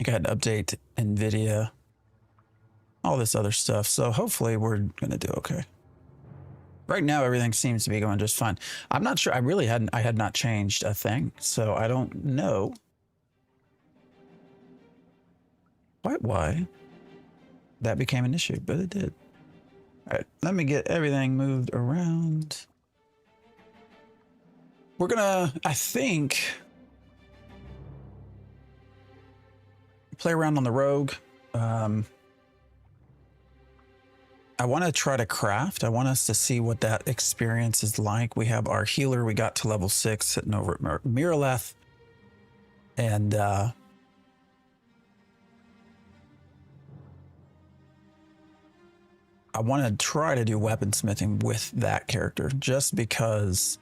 think I had to update NVIDIA, all this other stuff. So hopefully we're going to do okay. Right now, everything seems to be going just fine. I'm not sure. I had not changed a thing. So I don't know why that became an issue, but it did. All right, let me get everything moved around. We're gonna, I think, play around on the rogue. I want to try to craft. I want us to see what that experience is like. We have our healer. We got to level 6 sitting over at Miraleth. And I want to try to do weaponsmithing with that character just because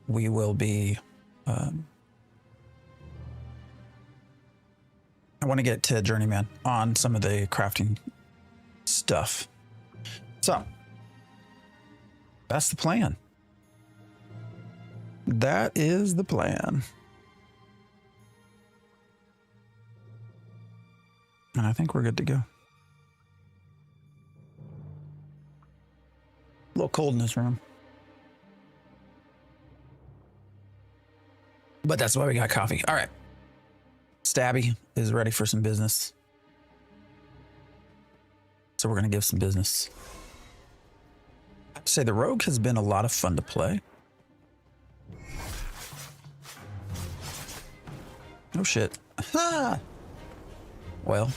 we will be... I want to get to Journeyman on some of the crafting stuff. So that's the plan. That is the plan. And I think we're good to go. A little cold in this room. But that's why we got coffee. All right. Stabby is ready for some business. So we're going to give some business. I have to say the rogue has been a lot of fun to play. Oh shit. Ha! Well.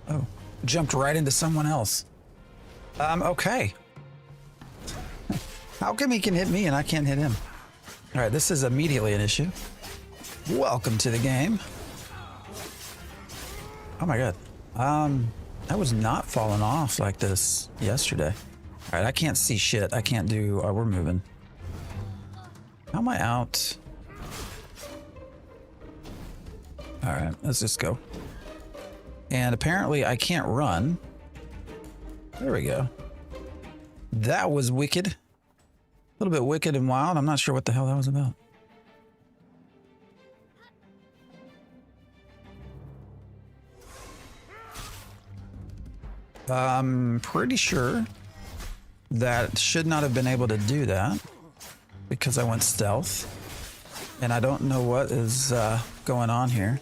Oh. Jumped right into someone else. Okay. How come he can hit me and I can't hit him? All right, this is immediately an issue. Welcome to the game. Oh my god. I was not falling off like this yesterday. All right, I can't see shit. I can't do... we're moving. How am I out? All right, let's just go. And apparently I can't run. There we go. That was wicked. A little bit wicked and wild. I'm not sure what the hell that was about. I'm pretty sure that should not have been able to do that because I went stealth. And I don't know what is going on here.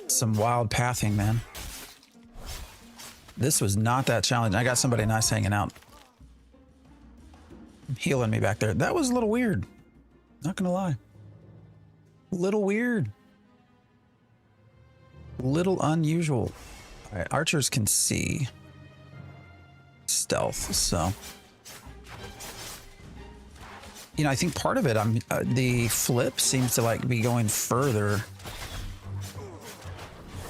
Some wild pathing, man. This was not that challenging. I got somebody nice hanging out. Healing me back there. That was a little weird. Not gonna lie. A little weird. Little unusual. All right, archers can see stealth, so you know, I think part of it, the flip seems to like be going further.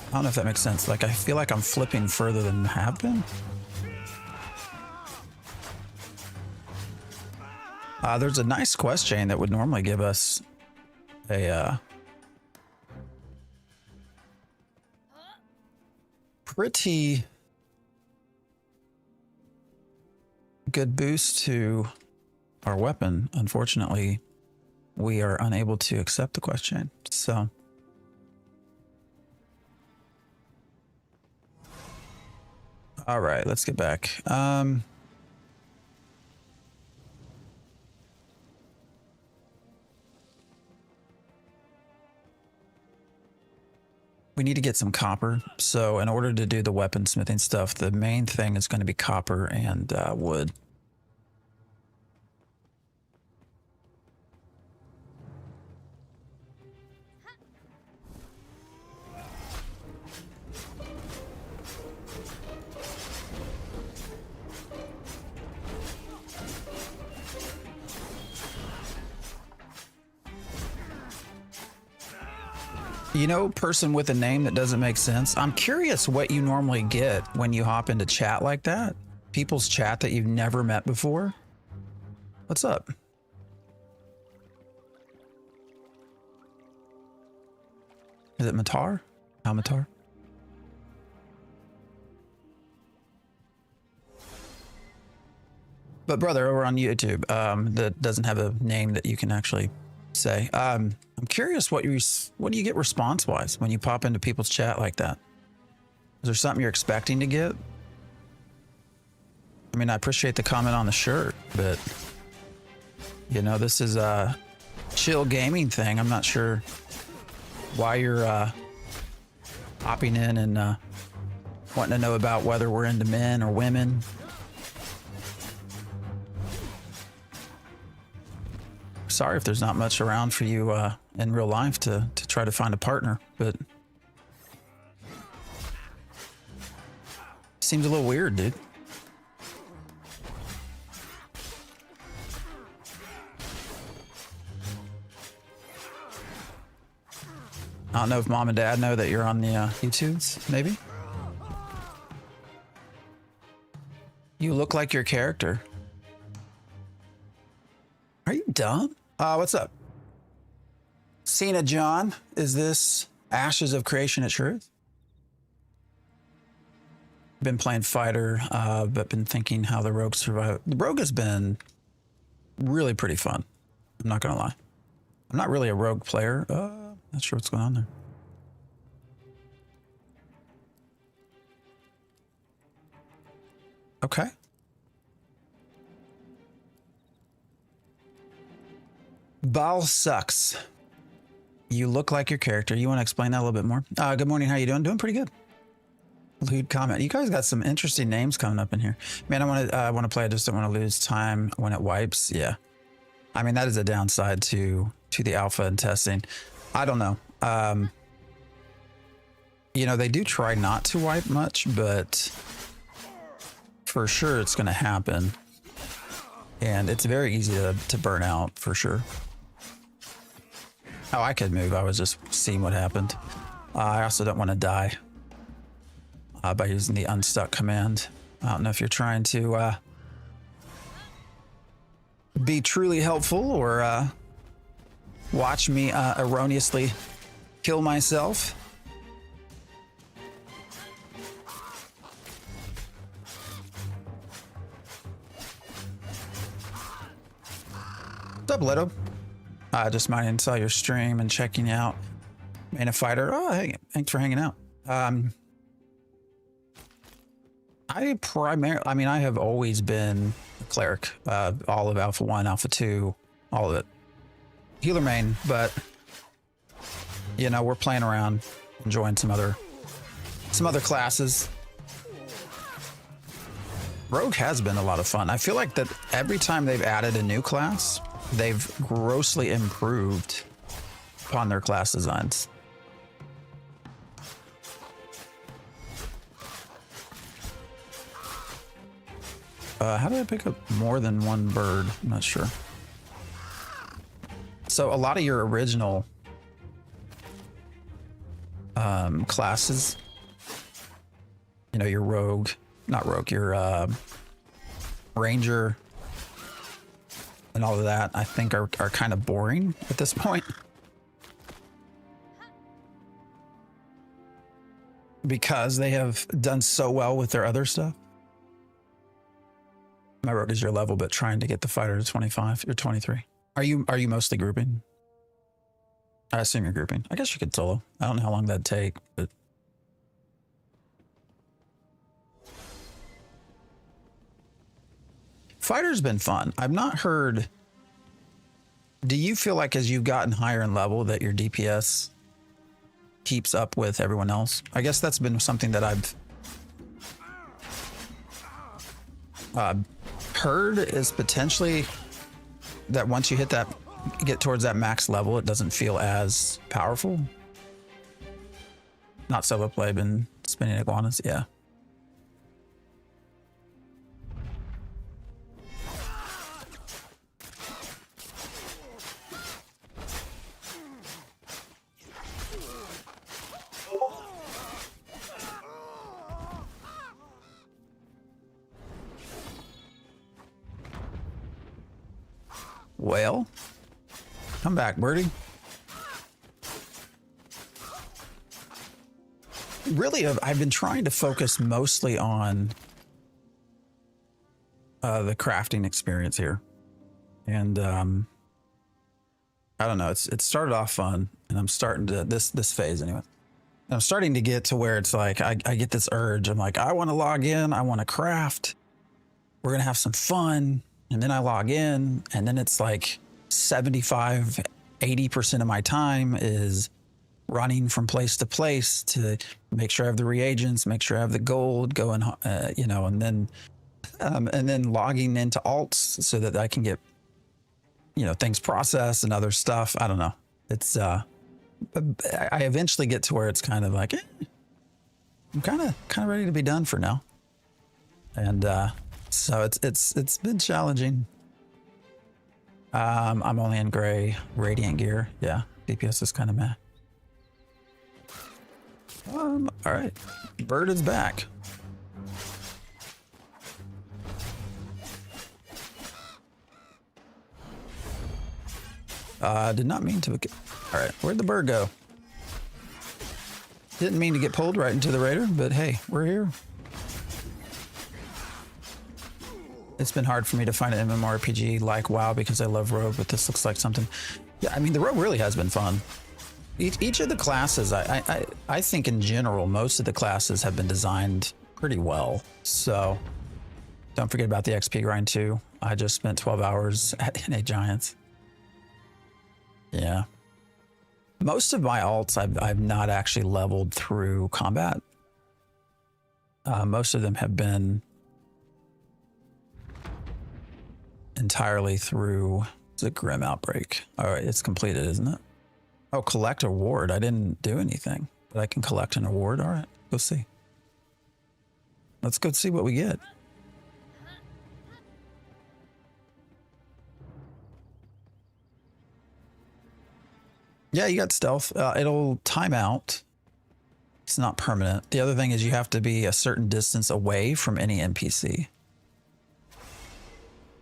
I don't know if that makes sense. Like I feel like I'm flipping further than I have been. There's a nice quest chain that would normally give us a pretty good boost to our weapon. Unfortunately, we are unable to accept the quest chain. So all right, let's get back. We need to get some copper. So in order to do the weaponsmithing stuff, the main thing is going to be copper and wood. You know, person with a name that doesn't make sense. I'm curious what you normally get when you hop into chat like that. People's chat that you've never met before. What's up? Is it Matar? Matar? But brother, over on YouTube, that doesn't have a name that you can actually say. I'm curious what do you get response-wise when you pop into people's chat like that? Is there something you're expecting to get? I mean, I appreciate the comment on the shirt, but you know, this is a chill gaming thing. I'm not sure why you're hopping in and wanting to know about whether we're into men or women. Sorry if there's not much around for you in real life to try to find a partner, but seems a little weird, dude. I don't know if mom and dad know that you're on the YouTubes, maybe? You look like your character. Are you dumb? What's up? Cena John, is this Ashes of Creation? It sure is. Been playing fighter, but been thinking how the rogue survive. The rogue has been really pretty fun. I'm not gonna lie. I'm not really a rogue player. Not sure what's going on there. Okay. Ball sucks. You look like your character. You want to explain that a little bit more? Good morning. How you doing? Doing pretty good. Lewd comment. You guys got some interesting names coming up in here. Man, I want to play. I just don't want to lose time when it wipes. Yeah. I mean, that is a downside to the alpha and testing. I don't know. You know, they do try not to wipe much, but for sure it's going to happen. And it's very easy to burn out for sure. Oh, I could move. I was just seeing what happened. I also don't want to die by using the unstuck command. I don't know if you're trying to be truly helpful or watch me erroneously kill myself. What's up, Leto? Just mining, saw your stream and checking you out. Man, a fighter. Oh, hey, thanks for hanging out. I mean, I have always been a cleric. All of Alpha 1, Alpha 2, all of it. Healer main, but you know, we're playing around, enjoying some other classes. Rogue has been a lot of fun. I feel like that every time they've added a new class, they've grossly improved upon their class designs. How did I pick up more than one bird? I'm not sure. So a lot of your original classes, you know, your rogue, not rogue, your ranger and all of that, I think are kind of boring at this point. Because they have done so well with their other stuff. My rogue is your level, but trying to get the fighter to 25. You're 23. Are you mostly grouping? I assume you're grouping. I guess you could solo. I don't know how long that'd take, but fighter's been fun. I've not heard. Do you feel like as you've gotten higher in level that your DPS keeps up with everyone else? I guess that's been something that I've heard is potentially that once you hit that, get towards that max level, it doesn't feel as powerful. Not solo play, been spinning iguanas, yeah. Well, come back, birdie. Really, I've been trying to focus mostly on the crafting experience here. And I don't know. It started off fun, and I'm starting to this phase anyway. And I'm starting to get to where it's like I get this urge. I'm like, I want to log in. I want to craft. We're gonna have some fun, and then I log in, and then it's like 75, 80% of my time is running from place to place to make sure I have the reagents, make sure I have the gold going, you know, and then logging into alts so that I can get, you know, things processed and other stuff. I don't know. It's I eventually get to where it's kind of like, I'm kind of ready to be done for now. And so it's been challenging. I'm only in gray radiant gear. Yeah, DPS is kind of meh. All right, bird is back. Did not mean to. All right, where'd the bird go? Didn't mean to get pulled right into the raider, but hey, we're here. It's been hard for me to find an mmorpg like WoW because I love Rogue, but this looks like something. Yeah, I mean, the Rogue really has been fun. Each of the classes, I think in general, most of the classes have been designed pretty well. So don't forget about the XP grind too. I just spent 12 hours at NA Giants. Yeah. Most of my alts I've not actually leveled through combat. Most of them have been entirely through the Grim Outbreak. All right, it's completed, isn't it? Oh, collect award. I didn't do anything, but I can collect an award. All right, go see. Let's go see what we get. Yeah, you got stealth. It'll time out. It's not permanent. The other thing is you have to be a certain distance away from any NPC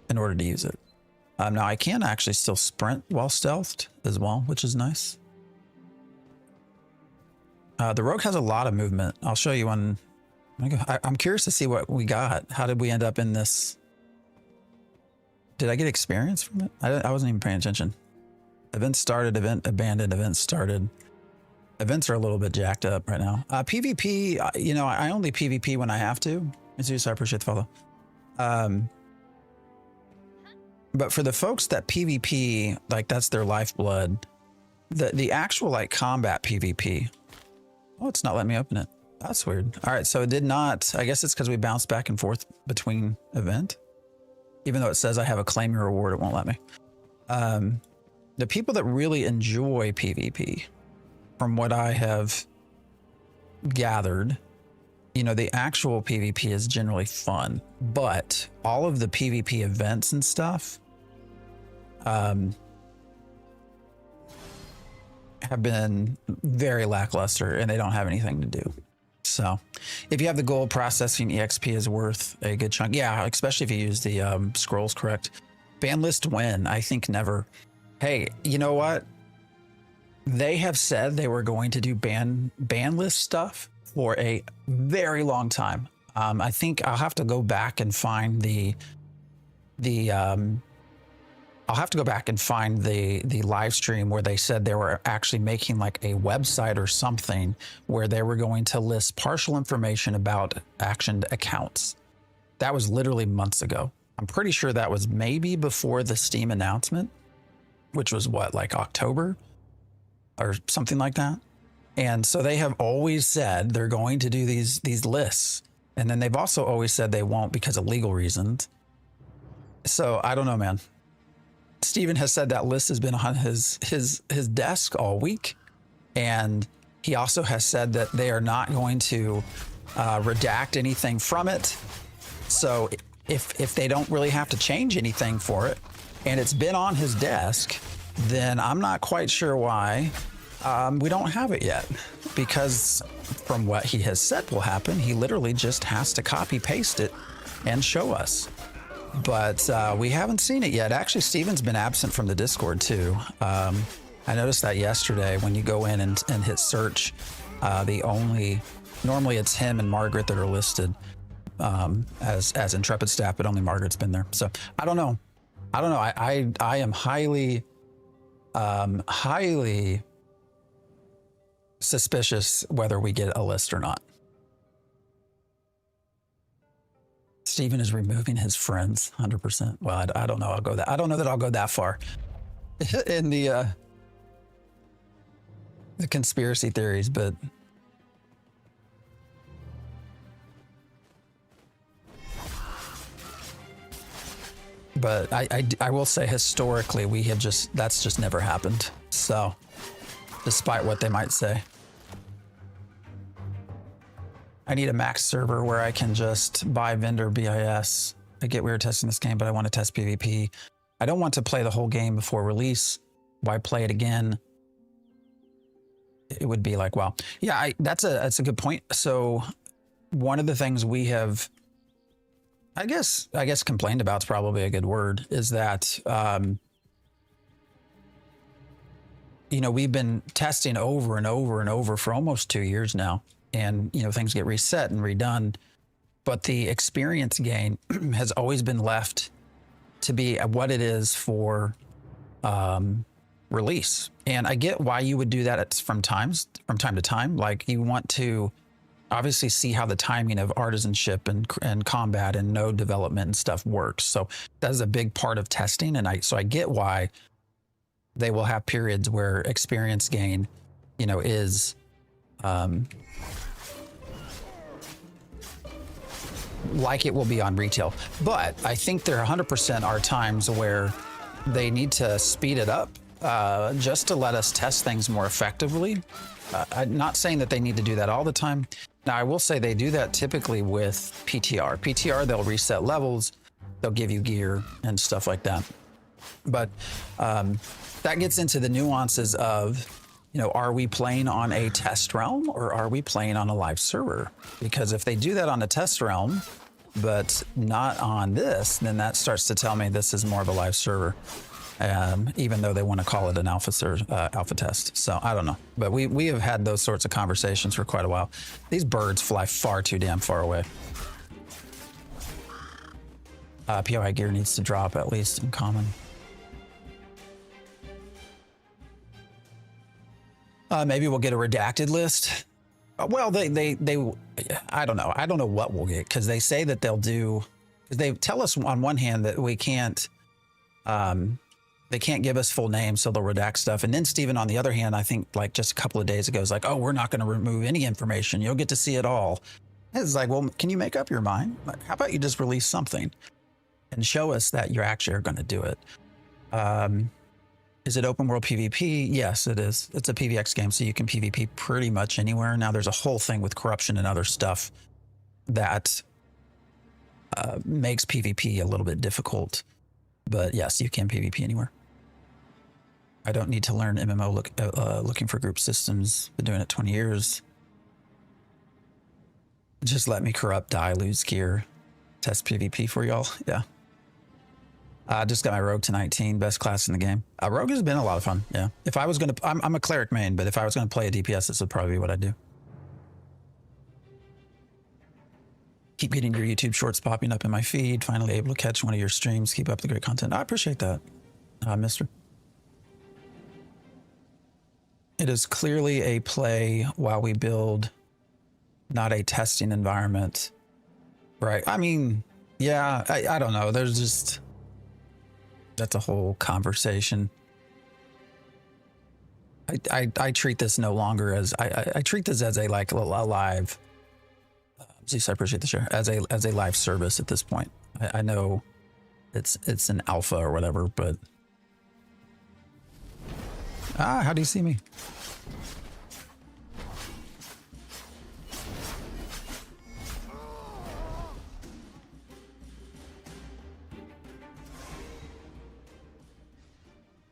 in order to use it. Now I can actually still sprint while stealthed as well, which is nice. The Rogue has a lot of movement. I'll show you one. I'm curious to see what we got. How did we end up in this? Did I get experience from it? I wasn't even paying attention. Event started, event abandoned, event started. Events are a little bit jacked up right now. PvP, you know, I only PvP when I have to. So I appreciate the follow. But for the folks that PvP, like that's their lifeblood, the actual like combat PvP. Oh, it's not letting me open it. That's weird. All right, so it did not, I guess it's because we bounced back and forth between event. Even though it says I have a claim your reward, it won't let me. The people that really enjoy PvP, from what I have gathered, you know, the actual PvP is generally fun, but all of the PvP events and stuff have been very lackluster and they don't have anything to do. So if you have the gold, processing EXP is worth a good chunk. Yeah, especially if you use the scrolls correct. Ban list when? I think never. Hey, you know what? They have said they were going to do ban list stuff for a very long time. I think I'll have to go back and find the live stream where they said they were actually making like a website or something where they were going to list partial information about actioned accounts. That was literally months ago. I'm pretty sure that was maybe before the Steam announcement, which was what, like October or something like that. And so they have always said they're going to do these lists. And then they've also always said they won't because of legal reasons. So I don't know, man. Steven has said that list has been on his desk all week. And he also has said that they are not going to redact anything from it. So if they don't really have to change anything for it, and it's been on his desk, then I'm not quite sure why we don't have it yet. Because from what he has said will happen, he literally just has to copy paste it and show us. But we haven't seen it yet. Actually, Steven's been absent from the Discord too. I noticed that yesterday when you go in and hit search, normally it's him and Margaret that are listed as Intrepid staff, but only Margaret's been there. So I don't know. I am highly highly suspicious whether we get a list or not. Steven is removing his friends 100%. Well, I don't know. I don't know that I'll go that far in the conspiracy theories, but I will say historically that's just never happened. So despite what they might say, I need a max server where I can just buy vendor BIS. I get we were testing this game, but I want to test PvP. I don't want to play the whole game before release. Why play it again? It would be like, well, yeah, that's a good point. So one of the things we have, I guess complained about is probably a good word, is that, you know, we've been testing over and over and over for almost 2 years now. And, you know, things get reset and redone, but the experience gain has always been left to be what it is for release. And I get why you would do that from time to time. Like, you want to obviously see how the timing of artisanship and combat and node development and stuff works. So that is a big part of testing. And so I get why they will have periods where experience gain, you know, is like it will be on retail. But I think there 100% are times where they need to speed it up just to let us test things more effectively. I'm not saying that they need to do that all the time. Now, I will say they do that typically with PTR. PTR, they'll reset levels, they'll give you gear and stuff like that. But that gets into the nuances of, you know, are we playing on a test realm or are we playing on a live server? Because if they do that on a test realm, but not on this, then that starts to tell me this is more of a live server, even though they want to call it an alpha test. So I don't know, but we have had those sorts of conversations for quite a while. These birds fly far too damn far away. POI gear needs to drop at least in common. Maybe we'll get a redacted list. Well, they I don't know. I don't know what we'll get, because they say that they'll do, they tell us on one hand that we can't, they can't give us full names, so they'll redact stuff. And then Steven, on the other hand, I think like just a couple of days ago, is like, oh, we're not going to remove any information. You'll get to see it all. It's like, well, can you make up your mind? How about you just release something and show us that you actually are going to do it? Is it open world PvP? Yes, it is. It's a PvX game, so you can PvP pretty much anywhere. Now, there's a whole thing with corruption and other stuff that makes PvP a little bit difficult. But yes, you can PvP anywhere. I don't need to learn MMO looking for group systems. Been doing it 20 years. Just let me corrupt, die, lose gear, test PvP for y'all. Yeah. I just got my Rogue to 19, best class in the game. Rogue has been a lot of fun, yeah. If I was going to, I'm a cleric main, but if I was going to play a DPS, this would probably be what I'd do. Keep getting your YouTube shorts popping up in my feed. Finally able to catch one of your streams. Keep up the great content. I appreciate that, mister. It is clearly a play while we build, not a testing environment. Right, I mean, yeah, I don't know. There's just... That's a whole conversation. I treat this no longer as I treat this as a like a live. Zeus, I appreciate the share, as a live service at this point. I know it's an alpha or whatever, but how do you see me?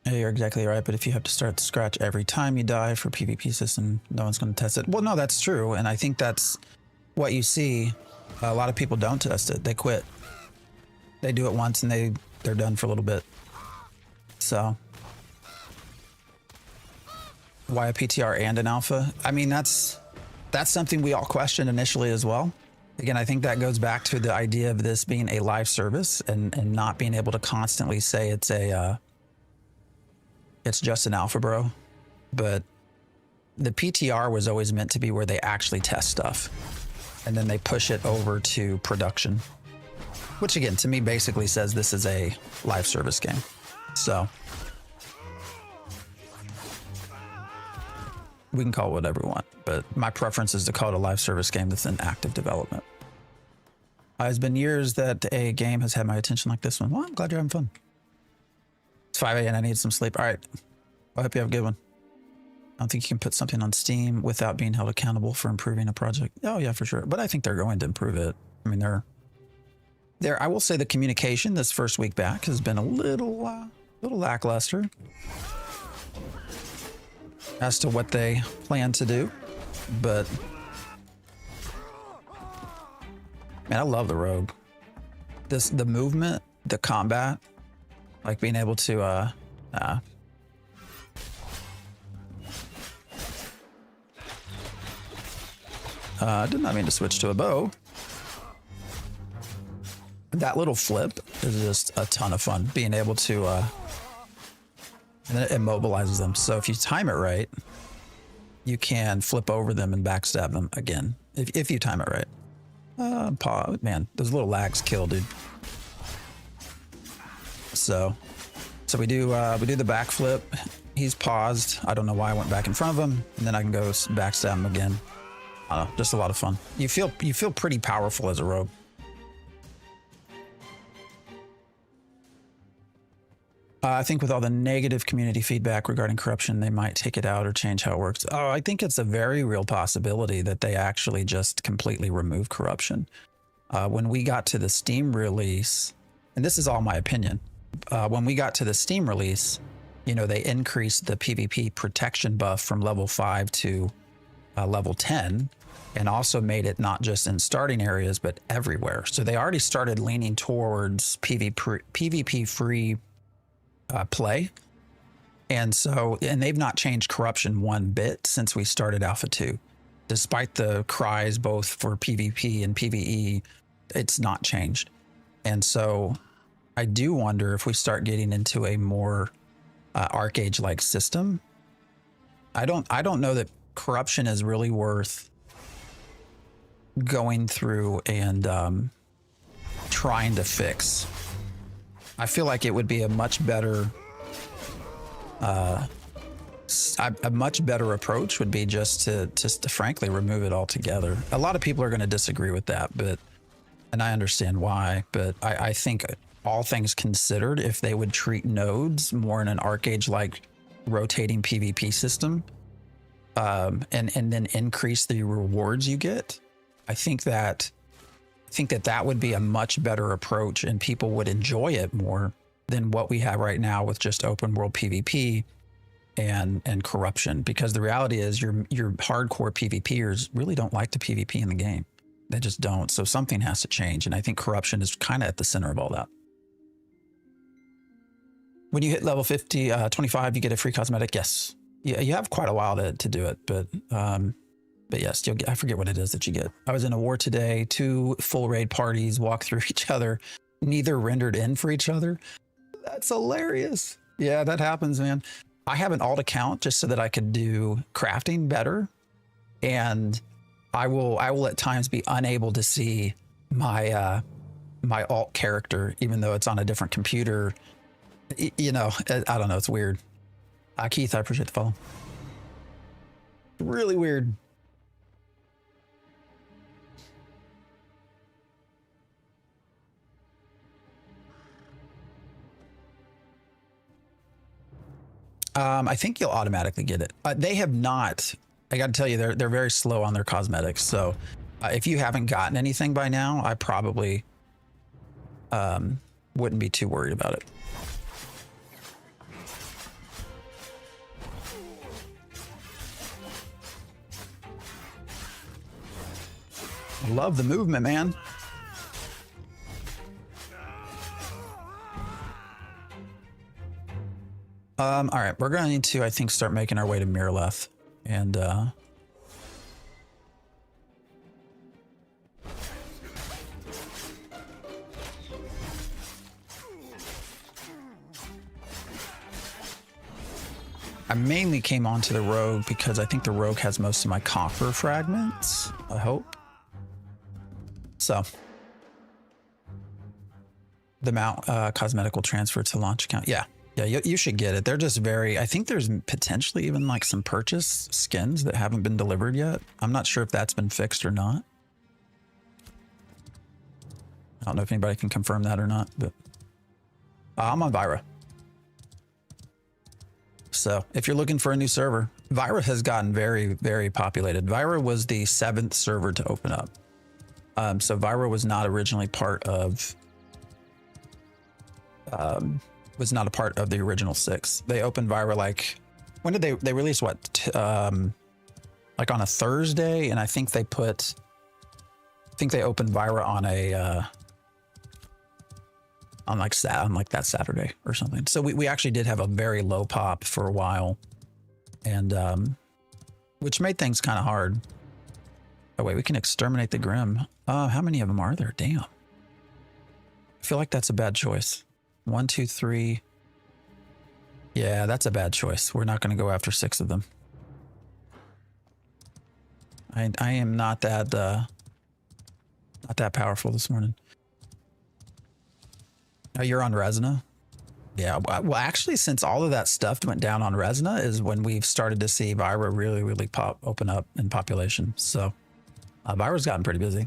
Yeah, you're exactly right, but if you have to start to scratch every time you die for PvP system, no one's going to test it. Well, no, that's true, and I think that's what you see. A lot of people don't test it. They quit. They do it once and they're done for a little bit. So why a PTR and an alpha? I mean, that's something we all questioned initially as well. Again, I think that goes back to the idea of this being a live service and not being able to constantly say it's a it's just an alpha, bro. But the PTR was always meant to be where they actually test stuff. And then they push it over to production. Which again, to me, basically says this is a live service game. So we can call it whatever we want, but my preference is to call it a live service game that's in active development. It's been years that a game has had my attention like this one. Well, I'm glad you're having fun. It's 5 a.m. I need some sleep. All right. I hope you have a good one. I don't think you can put something on Steam without being held accountable for improving a project. Oh yeah, for sure. But I think they're going to improve it. I mean, I will say the communication this first week back has been a little lackluster as to what they plan to do. But man, I love the rogue. The movement, the combat, like being able to I did not mean to switch to a bow. That little flip is just a ton of fun. Being able to, and then it immobilizes them. So if you time it right, you can flip over them and backstab them again. If you time it right. Man, those little lags kill, dude. So we do the backflip. He's paused. I don't know why I went back in front of him, and then I can go backstab him again. I don't know, just a lot of fun. You feel pretty powerful as a rogue. I think with all the negative community feedback regarding corruption, they might take it out or change how it works. Oh, I think it's a very real possibility that they actually just completely remove corruption. When we got to the Steam release, and this is all my opinion, when we got to the Steam release, you know, they increased the PvP protection buff from level 5 to level 10, and also made it not just in starting areas, but everywhere. So they already started leaning towards PvP free play. And they've not changed corruption one bit since we started Alpha 2. Despite the cries both for PvP and PvE, it's not changed. And so I do wonder if we start getting into a more Arcade-like system. I don't know that corruption is really worth going through and trying to fix. I feel like it would be a much better approach would be just to frankly remove it altogether. A lot of people are going to disagree with that, and I understand why, but I think all things considered, if they would treat nodes more in an Arcade-like rotating PvP system, and then increase the rewards you get, I think that would be a much better approach, and people would enjoy it more than what we have right now with just open world PvP and corruption. Because the reality is your hardcore PvPers really don't like to PvP in the game. They just don't. So something has to change, and I think corruption is kind of at the center of all that. When you hit level 25, you get a free cosmetic. Yes. Yeah, you have quite a while to do it, but yes, you'll get, I forget what it is that you get. I was in a war today, 2 full raid parties walk through each other, neither rendered in for each other. That's hilarious. Yeah, that happens, man. I have an alt account just so that I could do crafting better, and I will at times be unable to see my my alt character, even though it's on a different computer. You know, I don't know. It's weird. Keith, I appreciate the follow. Really weird. I think you'll automatically get it. They have not. I got to tell you, they're very slow on their cosmetics. So if you haven't gotten anything by now, I probably wouldn't be too worried about it. Love the movement, man. All right, we're going to need to, I think, start making our way to Miraleth. And I mainly came onto the rogue because I think the rogue has most of my copper fragments, I hope. So the mount cosmetic will transfer to launch account. Yeah, you should get it. They're just very, I think there's potentially even like some purchase skins that haven't been delivered yet. I'm not sure if that's been fixed or not. I don't know if anybody can confirm that or not, but I'm on Vira. So if you're looking for a new server, Vira has gotten very, very populated. Vira was the 7th server to open up. So Vira was not originally part of, was not a part of the original 6. They opened Vira like, when did they release what? Like on a Thursday, and I think they opened Vira on a, on like that Saturday or something. So we actually did have a very low pop for a while, and which made things kind of hard. Oh wait, we can exterminate the Grim. How many of them are there? Damn. I feel like that's a bad choice. 1, 2, 3. Yeah, that's a bad choice. We're not going to go after 6 of them. I am not that powerful this morning. Oh, you're on Resna? Yeah, well, actually, since all of that stuff went down on Resna is when we've started to see Vira really, really open up in population. So Vira's gotten pretty busy.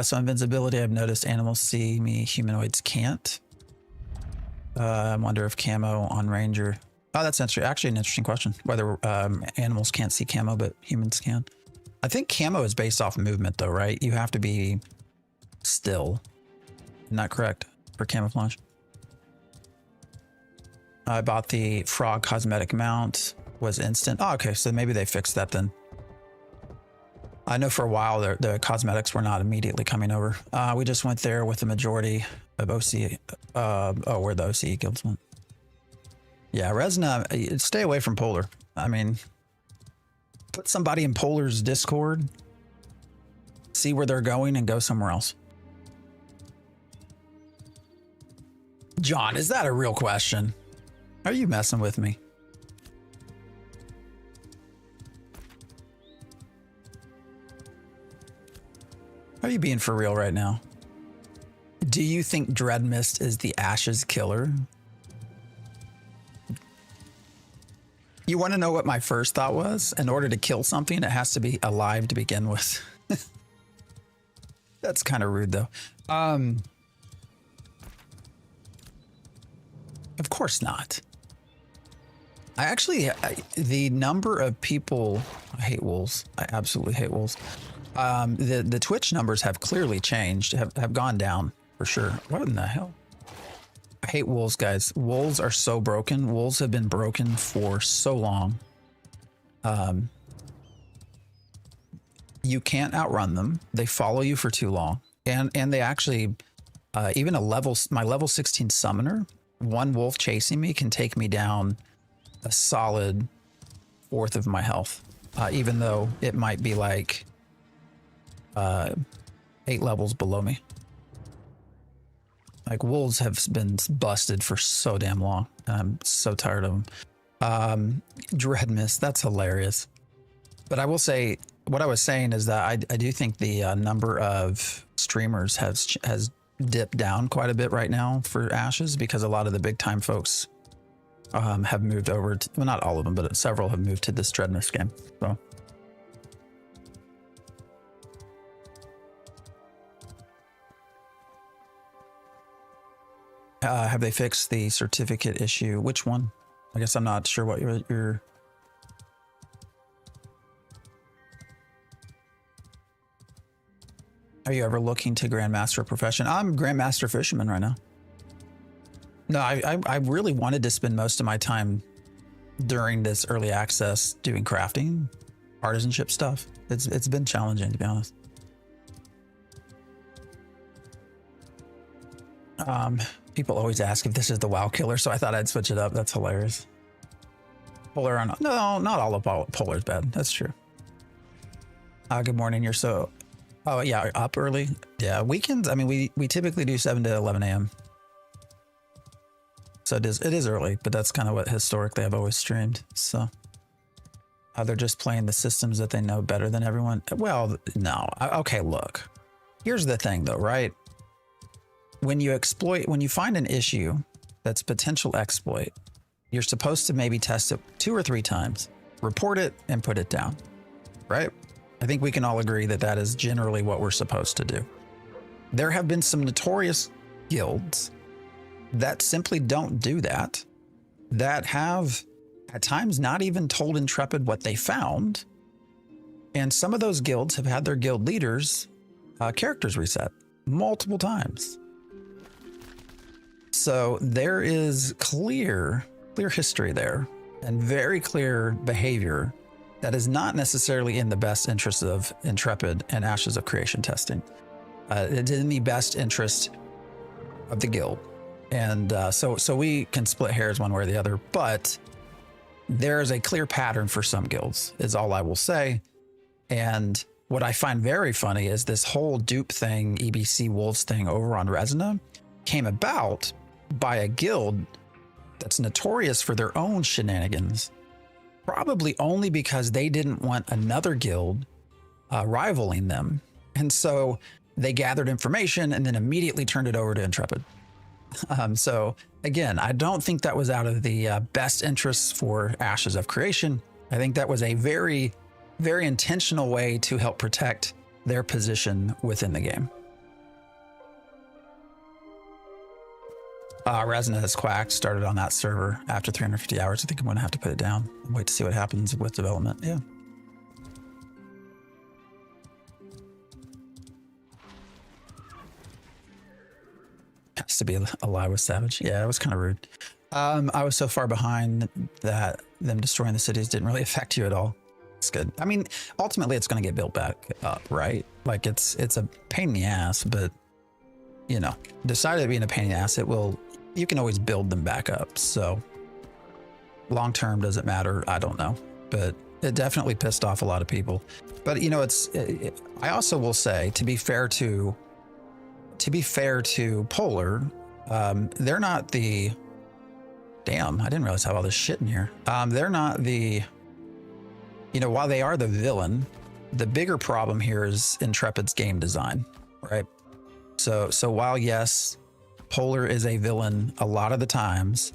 So invincibility, I've noticed animals see me, humanoids can't. I wonder if camo on Ranger. Oh, that's actually an interesting question. Whether animals can't see camo, but humans can. I think camo is based off movement though, right? You have to be still. Not correct for camouflage. I bought the frog cosmetic mount, was instant. Oh, okay, so maybe they fixed that then. I know for a while the cosmetics were not immediately coming over. We just went there with the majority of OC. Where the OCE guilds went. Yeah, Resna, stay away from Polar. I mean, put somebody in Polar's Discord, see where they're going, and go somewhere else. John, is that a real question? Are you messing with me? Are you being for real right now? Do you think Dread Mist is the Ashes killer? You want to know what my first thought was? In order to kill something, it has to be alive to begin with. That's kind of rude though. Of course not. The number of people, I hate wolves. I absolutely hate wolves. The Twitch numbers have clearly changed, have gone down for sure. What in the hell? I hate wolves, guys. Wolves are so broken. Wolves have been broken for so long. You can't outrun them. They follow you for too long. And they actually, even my level 16 summoner, one wolf chasing me can take me down a solid 1/4 of my health, even though it might be like 8 levels below me. Like wolves have been busted for so damn long, and I'm so tired of them. Dread Mist, that's hilarious. But I will say, what I was saying is that I do think the number of streamers has dipped down quite a bit right now for Ashes, because a lot of the big time folks have moved over to, well, not all of them, but several have moved to this Dread Mist game. So have they fixed the certificate issue? Which one? I guess I'm not sure what you're Are you ever looking to Grandmaster a profession? I'm Grandmaster Fisherman right now. No, I really wanted to spend most of my time during this early access doing crafting, artisanship stuff. It's been challenging, to be honest. People always ask if this is the WoW killer, so I thought I'd switch it up. That's hilarious. Polar on, no, not all of Polar's bad. That's true. Good morning. You're so, oh yeah, up early. Yeah, weekends. I mean, we typically do 7 to 11 a.m. So it is early, but that's kind of what historically I've always streamed. So they're just playing the systems that they know better than everyone. Well, no. Okay, look. Here's the thing though, right? When you find an issue that's potential exploit, you're supposed to maybe test it 2 or 3 times, report it, and put it down, right? I think we can all agree that that is generally what we're supposed to do. There have been some notorious guilds that simply don't do that, that have at times not even told Intrepid what they found. And some of those guilds have had their guild leaders' characters reset multiple times. So there is clear history there and very clear behavior that is not necessarily in the best interest of Intrepid and Ashes of Creation testing. It's in the best interest of the guild. And so we can split hairs one way or the other, but there's a clear pattern for some guilds, is all I will say. And what I find very funny is this whole dupe thing, EBC Wolves thing over on Resina came about by a guild that's notorious for their own shenanigans, probably only because they didn't want another guild rivaling them. And so they gathered information and then immediately turned it over to Intrepid. So again, I don't think that was out of the best interests for Ashes of Creation. I think that was a very, very intentional way to help protect their position within the game. Resina has Quack started on that server after 350 hours. I think I'm going to have to put it down and wait to see what happens with development. Yeah. Has to be alive with Savage. Yeah, it was kind of rude. I was so far behind that them destroying the cities didn't really affect you at all. It's good. I mean, ultimately it's going to get built back up, right? Like it's a pain in the ass, but you know, decided to be in a pain in the ass, you can always build them back up. So long term, does it matter? I don't know, but it definitely pissed off a lot of people. But you know, I also will say, to be fair to Polar, they're not the, damn, I didn't realize I have all this shit in here. They're not the, you know, while they are the villain, the bigger problem here is Intrepid's game design, right? So while yes, Polar is a villain a lot of the times,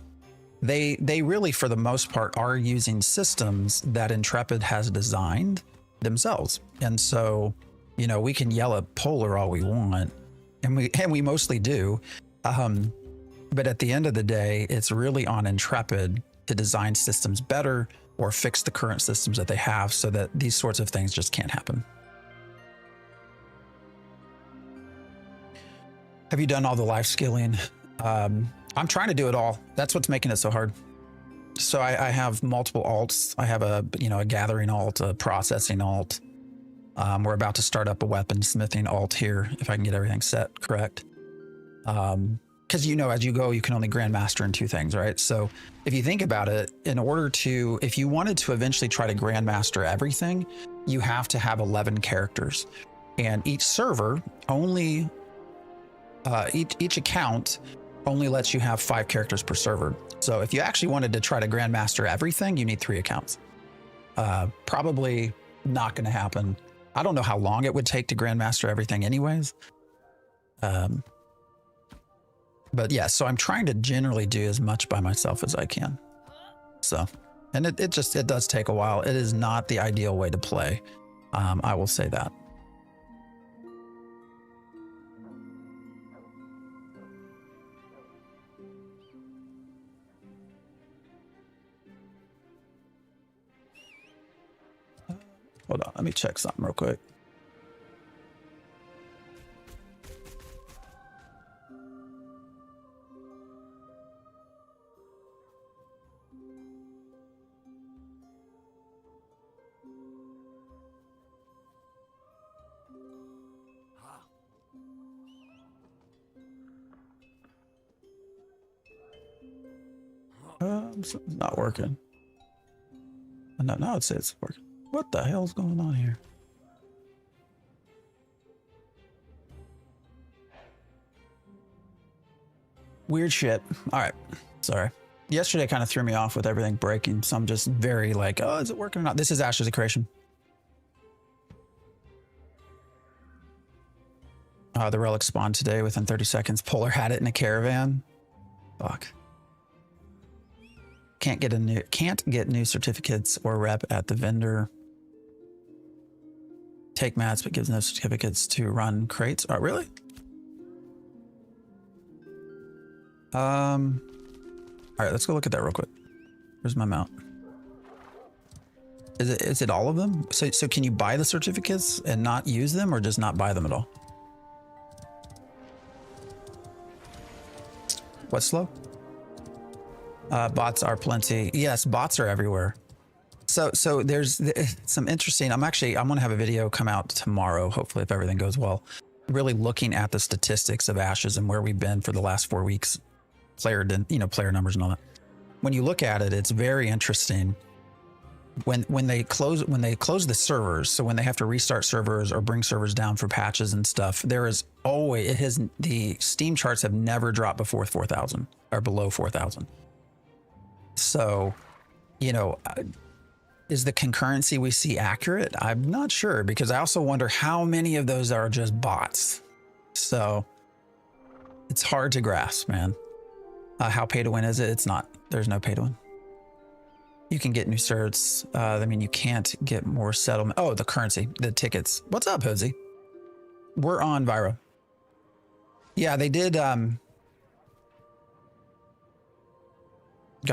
they really, for the most part, are using systems that Intrepid has designed themselves. And so, you know, we can yell at Polar all we want, and we mostly do. But at the end of the day, it's really on Intrepid to design systems better or fix the current systems that they have so that these sorts of things just can't happen. Have you done all the life skilling? I'm trying to do it all. That's what's making it so hard. So I have multiple alts. I have a gathering alt, a processing alt. We're about to start up a weaponsmithing alt here if I can get everything set correct. Because you know, as you go, you can only grandmaster in 2 things, right? So if you think about it, if you wanted to eventually try to grandmaster everything, you have to have 11 characters, and each server only. Each account only lets you have 5 characters per server. So if you actually wanted to try to grandmaster everything, you need 3 accounts. Probably not going to happen. I don't know how long it would take to grandmaster everything anyways. But yeah, so I'm trying to generally do as much by myself as I can. So, and it does take a while. It is not the ideal way to play. I will say that. Hold on, let me check something real quick. Something's not working. No, now it says it's working. What the hell's going on here? Weird shit. All right. Sorry. Yesterday kind of threw me off with everything breaking, so I'm just very like, oh, is it working or not? This is Ashes of Creation. The relic spawned today within 30 seconds. Polar had it in a caravan. Fuck. Can't get new certificates or rep at the vendor. Take mats, but gives no certificates to run crates. Oh, really? All right, let's go look at that real quick. Where's my mount? Is it all of them? So can you buy the certificates and not use them, or just not buy them at all? What's slow? Bots are plenty. Yes, bots are everywhere. So there's some interesting. I'm gonna have a video come out tomorrow, hopefully, if everything goes well. Really looking at the statistics of Ashes and where we've been for the last 4 weeks, player numbers and all that. When you look at it, it's very interesting. When they close the servers, so when they have to restart servers or bring servers down for patches and stuff, there is always the Steam charts have never dropped before 4,000 or below 4,000. So, you know, is the concurrency we see accurate? I'm not sure, because I also wonder how many of those are just bots. So it's hard to grasp, man. How pay to win is it? It's not. There's no pay to win. You can get new certs. I mean, you can't get more settlement. Oh, the currency, the tickets. What's up, Hoodsy? We're on Viro. Yeah, they did. Got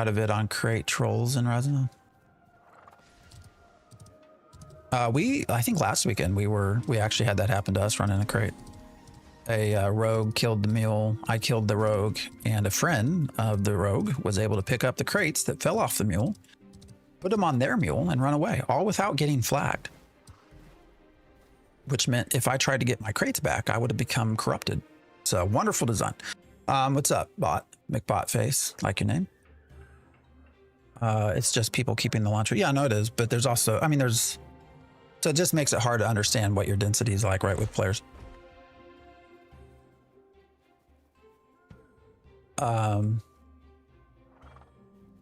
a vid on crate trolls in Resin. I think last weekend we actually had that happen to us running a crate. A rogue killed the mule. I killed the rogue, and a friend of the rogue was able to pick up the crates that fell off the mule, put them on their mule, and run away, all without getting flagged. Which meant if I tried to get my crates back, I would have become corrupted. So wonderful design. What's up, bot? McBot face, like your name. It's just people keeping the launcher. Yeah, I know it is, but there's also, I mean, so it just makes it hard to understand what your density is like, right, with players.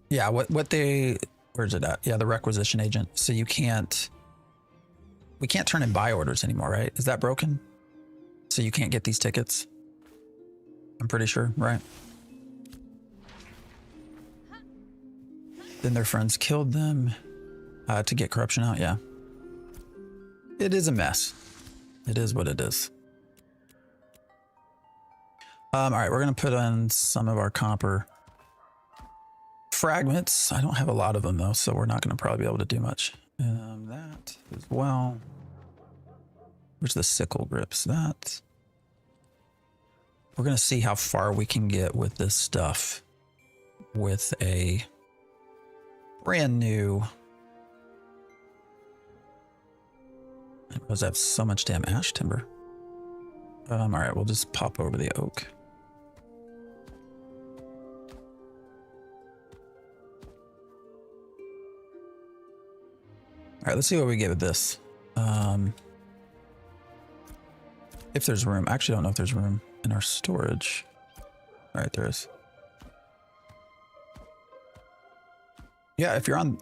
Yeah, where's it at? Yeah, the requisition agent. So we can't turn in buy orders anymore, right? Is that broken? So you can't get these tickets? I'm pretty sure, right? Then their friends killed them to get corruption out. Yeah. It is a mess. It is what it is. All right, we're going to put on some of our copper fragments. I don't have a lot of them though, so we're not going to probably be able to do much. That as well. Where's the sickle grips? That. We're going to see how far we can get with this stuff with a brand new. Because I have so much damn ash timber. All right, we'll just pop over the oak. All right, let's see what we get with this. If there's room. I actually don't know if there's room in our storage. All right, there is. Yeah, if you're on,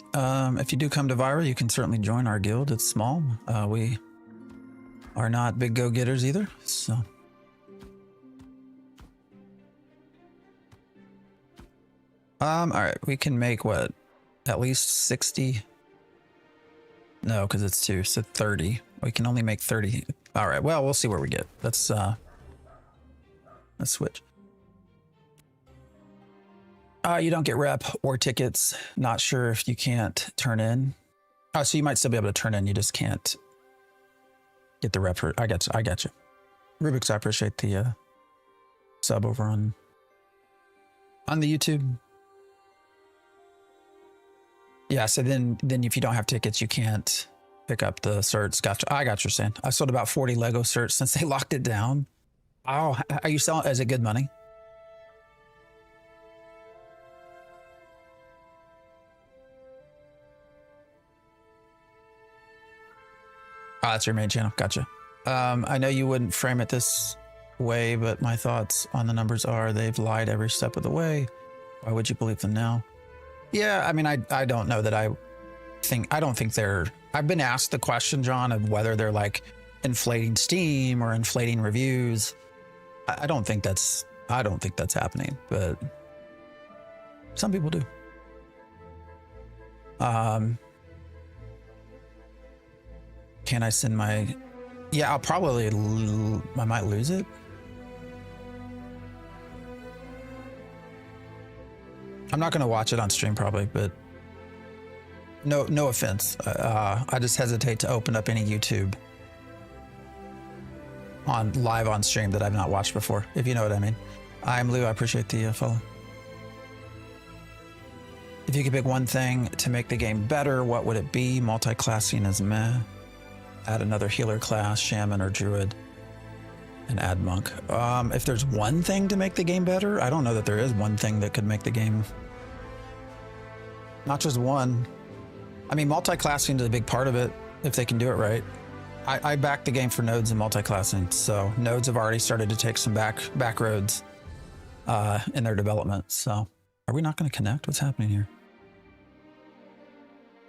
if you do come to Vira, you can certainly join our guild. It's small. We are not big go-getters either, so. All right, we can make what? At least 60? No, because it's 2, so 30. We can only make 30. All right, well, we'll see where we get. Let's switch. You don't get rep or tickets. Not sure if you can't turn in. Oh, so you might still be able to turn in. You just can't get the rep. I got you. Rubik's, I appreciate the sub over on the YouTube. Yeah, so then if you don't have tickets, you can't pick up the certs. Gotcha. I got what you're saying. I sold about 40 Lego certs since they locked it down. Oh, are you selling? Is it good money? Oh, that's your main channel. Gotcha. I know you wouldn't frame it this way, but my thoughts on the numbers are they've lied every step of the way. Why would you believe them now? Yeah, I mean, I don't know that I don't think they're, I've been asked the question, John, of whether they're like inflating Steam or inflating reviews. I don't think that's happening, but some people do. Can I send my, yeah, I'll probably, I might lose it. I'm not going to watch it on stream probably, but no offense. I just hesitate to open up any YouTube live on stream that I've not watched before, if you know what I mean. I'm Lou. I appreciate the follow. If you could pick one thing to make the game better, what would it be? Multi-classing is meh. Add another healer class, shaman or druid, and add monk. If there's one thing to make the game better, I don't know that there is one thing that could make the game. Not just one. I mean, multi-classing is a big part of it if they can do it right. I back the game for nodes and multi-classing, so nodes have already started to take some back roads in their development. So, are we not going to connect? What's happening here?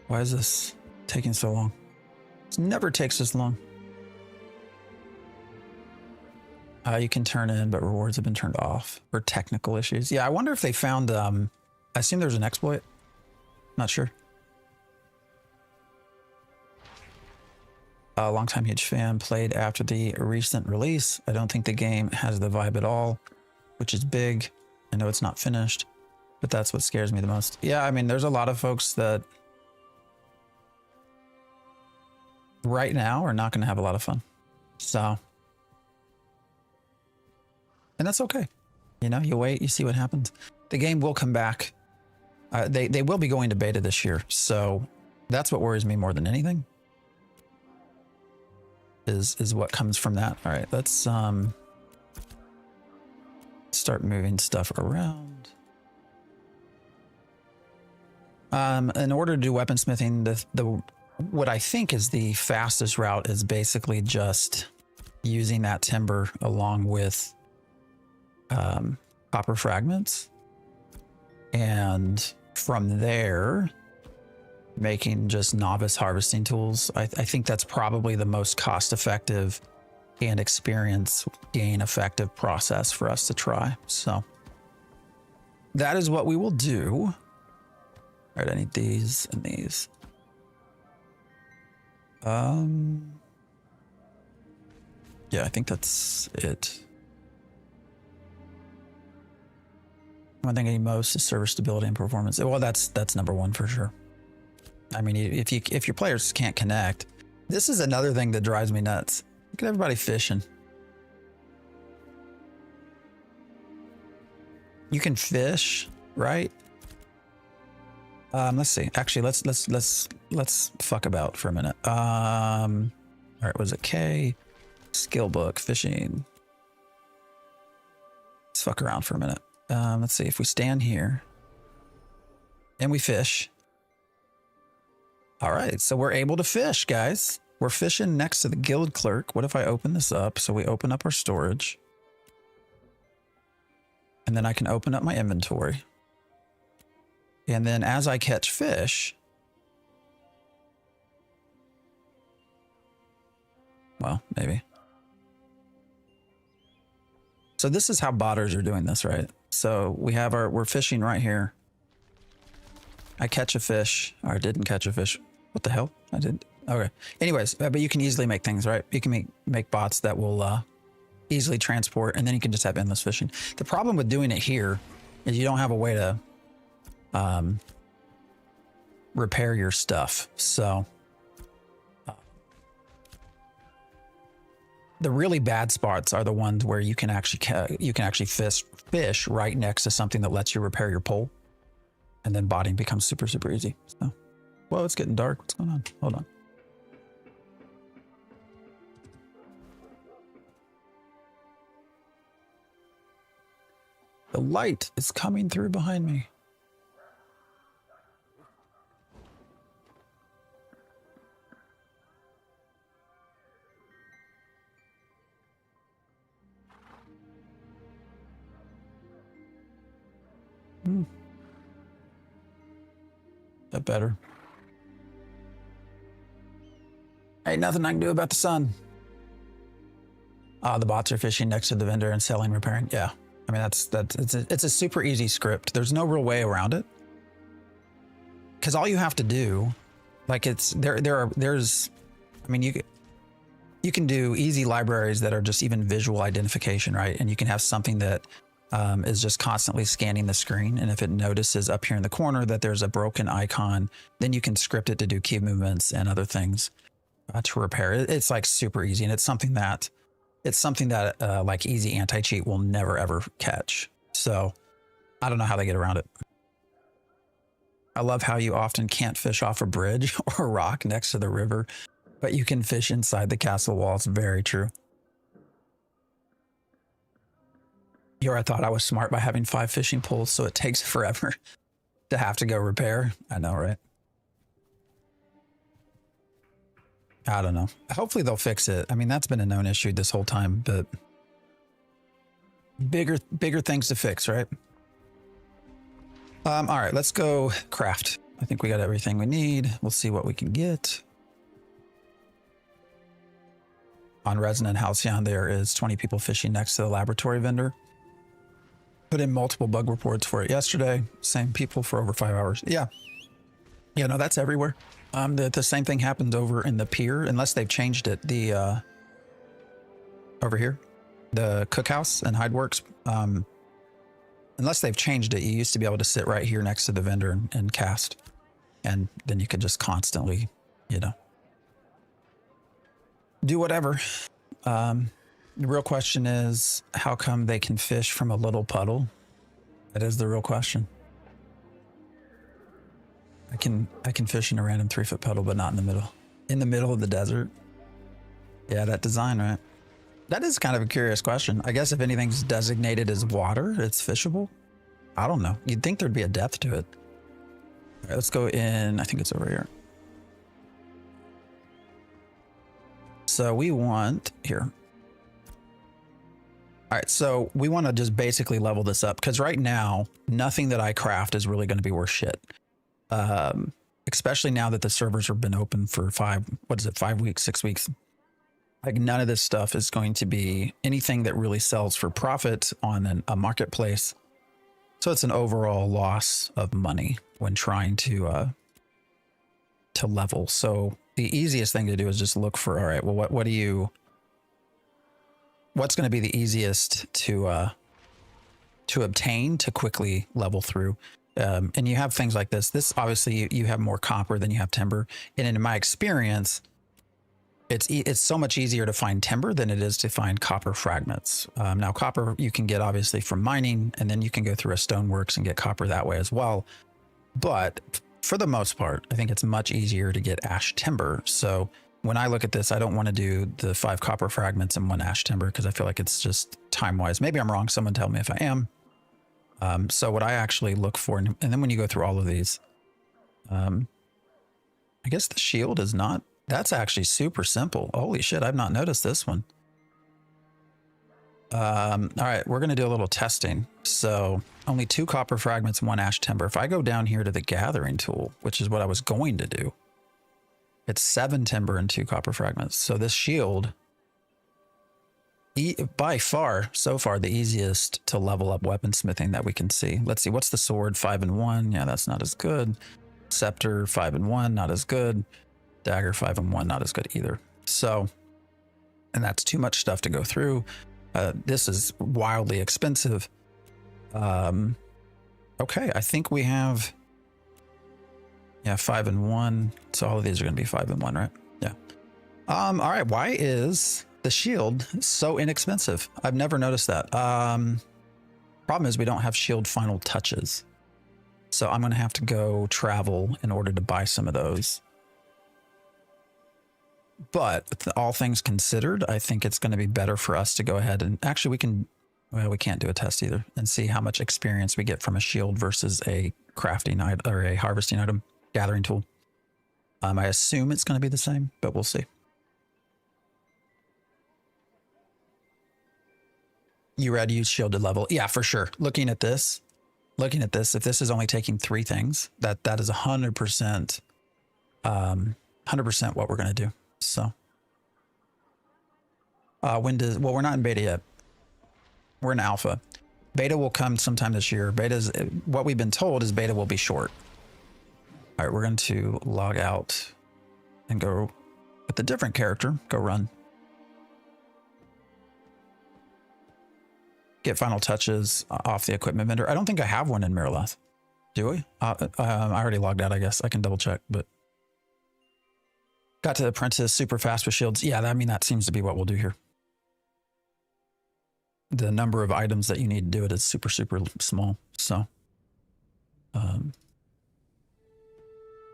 Why is this taking so long? It never takes this long. You can turn in, but rewards have been turned off for technical issues. Yeah, I wonder if they found. I assume there's an exploit. Not sure. A longtime huge fan, played after the recent release. I don't think the game has the vibe at all, which is big. I know it's not finished, but that's what scares me the most. Yeah, I mean, there's a lot of folks that right now are not going to have a lot of fun. So, and that's okay. You know, you wait, you see what happens. The game will come back. They will be going to beta this year. So that's what worries me more than anything. Is what comes from that. All right, let's start moving stuff around. In order to do weaponsmithing, what I think is the fastest route is basically just using that timber along with copper fragments, and from there making just novice harvesting tools. I think that's probably the most cost-effective and experience gain effective process for us to try. So that is what we will do. All right, I need these and these. Yeah, I think that's it. One thing I need most is server stability and performance. Well, that's number one for sure. I mean, if your players can't connect, this is another thing that drives me nuts. Look at everybody fishing. You can fish, right? Let's see. Actually, let's fuck about for a minute. All right, was it K? Skill book, fishing. Let's fuck around for a minute. Let's see if we stand here and we fish. All right, so we're able to fish, guys. We're fishing next to the guild clerk. What if I open this up? So we open up our storage. And then I can open up my inventory. And then as I catch fish, well, maybe. So this is how botters are doing this, right? So we have we're fishing right here. I catch a fish, or I didn't catch a fish. What the hell? I didn't. Okay. Anyways, but you can easily make things, right? You can make bots that will easily transport, and then you can just have endless fishing. The problem with doing it here is you don't have a way to repair your stuff. So the really bad spots are the ones where you can actually fish right next to something that lets you repair your pole. And then botting becomes super, super easy. So, whoa, it's getting dark. What's going on? Hold on. The light is coming through behind me. bit better. Ain't nothing I can do about the sun. The bots are fishing next to the vendor and selling, repairing. Yeah, I mean it's a super easy script. There's no real way around it, because all you have to do, like there's, I mean you can do easy libraries that are just even visual identification, right? And you can have something that is just constantly scanning the screen, and if it notices up here in the corner that there's a broken icon, then you can script it to do key movements and other things to repair it. It's like super easy, and it's something that like easy anti-cheat will never ever catch. So I don't know how they get around it. I love how you often can't fish off a bridge or rock next to the river, but you can fish inside the castle walls. Very true. I thought I was smart by having 5 fishing poles, so it takes forever to have to go repair. I know, right? I don't know. Hopefully they'll fix it. I mean, that's been a known issue this whole time, but bigger things to fix, right? All right, let's go craft. I think we got everything we need. We'll see what we can get. On Resin and Halcyon, there is 20 people fishing next to the laboratory vendor. Put in multiple bug reports for it yesterday. Same people for over 5 hours. Yeah. Yeah, no, that's everywhere. The same thing happened over in the pier, unless they've changed it. The over here, the cookhouse and Hideworks. Unless they've changed it, you used to be able to sit right here next to the vendor and cast, and then you could just constantly, you know, do whatever. The real question is, how come they can fish from a little puddle? That is the real question. I can fish in a random 3-foot puddle, but not in the middle. In the middle of the desert. Yeah, that design, right? That is kind of a curious question. I guess if anything's designated as water, it's fishable. I don't know. You'd think there'd be a depth to it. All right, let's go in. I think it's over here. So we want here. All right, so we want to just basically level this up, because right now, nothing that I craft is really going to be worth shit. Especially now that the servers have been open for 5 weeks, 6 weeks. Like, none of this stuff is going to be anything that really sells for profit on a marketplace. So it's an overall loss of money when trying to level. So the easiest thing to do is just look for, all right, well, what's going to be the easiest to obtain to quickly level through. And you have things like this. This obviously you have more copper than you have timber. And in my experience, it's so much easier to find timber than it is to find copper fragments. Now copper you can get obviously from mining, and then you can go through a stoneworks and get copper that way as well. But for the most part, I think it's much easier to get ash timber. So when I look at this, I don't want to do the 5 copper fragments and 1 ash timber, because I feel like it's just time-wise. Maybe I'm wrong. Someone tell me if I am. So what I actually look for, and then when you go through all of these, I guess the shield is not, that's actually super simple. Holy shit, I've not noticed this one. All right, we're going to do a little testing. So only 2 copper fragments, 1 ash timber. If I go down here to the gathering tool, which is what I was going to do, it's 7 timber and 2 copper fragments. So this shield, by far, so far, the easiest to level up weaponsmithing that we can see. Let's see, what's the sword? 5 and 1. Yeah, that's not as good. Scepter, 5 and 1, not as good. Dagger, 5 and 1, not as good either. So, and that's too much stuff to go through. This is wildly expensive. Okay, I think we have, yeah, 5 and 1. So all of these are going to be 5 and 1, right? Yeah. All right, why is the shield so inexpensive? I've never noticed that. Problem is we don't have shield final touches. So I'm going to have to go travel in order to buy some of those. But all things considered, I think it's going to be better for us to go ahead and actually we can, well, we can't do a test either, and see how much experience we get from a shield versus a crafting item or a harvesting item gathering tool. I assume it's going to be the same, but we'll see. You ready to use shielded level? Yeah, for sure. Looking at this, looking at this, if this is only taking 3 things, that is 100%, 100% what we're going to do. So, well, we're not in beta yet. We're in alpha. Beta will come sometime this year. Beta's, what we've been told is beta will be short. All right, we're going to log out and go with a different character. Go run. Get final touches off the equipment vendor. I don't think I have one in Miralath. Do we? I already logged out, I guess. I can double check, but got to apprentice super fast with shields. Yeah, I mean, that seems to be what we'll do here. The number of items that you need to do it is super, super small. So,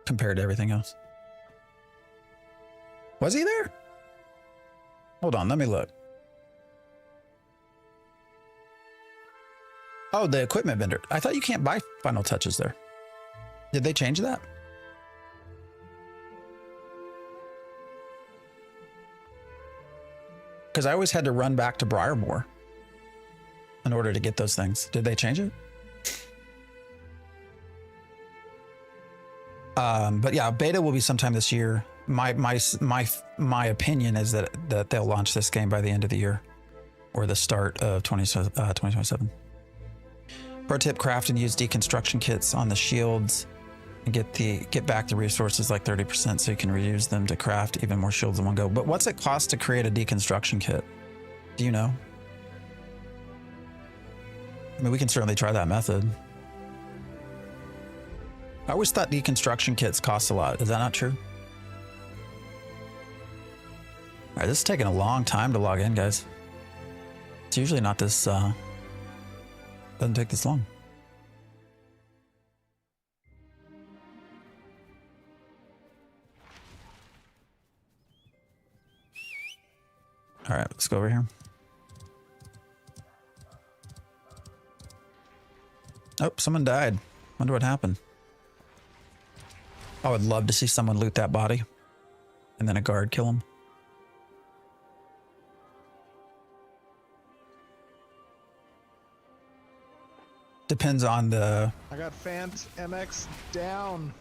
compared to everything else. Was he there? Hold on, let me look. Oh, the equipment vendor. I thought you can't buy final touches there. Did they change that? Because I always had to run back to Briarmore in order to get those things. Did they change it? But yeah, beta will be sometime this year. My opinion is that they'll launch this game by the end of the year or the start of 2027. Pro tip: craft and use deconstruction kits on the shields and get back the resources like 30% so you can reuse them to craft even more shields in one go. But what's it cost to create a deconstruction kit? Do you know? I mean, we can certainly try that method. I always thought deconstruction kits cost a lot. Is that not true? All right, this is taking a long time to log in, guys. It's usually not this, doesn't take this long. All right, let's go over here. Oh, someone died. Wonder what happened. I would love to see someone loot that body and then a guard kill him. Depends on the... I got Fant MX down.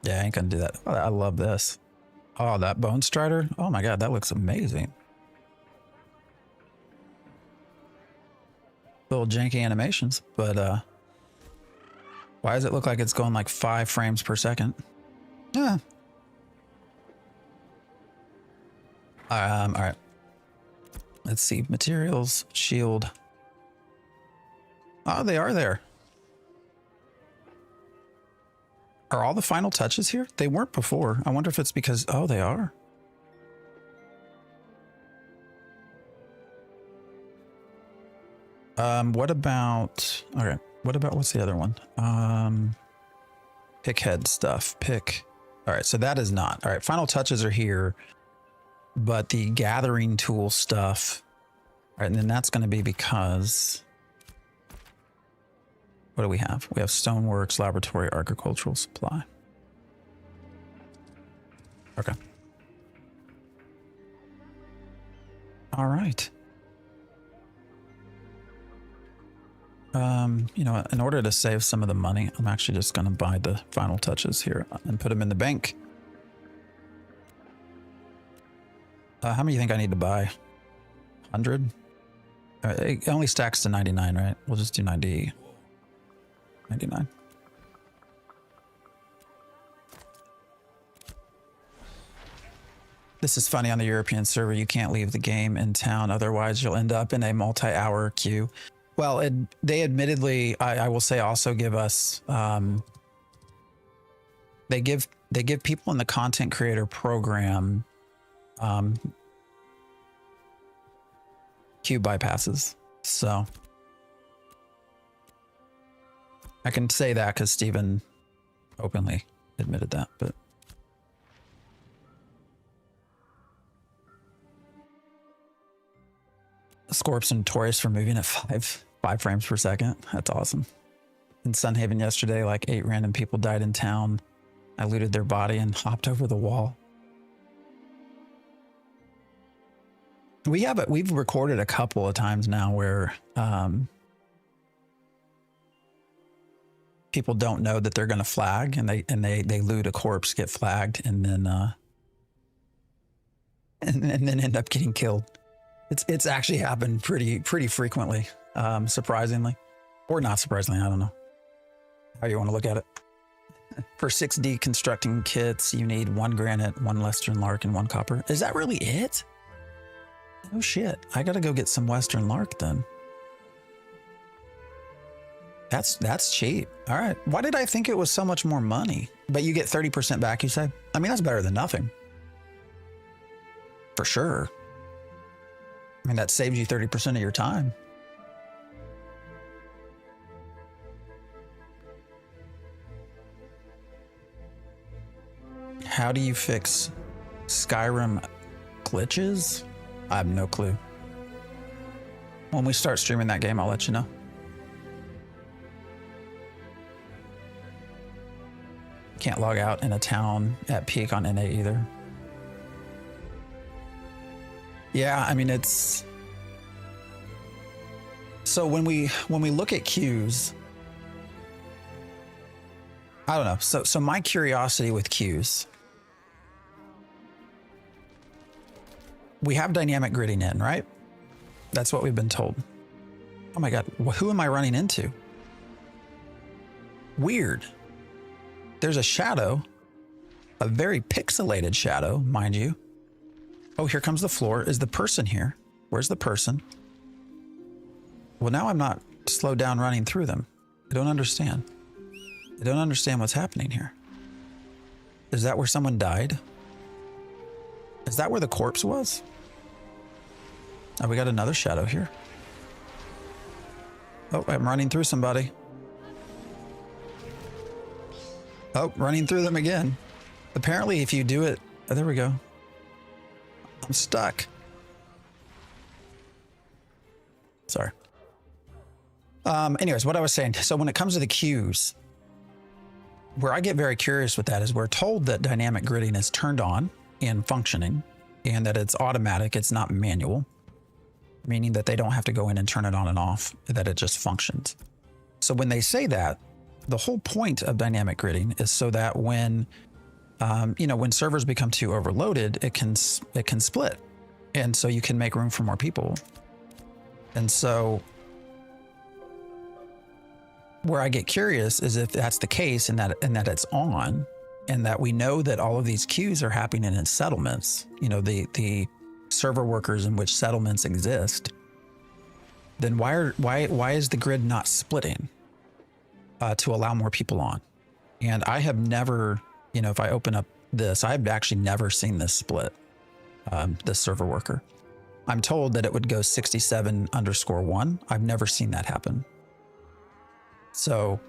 Yeah, I ain't gonna do that. Oh, I love this. Oh, that Bone Strider. Oh my God, that looks amazing. Little janky animations, but why does it look like it's going like 5 frames per second? Yeah. All right. Let's see. Materials, shield. Oh, they are there. Are all the final touches here? They weren't before. I wonder if it's because, oh, they are. What about, okay. What about, what's the other one? Pick head stuff, pick. All right, so that is not. All right, final touches are here, but the gathering tool stuff. All right, and then that's going to be because, what do we have? We have Stoneworks, Laboratory, Agricultural Supply. Okay. All right. You know, in order to save some of the money, I'm actually just going to buy the final touches here and put them in the bank. How many do you think I need to buy? 100? It only stacks to 99, right? We'll just do 99. This is funny on the European server. You can't leave the game in town. Otherwise, you'll end up in a multi-hour queue. Well, they admittedly, I will say, also give us, they give people in the content creator program queue bypasses. So I can say that because Steven openly admitted that, but. Scorp's notorious for moving at 5 frames per second. That's awesome. In Sunhaven yesterday, like 8 random people died in town. I looted their body and hopped over the wall. We've recorded a couple of times now where people don't know that they're going to flag, and they loot a corpse, get flagged, and then and then end up getting killed. It's actually happened pretty frequently, surprisingly, or not surprisingly. I don't know how you want to look at it. For 6D constructing kits, you need 1 granite, 1 Western Lark, and 1 copper. Is that really it? Oh shit! I gotta go get some Western Lark then. That's cheap. All right. Why did I think it was so much more money? But you get 30% back, you say? I mean, that's better than nothing. For sure. I mean, that saves you 30% of your time. How do you fix Skyrim glitches? I have no clue. When we start streaming that game, I'll let you know. Can't log out in a town at peak on NA either. Yeah, I mean, it's... So when we look at queues, I don't know. So my curiosity with queues, we have dynamic gridding in, right? That's what we've been told. Oh my God, who am I running into? Weird. There's a shadow, a very pixelated shadow, mind you. Oh, here comes the floor. Is the person here? Where's the person? Well, now I'm not slowed down running through them. I don't understand. I don't understand what's happening here. Is that where someone died? Is that where the corpse was? Oh, we got another shadow here. Oh, I'm running through somebody. Oh, running through them again. Apparently, if you do it... Oh, there we go. I'm stuck. Sorry. Anyways, what I was saying. So when it comes to the queues, where I get very curious with that is we're told that dynamic gridding is turned on and functioning, and that it's automatic, it's not manual, meaning that they don't have to go in and turn it on and off, that it just functions. So when they say that, the whole point of dynamic gridding is so that when, when servers become too overloaded, it can split. And so you can make room for more people. And so where I get curious is if that's the case and that it's on, and that we know that all of these queues are happening in settlements, the server workers in which settlements exist, then why is the grid not splitting to allow more people on? And I have never, if I open up this, I've actually never seen this split, this server worker. I'm told that it would go 67_1. I've never seen that happen. So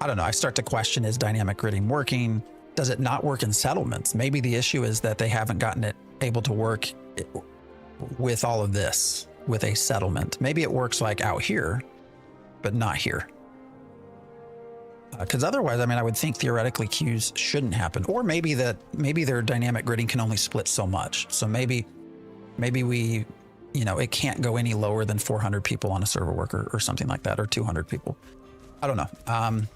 I don't know. I start to question, is dynamic gridding working? Does it not work in settlements? Maybe the issue is that they haven't gotten it able to work with all of this, with a settlement. Maybe it works like out here, but not here. Because otherwise, I mean, I would think theoretically queues shouldn't happen. Or maybe their dynamic gridding can only split so much. So maybe we, it can't go any lower than 400 people on a server worker or something like that, or 200 people. I don't know.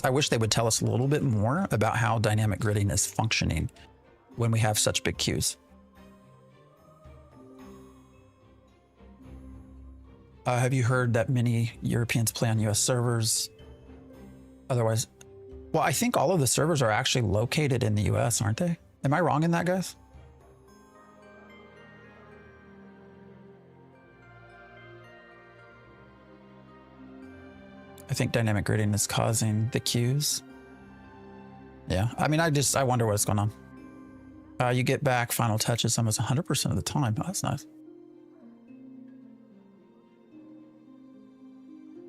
I wish they would tell us a little bit more about how dynamic gridding is functioning when we have such big queues. Have you heard that many Europeans play on US servers? Otherwise, well, I think all of the servers are actually located in the US, aren't they? Am I wrong in that, guys? I think dynamic gridding is causing the queues. Yeah, I mean, I wonder what's going on. You get back final touches almost 100% of the time. Oh, that's nice.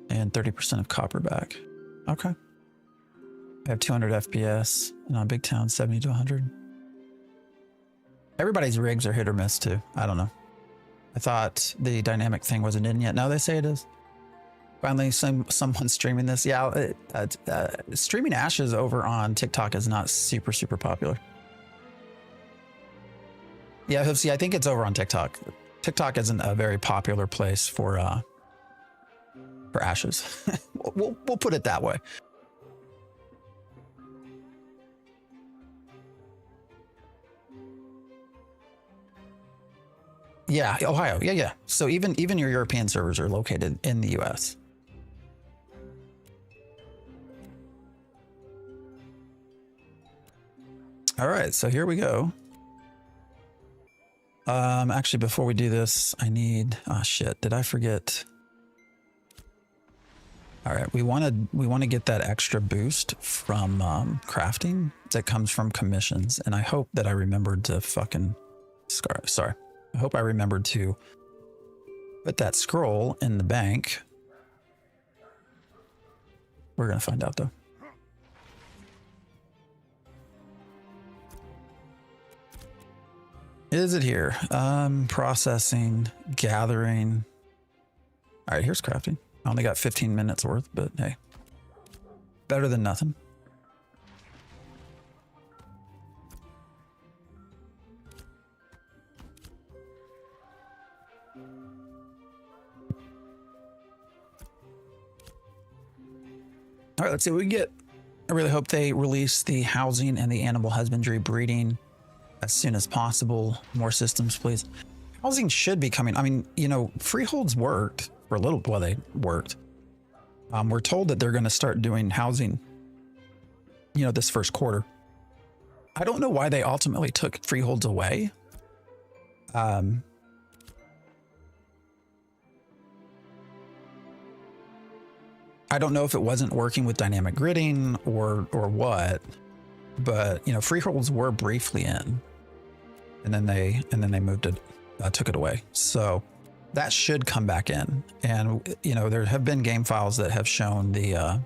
And 30% of copper back. Okay. I have 200 FPS, and on Big Town, 70 to 100. Everybody's rigs are hit or miss too. I don't know. I thought the dynamic thing wasn't in yet. No, they say it is. Finally, someone's streaming this. Yeah, streaming Ashes over on TikTok is not super popular. Yeah, Hoopsie, I think it's over on TikTok. TikTok isn't a very popular place for Ashes. we'll put it that way. Yeah, Ohio. Yeah, yeah. So even your European servers are located in the US. All right, so here we go. Actually, before we do this, I need, oh shit, did I forget? All right, we want to get that extra boost from crafting that comes from commissions, and I hope that I remembered to fucking, sorry, I hope I remembered to put that scroll in the bank. We're gonna find out though. Is it here? Processing, gathering. All right, here's crafting. I only got 15 minutes worth, but hey, better than nothing. All right, let's see what we get. I really hope they release the housing and the animal husbandry breeding as soon as possible. More systems, please. Housing should be coming. I mean, you know, freeholds worked for a little, well, they worked. We're told that they're going to start doing housing, you know, this first quarter. I don't know why they ultimately took freeholds away. I don't know if it wasn't working with dynamic gridding or what, but you know, freeholds were briefly in, and then they moved it, took it away. So that should come back in. And you know, there have been game files that have shown the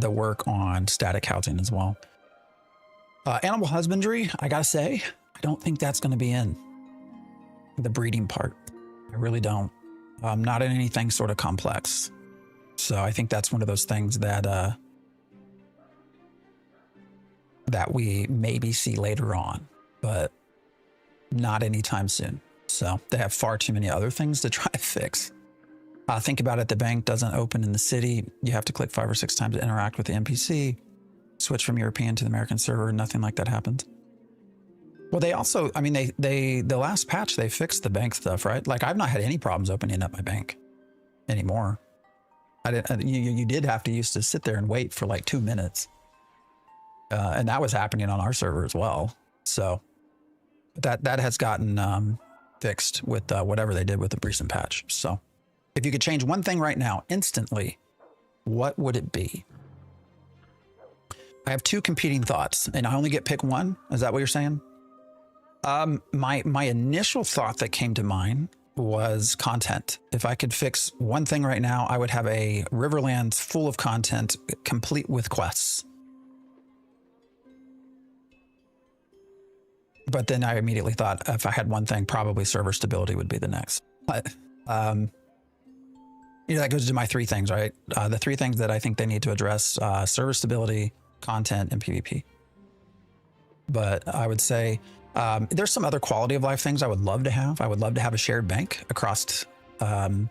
work on static housing as well. Animal husbandry, I gotta say, I don't think that's going to be in the breeding part. I really don't. Not in anything sort of complex. So I think that's one of those things that that we maybe see later on, but not anytime soon. So they have far too many other things to try to fix. Think about it. The bank doesn't open in the city. You have to click 5 or 6 times to interact with the NPC. Switch from European to the American server. Nothing like that happens. Well, they also, I mean, the last patch, they fixed the bank stuff, right? Like I've not had any problems opening up my bank anymore. You did have to used to sit there and wait for like 2 minutes. And that was happening on our server as well. So that has gotten fixed with whatever they did with the recent patch. So if you could change one thing right now, instantly, what would it be? I have 2 competing thoughts and I only get pick one. Is that what you're saying? My initial thought that came to mind was content. If I could fix one thing right now, I would have a Riverlands full of content, complete with quests. But then I immediately thought if I had one thing, probably server stability would be the next. But, you know, that goes to my 3 things, right? The 3 things that I think they need to address, server stability, content, and PvP. But I would say, there's some other quality of life things I would love to have. I would love to have a shared bank across my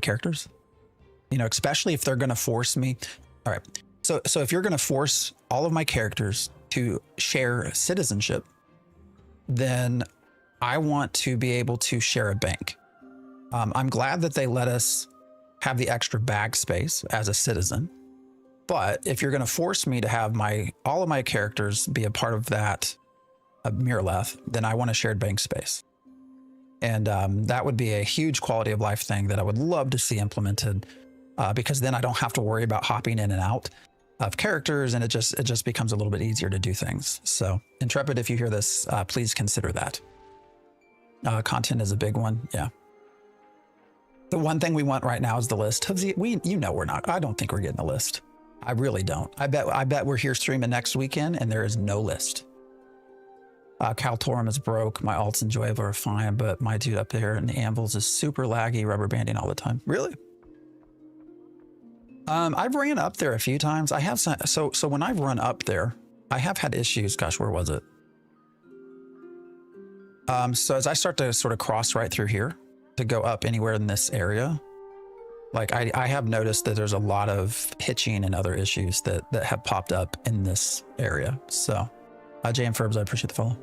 characters, you know, especially if they're going to force me. All right. So if you're going to force all of my characters to share citizenship, then I want to be able to share a bank. I'm glad that they let us have the extra bag space as a citizen. But if you're going to force me to have all of my characters be a part of that Miraleth, then I want a shared bank space. And that would be a huge quality of life thing that I would love to see implemented, because then I don't have to worry about hopping in and out of characters, and it just becomes a little bit easier to do things. So Intrepid, if you hear this, please consider that. Content is a big one. Yeah. The one thing we want right now is the list. You know, I don't think we're getting a list. I really don't. I bet we're here streaming next weekend and there is no list. Kaltorum is broke. My alts and Joyva are fine, but my dude up there in the anvils is super laggy, rubber banding all the time. Really? I've ran up there a few times. I have some, so when I've run up there, I have had issues. Gosh, where was it? So as I start to sort of cross right through here to go up anywhere in this area, like I have noticed that there's a lot of hitching and other issues that have popped up in this area. So, JM Furbs, I appreciate the follow.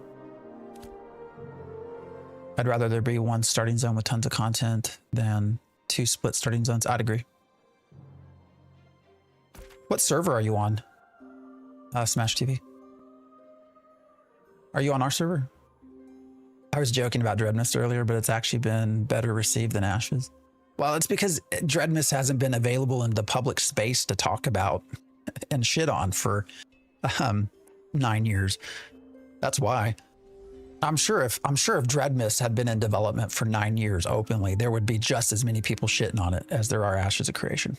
I'd rather there be one starting zone with tons of content than 2 split starting zones. I'd agree. What server are you on? Smash TV. Are you on our server? I was joking about Dreadmist earlier, but it's actually been better received than Ashes. Well, it's because Dreadmist hasn't been available in the public space to talk about and shit on for 9 years. That's why. I'm sure if Dreadmist had been in development for 9 years openly, there would be just as many people shitting on it as there are Ashes of Creation.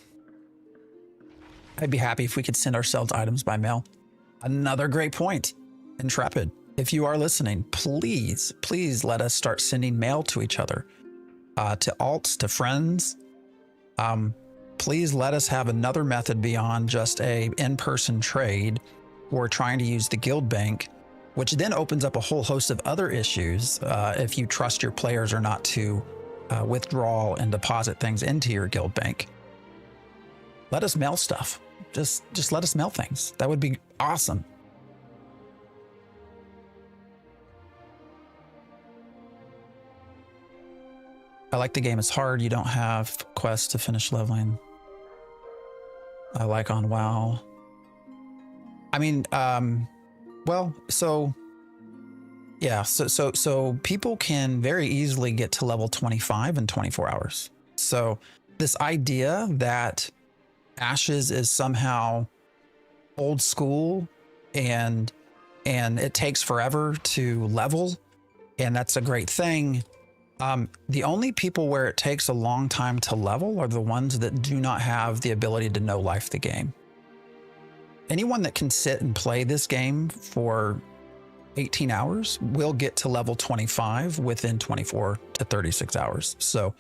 I'd be happy if we could send ourselves items by mail. Another great point. Intrepid, if you are listening, please let us start sending mail to each other, to alts, to friends. Please let us have another method beyond just a in-person trade or trying to use the guild bank, which then opens up a whole host of other issues if you trust your players or not to withdraw and deposit things into your guild bank. Let us mail stuff. Just let us mail things. That would be awesome. I like the game. It's hard. You don't have quests to finish leveling. I like on WoW. I mean, well, so yeah, so people can very easily get to level 25 in 24 hours. So this idea that Ashes is somehow old school and it takes forever to level, and that's a great thing. The only people where it takes a long time to level are the ones that do not have the ability to know life the game. Anyone that can sit and play this game for 18 hours will get to level 25 within 24 to 36 hours. So,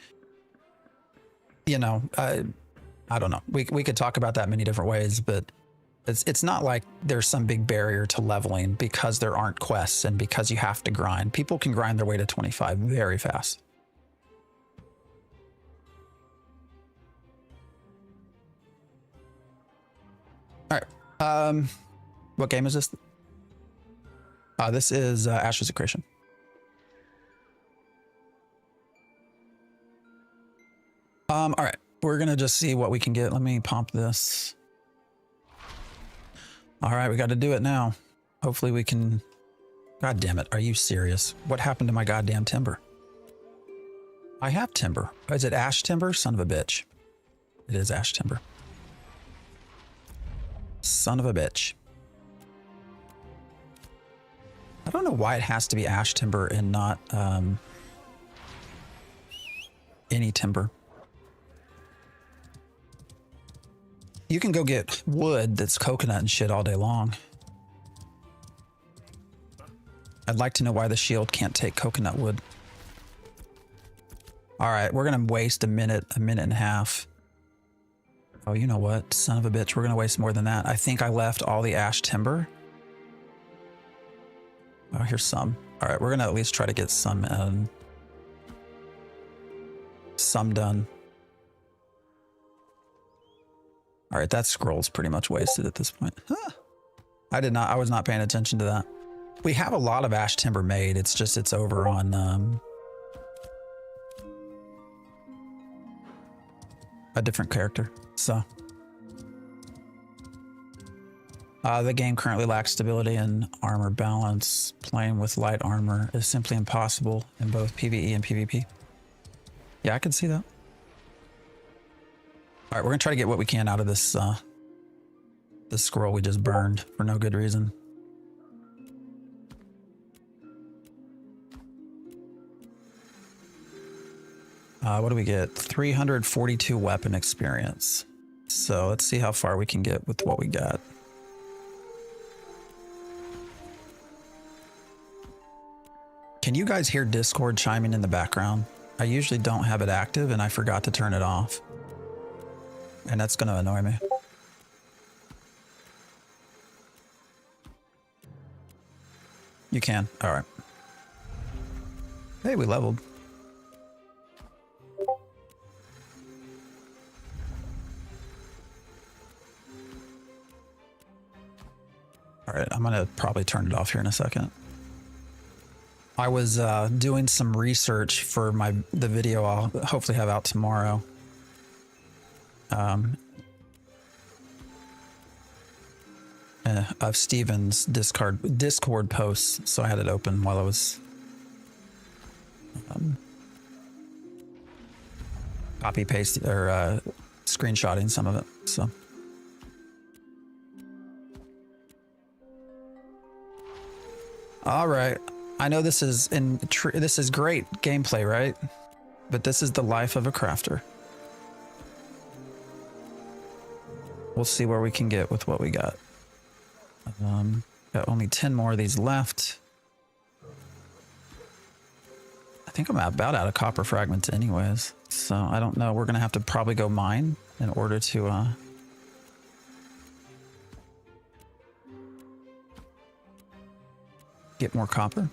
you know, I don't know. We could talk about that many different ways, but it's not like there's some big barrier to leveling because there aren't quests and because you have to grind. People can grind their way to 25 very fast. All right. What game is this? This is Ashes of Creation. All right. We're going to just see what we can get. Let me pump this. All right, we got to do it now. Hopefully we can... God damn it. Are you serious? What happened to my goddamn timber? I have timber. Is it ash timber? Son of a bitch. It is ash timber. Son of a bitch. I don't know why it has to be ash timber and not any timber. You can go get wood that's coconut and shit all day long. I'd like to know why the shield can't take coconut wood. All right, we're gonna waste a minute and a half. Oh, you know what? Son of a bitch, we're gonna waste more than that. I think I left all the ash timber. Oh, here's some. All right, we're gonna at least try to get some done. All right, that scroll's pretty much wasted at this point. Huh. I was not paying attention to that. We have a lot of ash timber made. It's just, it's over on a different character. So the game currently lacks stability and armor balance. Playing with light armor is simply impossible in both PvE and PvP. Yeah, I can see that. All right, we're gonna try to get what we can out of this this scroll we just burned for no good reason. What do we get? 342 weapon experience. So let's see how far we can get with what we got. Can you guys hear Discord chiming in the background? I usually don't have it active and I forgot to turn it off. And that's going to annoy me. You can. All right. Hey, we leveled. All right, I'm going to probably turn it off here in a second. I was doing some research for the video I'll hopefully have out tomorrow. Of Steven's Discord posts, so I had it open while I was copy paste or screenshotting some of it. So all right, I know this is this is great gameplay, right? But this is the life of a crafter. We'll see where we can get with what we got. Got only 10 more of these left. I think I'm about out of copper fragments anyways, so I don't know. We're gonna have to probably go mine in order to get more copper.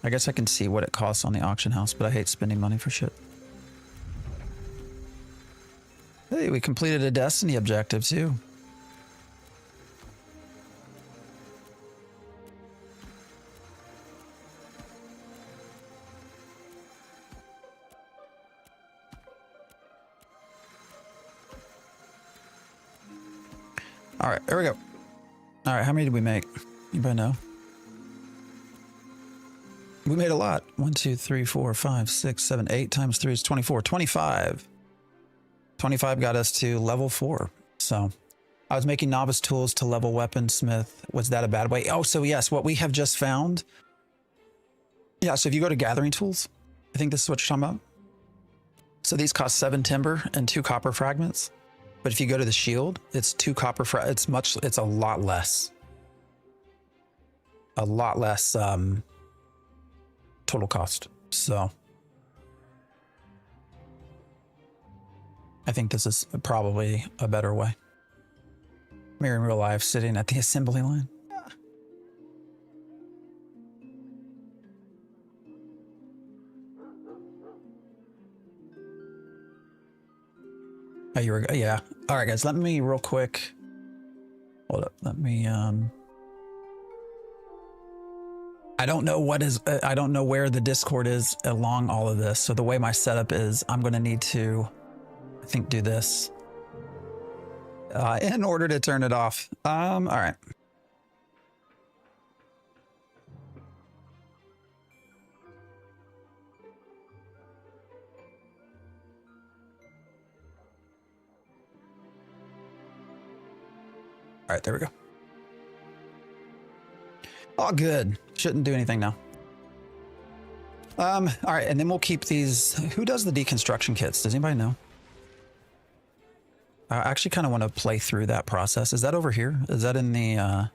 I guess I can see what it costs on the auction house, but I hate spending money for shit. Hey, we completed a Destiny objective too. All right, there we go. All right, how many did we make? Anybody know? We made a lot. 1, 2, 3, 4, 5, 6, 7, 8 times 3 is 24. 25. 25 got us to level 4. So I was making novice tools to level weaponsmith. Was that a bad way? Oh, so yes, what we have just found. Yeah, so if you go to gathering tools, I think this is what you're talking about. So these cost 7 timber and 2 copper fragments. But if you go to the shield, it's 2 copper it's a lot less. A lot less total cost. So I think this is probably a better way. We're in real life sitting at the assembly line. Oh, you were, yeah. All right, guys, let me real quick. Hold up. Let me, I don't know I don't know where the Discord is along all of this. So the way my setup is, I'm going to need to, I think, do this in order to turn it off. All right. All right, there we go. All good. Shouldn't do anything now. All right, and then we'll keep these. Who does the deconstruction kits? Does anybody know? I actually kind of want to play through that process. Is that over here? Is that in the... All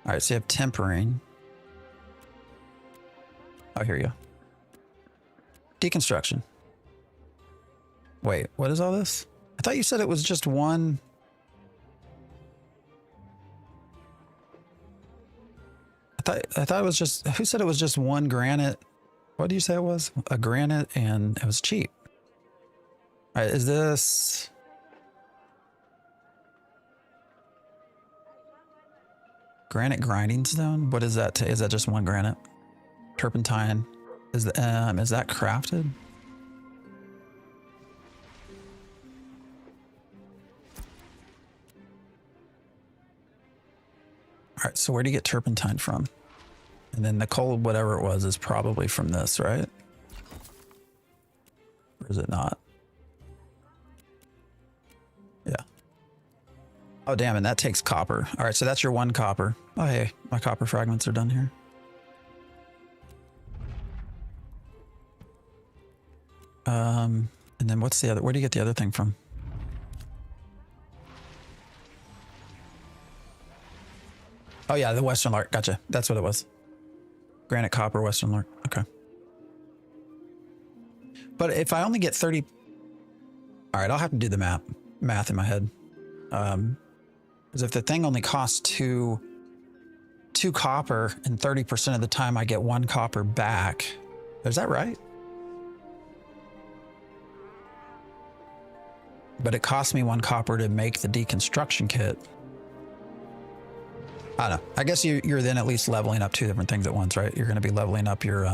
right, so you have tempering. Oh, here you go. Deconstruction. Wait, what is all this? I thought you said it was just one... I thought it was just... Who said it was just one granite? What did you say it was? A granite, and it was cheap. All right, is this... Granite grinding stone? What is that? Is that just one granite? Turpentine. Is that crafted? All right, so where do you get turpentine from? And then the coal, whatever it was, is probably from this, right? Or is it not? Yeah. Oh, damn, and that takes copper. All right, so that's your 1 copper. Oh, hey, my copper fragments are done here. And then what's the other? Where do you get the other thing from? Oh yeah, the Western Lark. Gotcha. That's what it was. Granite, copper, Western Lark. Okay. But if I only get 30... All right, I'll have to do the math in my head. Because if the thing only costs 2 copper and 30% of the time I get 1 copper back. Is that right? But it cost me 1 copper to make the deconstruction kit. I don't know. I guess you're then at least leveling up 2 different things at once, right? You're going to be leveling up your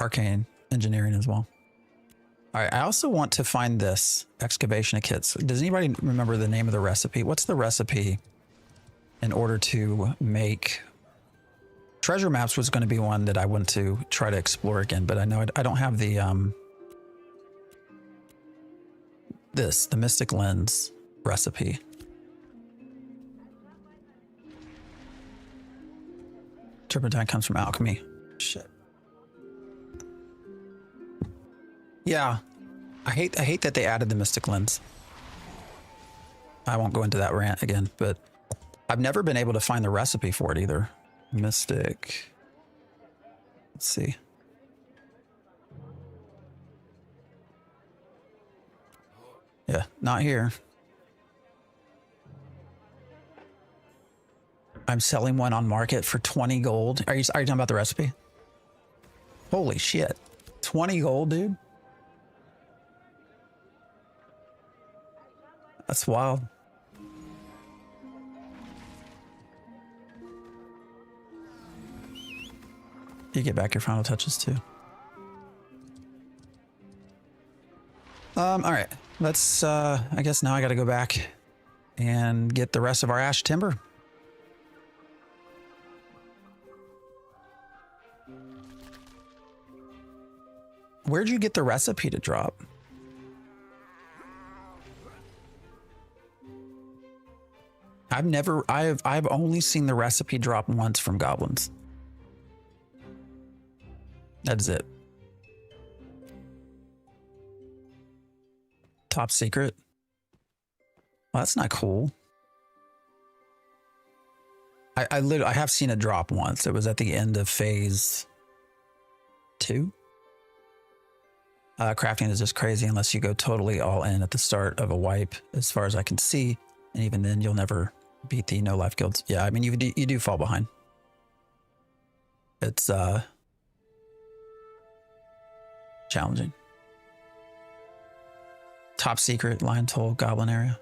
arcane engineering as well. All right, I also want to find this excavation of kits. Does anybody remember the name of the recipe? What's the recipe in order to make treasure maps? Was going to be one that I want to try to explore again, but I know I don't have the the Mystic Lens recipe. Turpentine comes from alchemy. Shit. Yeah, I hate that they added the Mystic Lens. I won't go into that rant again, but I've never been able to find the recipe for it either. Mystic. Let's see. Yeah, not here. I'm selling one on market for 20 gold. Are you talking about the recipe? Holy shit. 20 gold, dude. That's wild. You get back your final touches too. All right, let's, I guess now I got to go back and get the rest of our ash timber. Where'd you get the recipe to drop? I've only seen the recipe drop once from goblins. That's it. Top secret. Well, that's not cool. I have seen it drop once. It was at the end of phase 2. Crafting is just crazy unless you go totally all in at the start of a wipe, as far as I can see. And even then, you'll never beat the no life guilds. Yeah, I mean, you do fall behind. It's challenging. Top secret lion toll goblin area.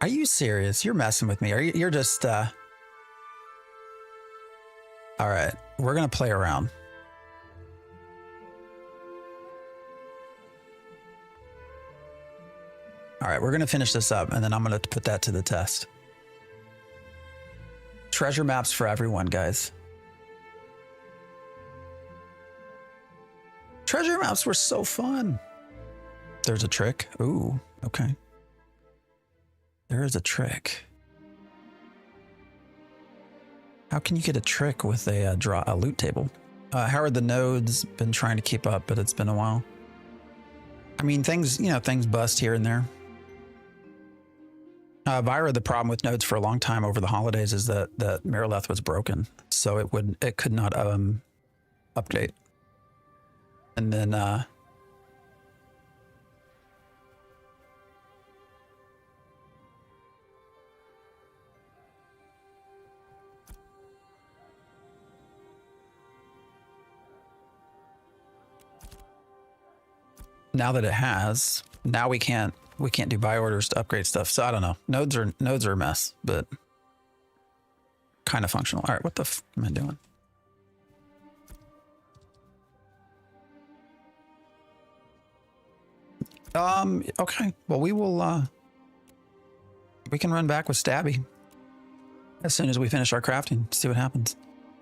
Are you serious? You're messing with me. You're just all right, we're gonna play around. All right, we're gonna finish this up and then I'm gonna put that to the test. Treasure maps for everyone, guys. Treasure maps were so fun. There's a trick. Ooh, okay. There is a trick. How can you get a trick with a loot table? How are the nodes been trying to keep up, but it's been a while? I mean, things bust here and there. Vyra, the problem with nodes for a long time over the holidays is that Marileth was broken, so it could not update. And then now that it has, now we can't do buy orders to upgrade stuff. So I don't know. Nodes are a mess, but kind of functional. All right, what the f am I doing? Okay. Well, we will we can run back with Stabby as soon as we finish our crafting. See what happens.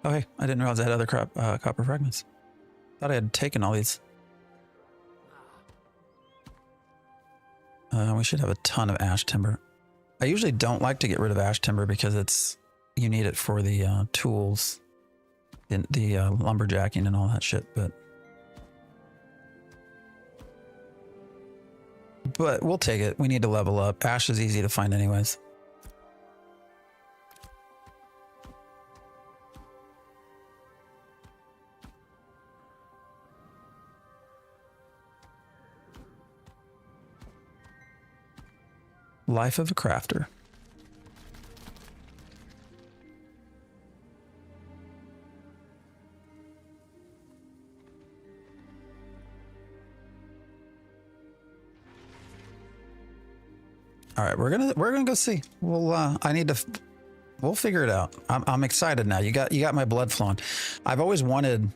Oh hey, I didn't realize I had other copper fragments. Thought I had taken all these. We should have a ton of ash timber. I usually don't like to get rid of ash timber because you need it for the tools, the lumberjacking and all that shit. But we'll take it. We need to level up. Ash is easy to find anyways. Life of a crafter. All right, we're gonna go see. We'll figure it out. I'm excited now. You got my blood flowing. I've always wanted.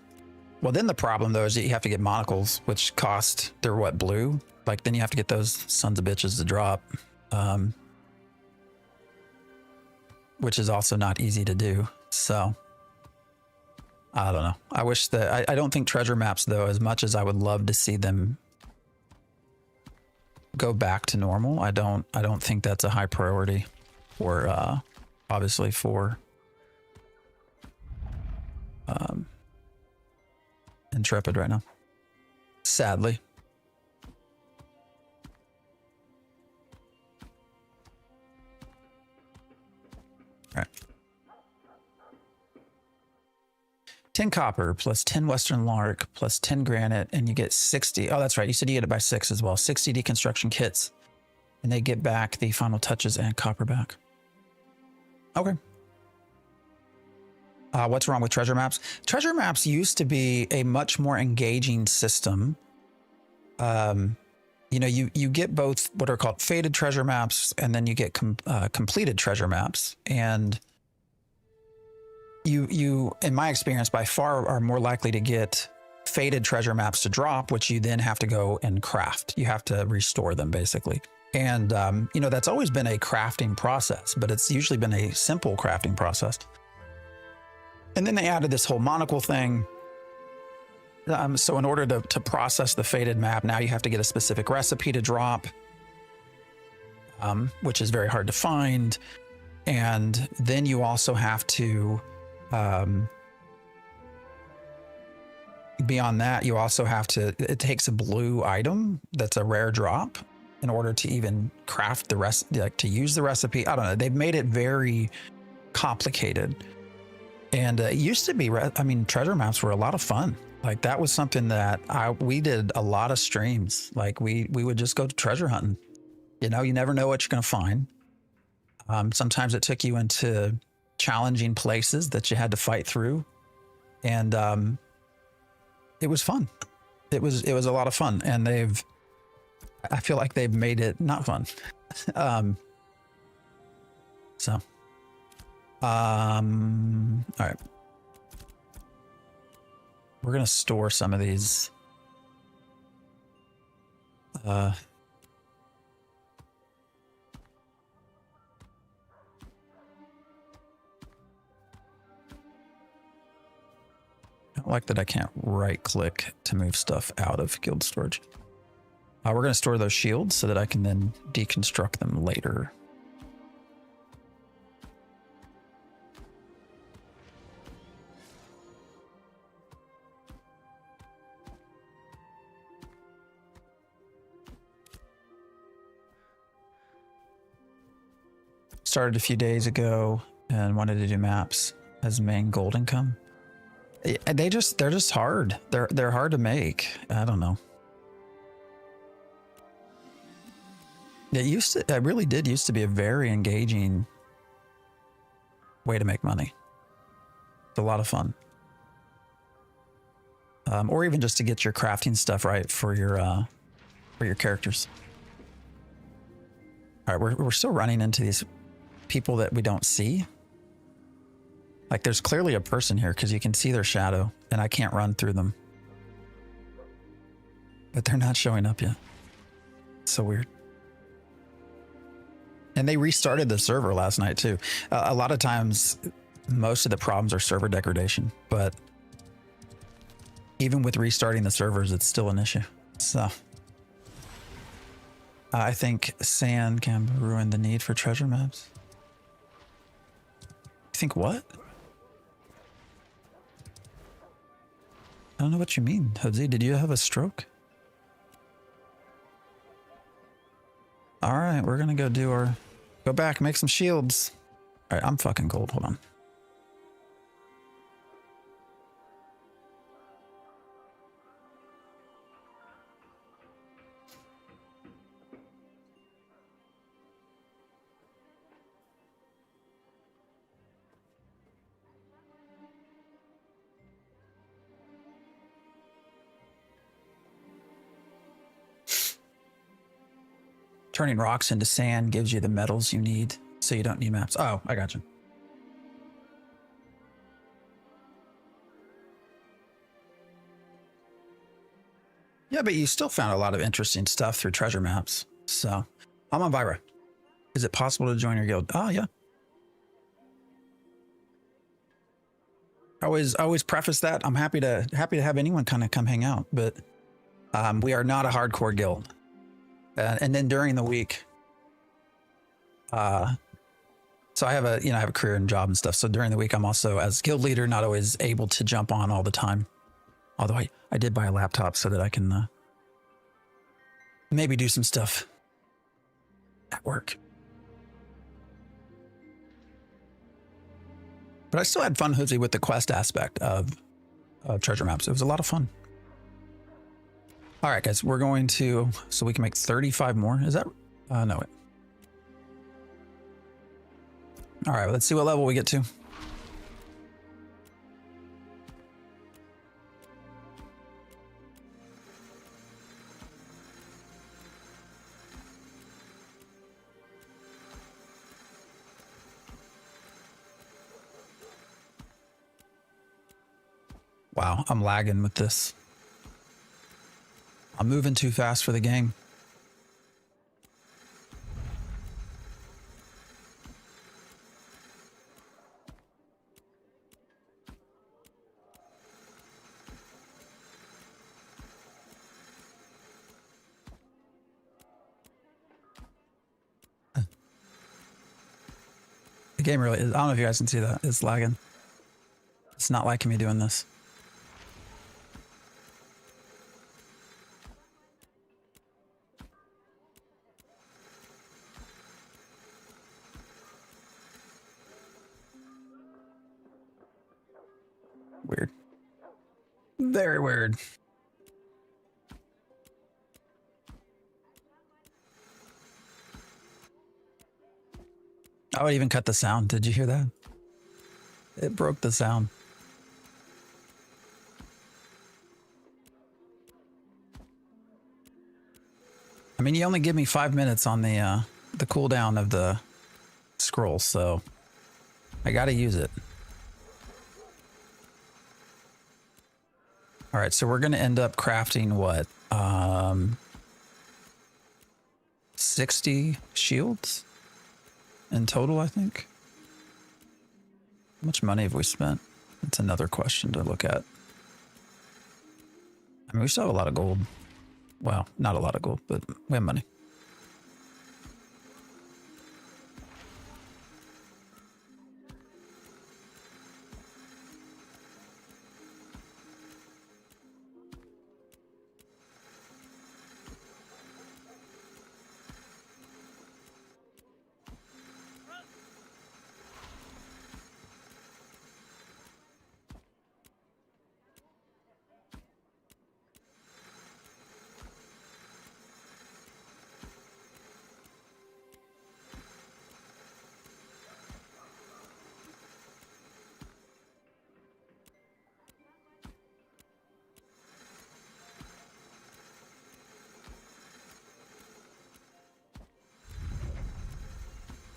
Well, then the problem though is that you have to get monocles, which cost. They're what, blue? Like then you have to get those sons of bitches to drop, which is also not easy to do. So I don't know. I wish that I don't think treasure maps though, as much as I would love to see them go back to normal. I don't think that's a high priority for obviously for Intrepid right now. Sadly. All right. 10 copper plus 10 Western Lark plus 10 granite, and you get 60. Oh, that's right. You said you get it by 6 as well. 60 deconstruction kits, and they get back the final touches and copper back. Okay. What's wrong with treasure maps? Treasure maps used to be a much more engaging system. You know, you get both what are called faded treasure maps, and then you get completed treasure maps. And you, in my experience, by far are more likely to get faded treasure maps to drop, which you then have to go and craft. You have to restore them, basically. And, you know, that's always been a crafting process, but it's usually been a simple crafting process. And then they added this whole monocle thing. So in order to process the faded map, now you have to get a specific recipe to drop, which is very hard to find. And then you also have to, beyond that, you also have to, it takes a blue item that's a rare drop in order to even craft the rest, like to use the recipe. I don't know. They've made it very complicated. And it used to be, I mean, treasure maps were a lot of fun. Like that was something that we did a lot of streams. Like we would just go treasure hunting. You know, you never know what you're going to find. Sometimes it took you into challenging places that you had to fight through. And it was fun. It was a lot of fun. And I feel like they've made it not fun. All right. We're going to store some of these. I don't like that I can't right click to move stuff out of guild storage. We're going to store those shields so that I can then deconstruct them later. Started a few days ago and wanted to do maps as main gold income. They're just hard. They're hard to make. I don't know. It really did used to be a very engaging way to make money. It's a lot of fun. Or even just to get your crafting stuff right for your characters. All right, we're still running into these people that we don't see. Like there's clearly a person here because you can see their shadow and I can't run through them. But they're not showing up yet. It's so weird. And they restarted the server last night too. A lot of times, most of the problems are server degradation, but even with restarting the servers, it's still an issue. So I think sand can ruin the need for treasure maps. You think what? I don't know what you mean. Jose, did you have a stroke? All right, we're gonna go back, make some shields. All right, I'm fucking cold. Hold on. Turning rocks into sand gives you the metals you need, so you don't need maps. Oh, I got you. Yeah, but you still found a lot of interesting stuff through treasure maps. So, I'm on Vira. Is it possible to join your guild? Oh, yeah. I always preface that I'm happy to have anyone kind of come hang out, but we are not a hardcore guild. And then during the week, so I have a career and job and stuff. So during the week, I'm also, as guild leader, not always able to jump on all the time. Although I did buy a laptop so that I can maybe do some stuff at work. But I still had fun, Hoodsie, with the quest aspect of treasure maps. It was a lot of fun. All right, guys, we're going to, so we can make 35 more. Is that, no, wait. All right, let's see what level we get to. Wow, I'm lagging with this. I'm moving too fast for the game. The game really is, I don't know if you guys can see that. It's lagging. It's not liking me doing this. Weird. Very weird. I would even cut the sound. Did you hear that? It broke the sound. I mean, you only give me 5 minutes on the cooldown of the scroll, so I gotta use it. All right, so we're gonna end up crafting what? 60 shields in total, I think. How much money have we spent? That's another question to look at. I mean, we still have a lot of gold. Well, not a lot of gold, but we have money.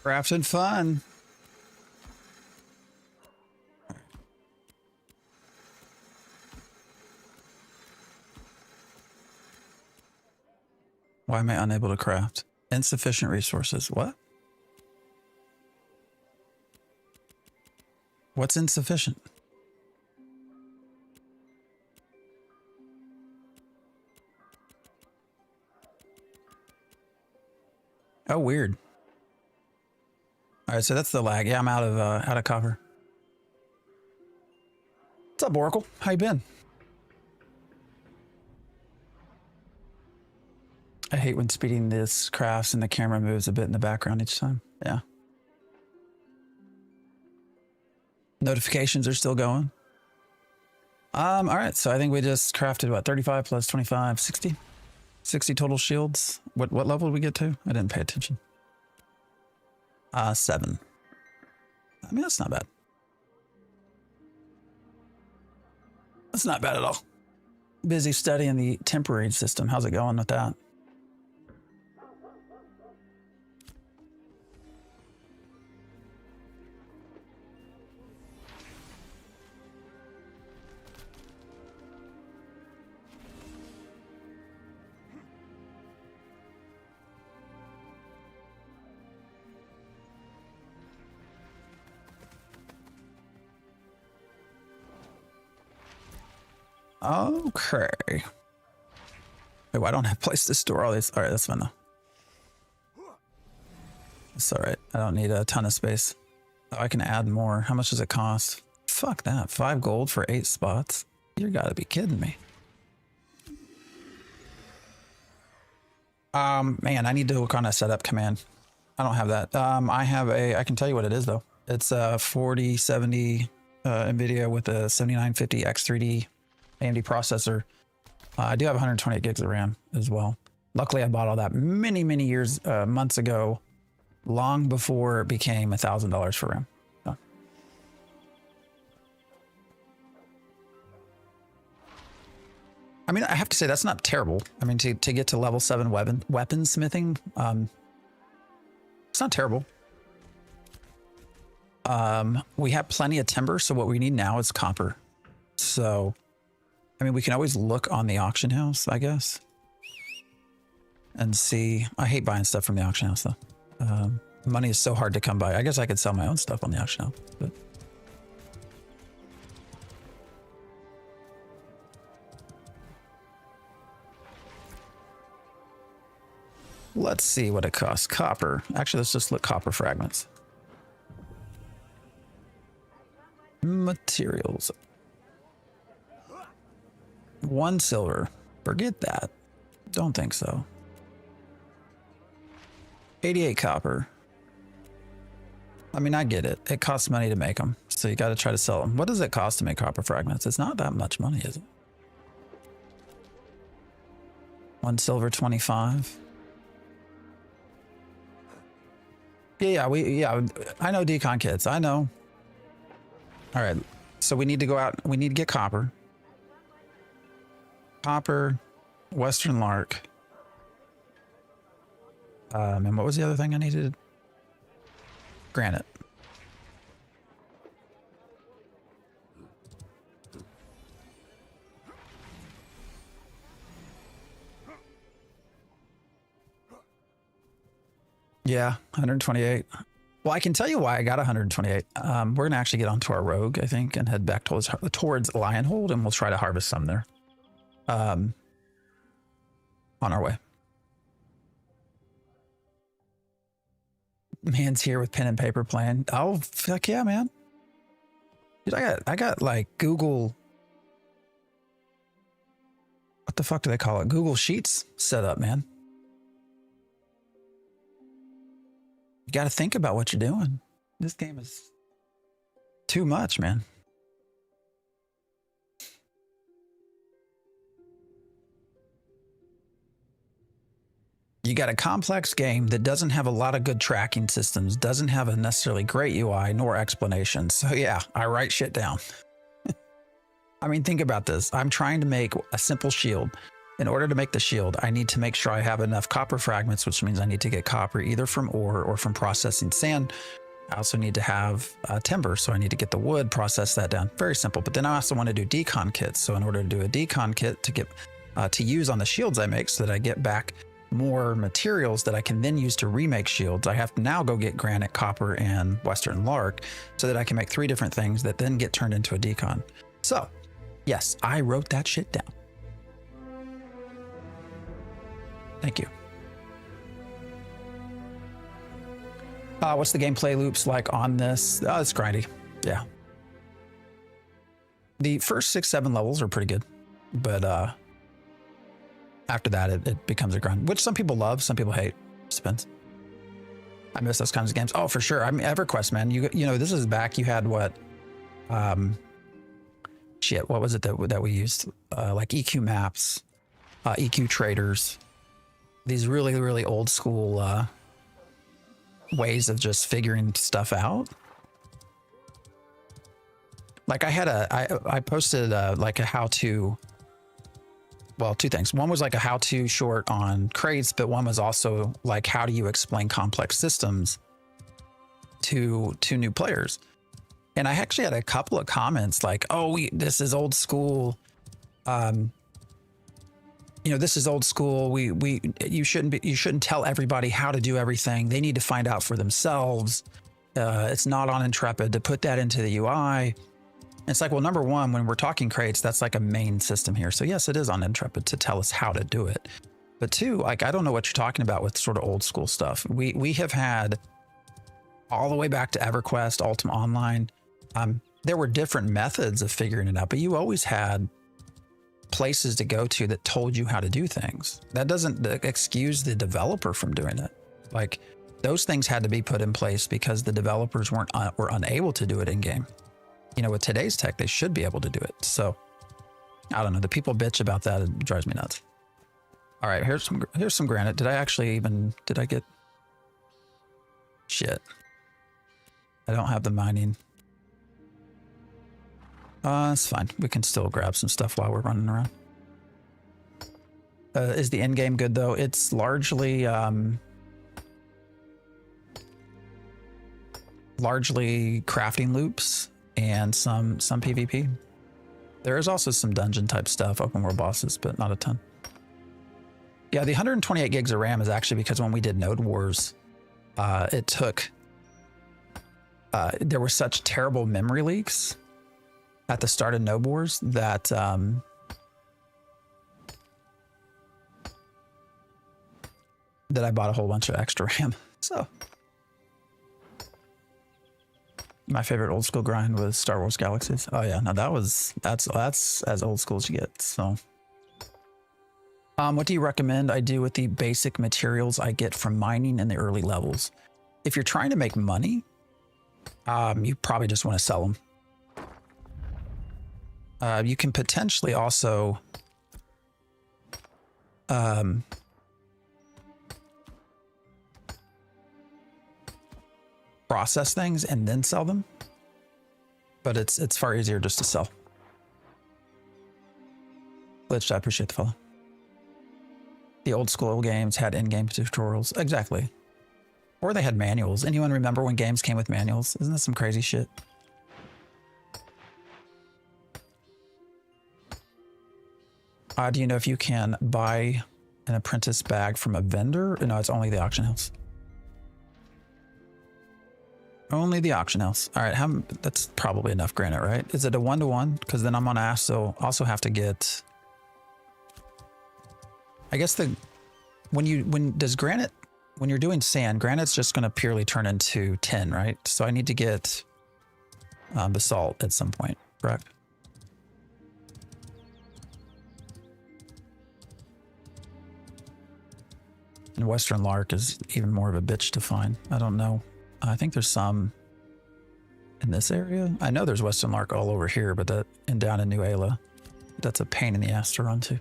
Crafting fun. Why am I unable to craft? Insufficient resources. What? What's insufficient? Oh, weird. All right, so that's the lag. Yeah, I'm out of copper. What's up, Oracle? How you been? I hate when speeding this crafts and the camera moves a bit in the background each time. Yeah. Notifications are still going. All right, so I think we just crafted what, 35 plus 25, 60? 60 total shields. What level did we get to? I didn't pay attention. 7. I mean, that's not bad. That's not bad at all. Busy studying the temporary system. How's it going with that? Okay. Oh, I don't have a place to store all these. All right, that's fine though. It's all right. I don't need a ton of space. Oh, I can add more. How much does it cost? Fuck that. 5 gold for 8 spots. You gotta be kidding me. Man, I need to work on a setup command. I don't have that. I can tell you what it is though. It's a 4070 NVIDIA with a 7950 X3D AMD processor. I do have 128 gigs of RAM as well. Luckily, I bought all that many years, months ago, long before it became $1,000 for RAM. So. I mean, I have to say that's not terrible. I mean, to get to level 7 weaponsmithing, it's not terrible. We have plenty of timber, so what we need now is copper. So, I mean, we can always look on the auction house, I guess, and see. I hate buying stuff from the auction house, though. Money is so hard to come by. I guess I could sell my own stuff on the auction house, but. Let's see what it costs. Copper. Actually, let's just look copper fragments. Materials. 1 silver. Forget that. Don't think so. 88 copper. I mean, I get it. It costs money to make them, so you got to try to sell them. What does it cost to make copper fragments? It's not that much money, is it? 1 silver, 25. Yeah, I know decon kits. I know. All right, so we need to go out. We need to get copper. Copper, Western Lark. And what was the other thing I needed? Granite. Yeah, 128. Well, I can tell you why I got 128. We're going to actually get onto our rogue, I think, and head back towards Lionhold, and we'll try to harvest some there. On our way. Man's here with pen and paper playing. Oh, fuck yeah, man. Dude, I got like Google. What the fuck do they call it? Google Sheets set up, man. You got to think about what you're doing. This game is too much, man. You got a complex game that doesn't have a lot of good tracking systems, doesn't have a necessarily great UI nor explanation. So yeah, I write shit down. I mean, think about this. I'm trying to make a simple shield. In order to make the shield, I need to make sure I have enough copper fragments, which means I need to get copper either from ore or from processing sand. I also need to have timber, so I need to get the wood, process that down. Very simple. But then I also want to do decon kits. So in order to do a decon kit to get to use on the shields I make, so that I get back more materials that I can then use to remake shields, I have to now go get granite, copper, and Western Lark, so that I can make 3 different things that then get turned into a decon. So yes, I wrote that shit down. Thank you. What's the gameplay loops like on this? Oh, it's grindy. Yeah. The first 6-7 levels are pretty good, but after that, it becomes a grind, which some people love, some people hate. Just depends. I miss those kinds of games. Oh, for sure. I mean, EverQuest, man. You know, this is back. You had what? Shit. What was it that we used? Like EQ maps, EQ traders. These really old school ways of just figuring stuff out. Like I posted like a how-to. Well, 2 things. One was like a how-to short on crates, but one was also like, how do you explain complex systems to new players? And I actually had a couple of comments like, "Oh, this is old school. You know, this is old school. You shouldn't tell everybody how to do everything. They need to find out for themselves. It's not on Intrepid to put that into the UI." It's like, well, number one, when we're talking crates, that's like a main system here. So yes, it is on Intrepid to tell us how to do it. But two, like, I don't know what you're talking about with sort of old school stuff. We have had all the way back to EverQuest, Ultima Online. There were different methods of figuring it out, but you always had places to go to that told you how to do things. That doesn't excuse the developer from doing it. Like, those things had to be put in place because the developers were unable to do it in game. You know, with today's tech, they should be able to do it. So I don't know. The people bitch about that. It drives me nuts. All right, here's some granite. Did I get shit? I don't have the mining. It's fine. We can still grab some stuff while we're running around. Is the end game good though? It's largely crafting loops and some PvP. There is also some dungeon type stuff, open world bosses, but not a ton. Yeah, the 128 gigs of RAM is actually because when we did Node Wars, it took, there were such terrible memory leaks at the start of Node Wars that that I bought a whole bunch of extra RAM. So my favorite old school grind was Star Wars Galaxies. Oh yeah, no, that's as old school as you get. So what do you recommend I do with the basic materials I get from mining in the early levels? If you're trying to make money, you probably just want to sell them. You can potentially also process things and then sell them, but it's far easier just to sell. Glitched, I appreciate the follow. The old school games had in-game tutorials. Exactly. Or they had manuals. Anyone remember when games came with manuals? Isn't that some crazy shit? Do you know if you can buy an apprentice bag from a vendor? No, it's only the auction house. Only the auction house. All right, that's probably enough granite, right? Is it a 1-to-1? Because then I'm gonna also have to get. I guess when you're doing sand, granite's just gonna purely turn into tin, right? So I need to get basalt at some point, correct? And Western Lark is even more of a bitch to find. I don't know. I think there's some in this area. I know there's Western Lark all over here, but down in New Ayla, that's a pain in the ass to run to.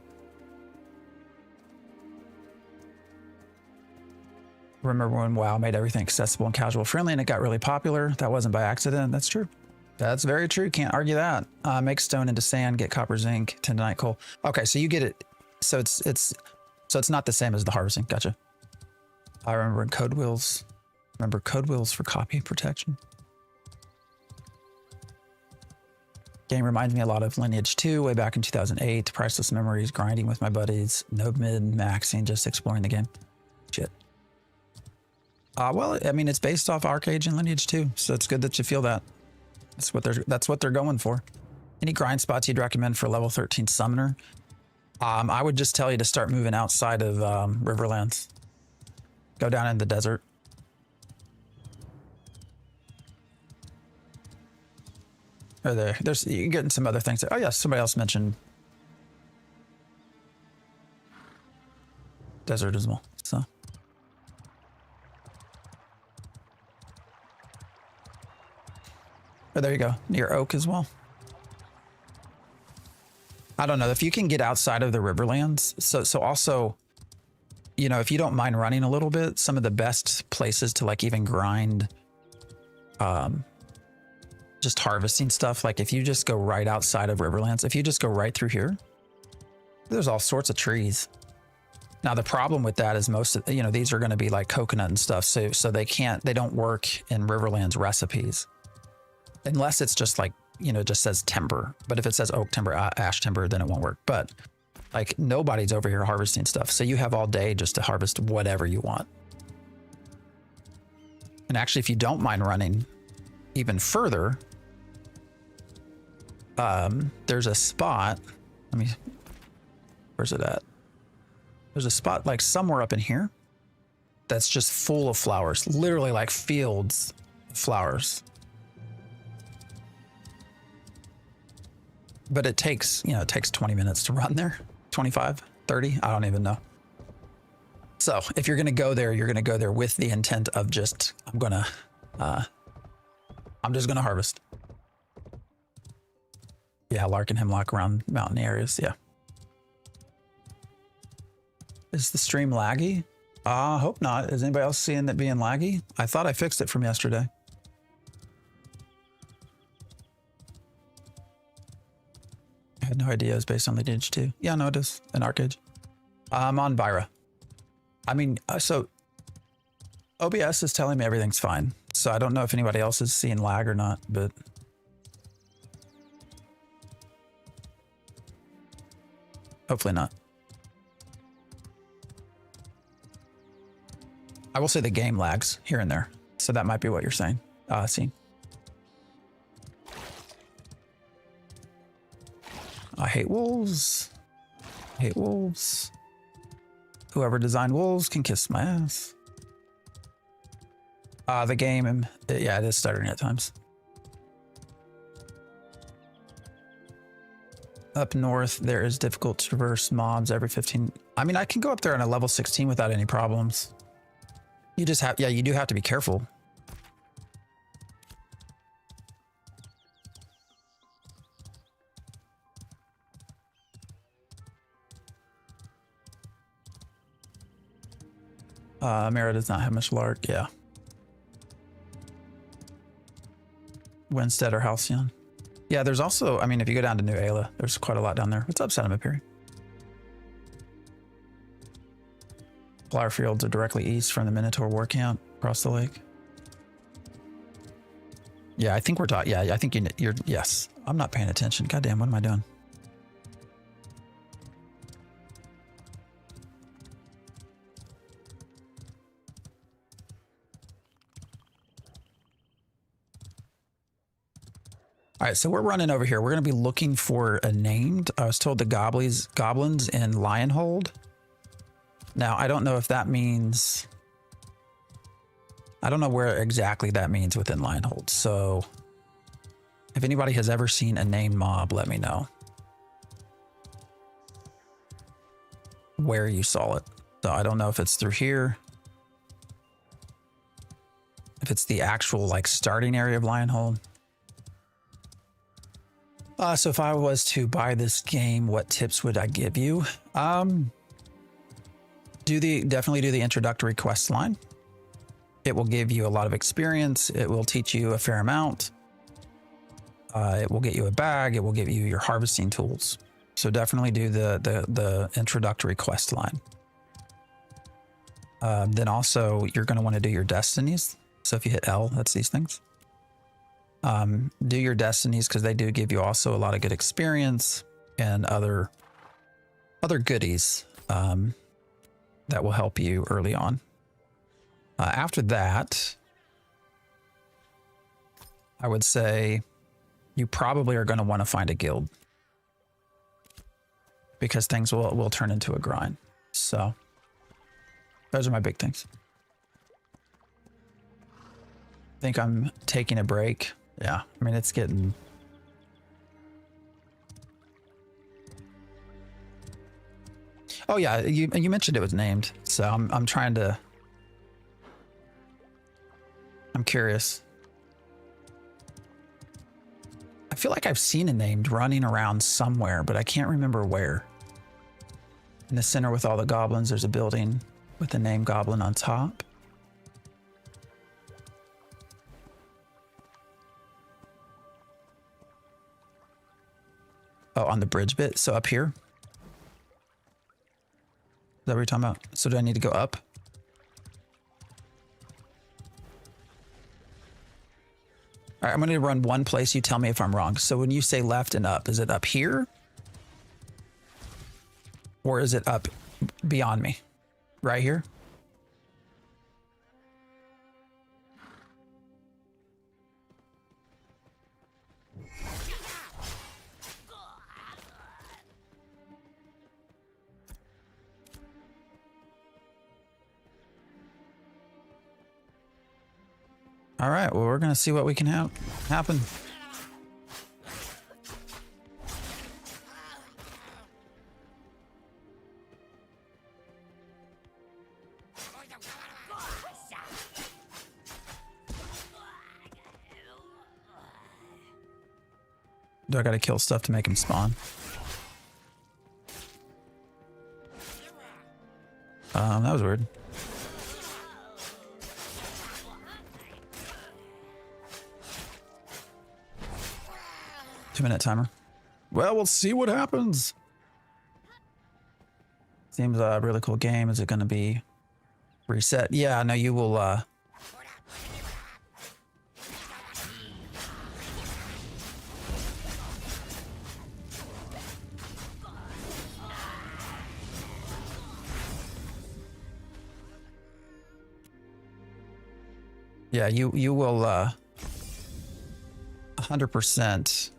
Remember when WoW made everything accessible and casual friendly and it got really popular? That wasn't by accident. That's true. That's very true. Can't argue that. Make stone into sand, get copper, zinc, tendonite, coal. Okay, so you get it. So it's not the same as the harvesting. Gotcha. I remember code wheels. Remember code wheels for copy protection. Game reminds me a lot of Lineage 2 way back in 2008. Priceless memories, grinding with my buddies, node mid, maxing, just exploring the game. Shit. Well, I mean, it's based off Arcade and Lineage 2, so it's good that you feel that. That's what they're going for. Any grind spots you'd recommend for level 13 summoner? I would just tell you to start moving outside of Riverlands. Go down in the desert. Or you're getting some other things. Oh yeah, somebody else mentioned desert as well. So oh, there you go. Near Oak as well. I don't know if you can get outside of the Riverlands. So also, you know, if you don't mind running a little bit, some of the best places to like even grind, just harvesting stuff. Like if you just go right outside of Riverlands, if you just go right through here, there's all sorts of trees. Now the problem with that is most of, these are going to be like coconut and stuff. So they don't work in Riverlands recipes unless it's just like, just says timber. But if it says oak timber, ash timber, then it won't work. But like nobody's over here harvesting stuff. So you have all day just to harvest whatever you want. And actually, if you don't mind running even further, there's a spot. Let me, where's it at? There's a spot like somewhere up in here that's just full of flowers, literally like fields of flowers. But it takes, you know, it takes 20 minutes to run there, 25, 30, I don't even know. So if you're going to go there, you're going to go there with the intent of just, I'm just going to harvest. Yeah, lark and hemlock around mountain areas. Yeah. Is the stream laggy? Hope not. Is anybody else seeing it being laggy? I thought I fixed it from yesterday. I had no idea it was based on Lineage 2. Yeah, no, it is an Arcade. I'm on Vyra. I mean, so OBS is telling me everything's fine. So I don't know if anybody else is seeing lag or not, but hopefully not. I will say the game lags here and there. So that might be what you're saying. Seeing. I hate wolves. I hate wolves. Whoever designed wolves can kiss my ass. The game, yeah, it is stuttering at times. Up north, there is difficult to traverse mobs every 15. I mean, I can go up there on a level 16 without any problems. You just have, yeah, you do have to be careful. Mara does not have much lark, yeah. Winstead or Halcyon. Yeah, there's also, I mean, if you go down to New Ayla, there's quite a lot down there. What's up, Sediment Perry? Flower fields are directly east from the Minotaur war camp across the lake. Yeah, I think we're talking, yeah, I think you're, yes. I'm not paying attention. Goddamn, what am I doing? All right, so we're running over here. We're going to be looking for a named. I was told the goblins in Lionhold. Now, I don't know if that means... I don't know where exactly that means within Lionhold. So if anybody has ever seen a named mob, let me know where you saw it. So I don't know if it's through here. If it's the actual like starting area of Lionhold. So if I was to buy this game, what tips would I give you? Definitely do the introductory quest line. It will give you a lot of experience. It will teach you a fair amount. It will get you a bag. It will give you your harvesting tools. So definitely do the introductory quest line. Then also you're going to want to do your destinies. So if you hit L, that's these things. Do your destinies because they do give you also a lot of good experience and other goodies that will help you early on. After that, I would say you probably are going to want to find a guild because things will turn into a grind. So those are my big things. I think I'm taking a break. Yeah, I mean, it's getting... Oh yeah, you mentioned it was named, so I'm trying to... I'm curious. I feel like I've seen a named running around somewhere, but I can't remember where. In the center with all the goblins, there's a building with the name Goblin on top. Oh, on the bridge bit. So up here. Is that what you're talking about? So do I need to go up? All right, I'm going to run one place. You tell me if I'm wrong. So when you say left and up, is it up here? Or is it up beyond me? Right here? All right, well, we're gonna see what we can happen. Do I gotta kill stuff to make him spawn? That was weird. Two-minute timer. Well, we'll see what happens. Seems a really cool game. Is it going to be reset? Yeah, no, you will. Yeah, you will 100%.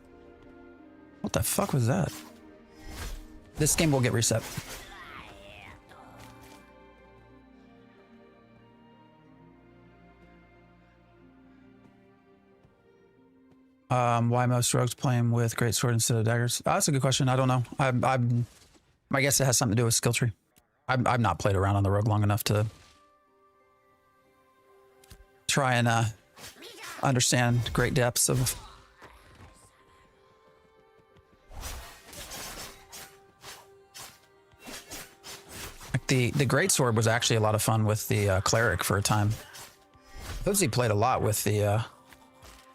What the fuck was that? This game will get reset. Why most rogues playing with great sword instead of daggers? That's a good question. I don't know. I guess it has something to do with skill tree. I've not played around on the rogue long enough to try and understand great depths of. Like the great sword was actually a lot of fun with the cleric for a time. Hosey played a lot with the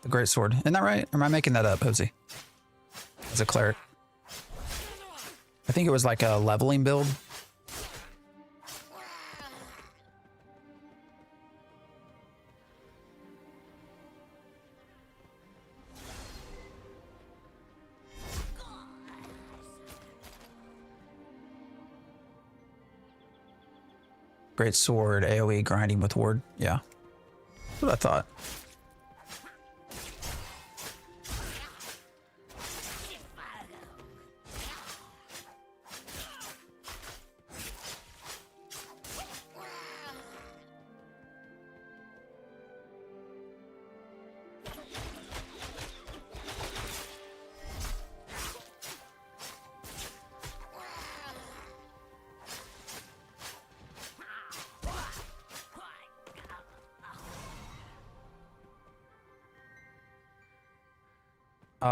great sword. Isn't that right? Or am I making that up, Hosey? As a cleric. I think it was like a leveling build. Great sword, AoE grinding with ward. Yeah. That's what I thought.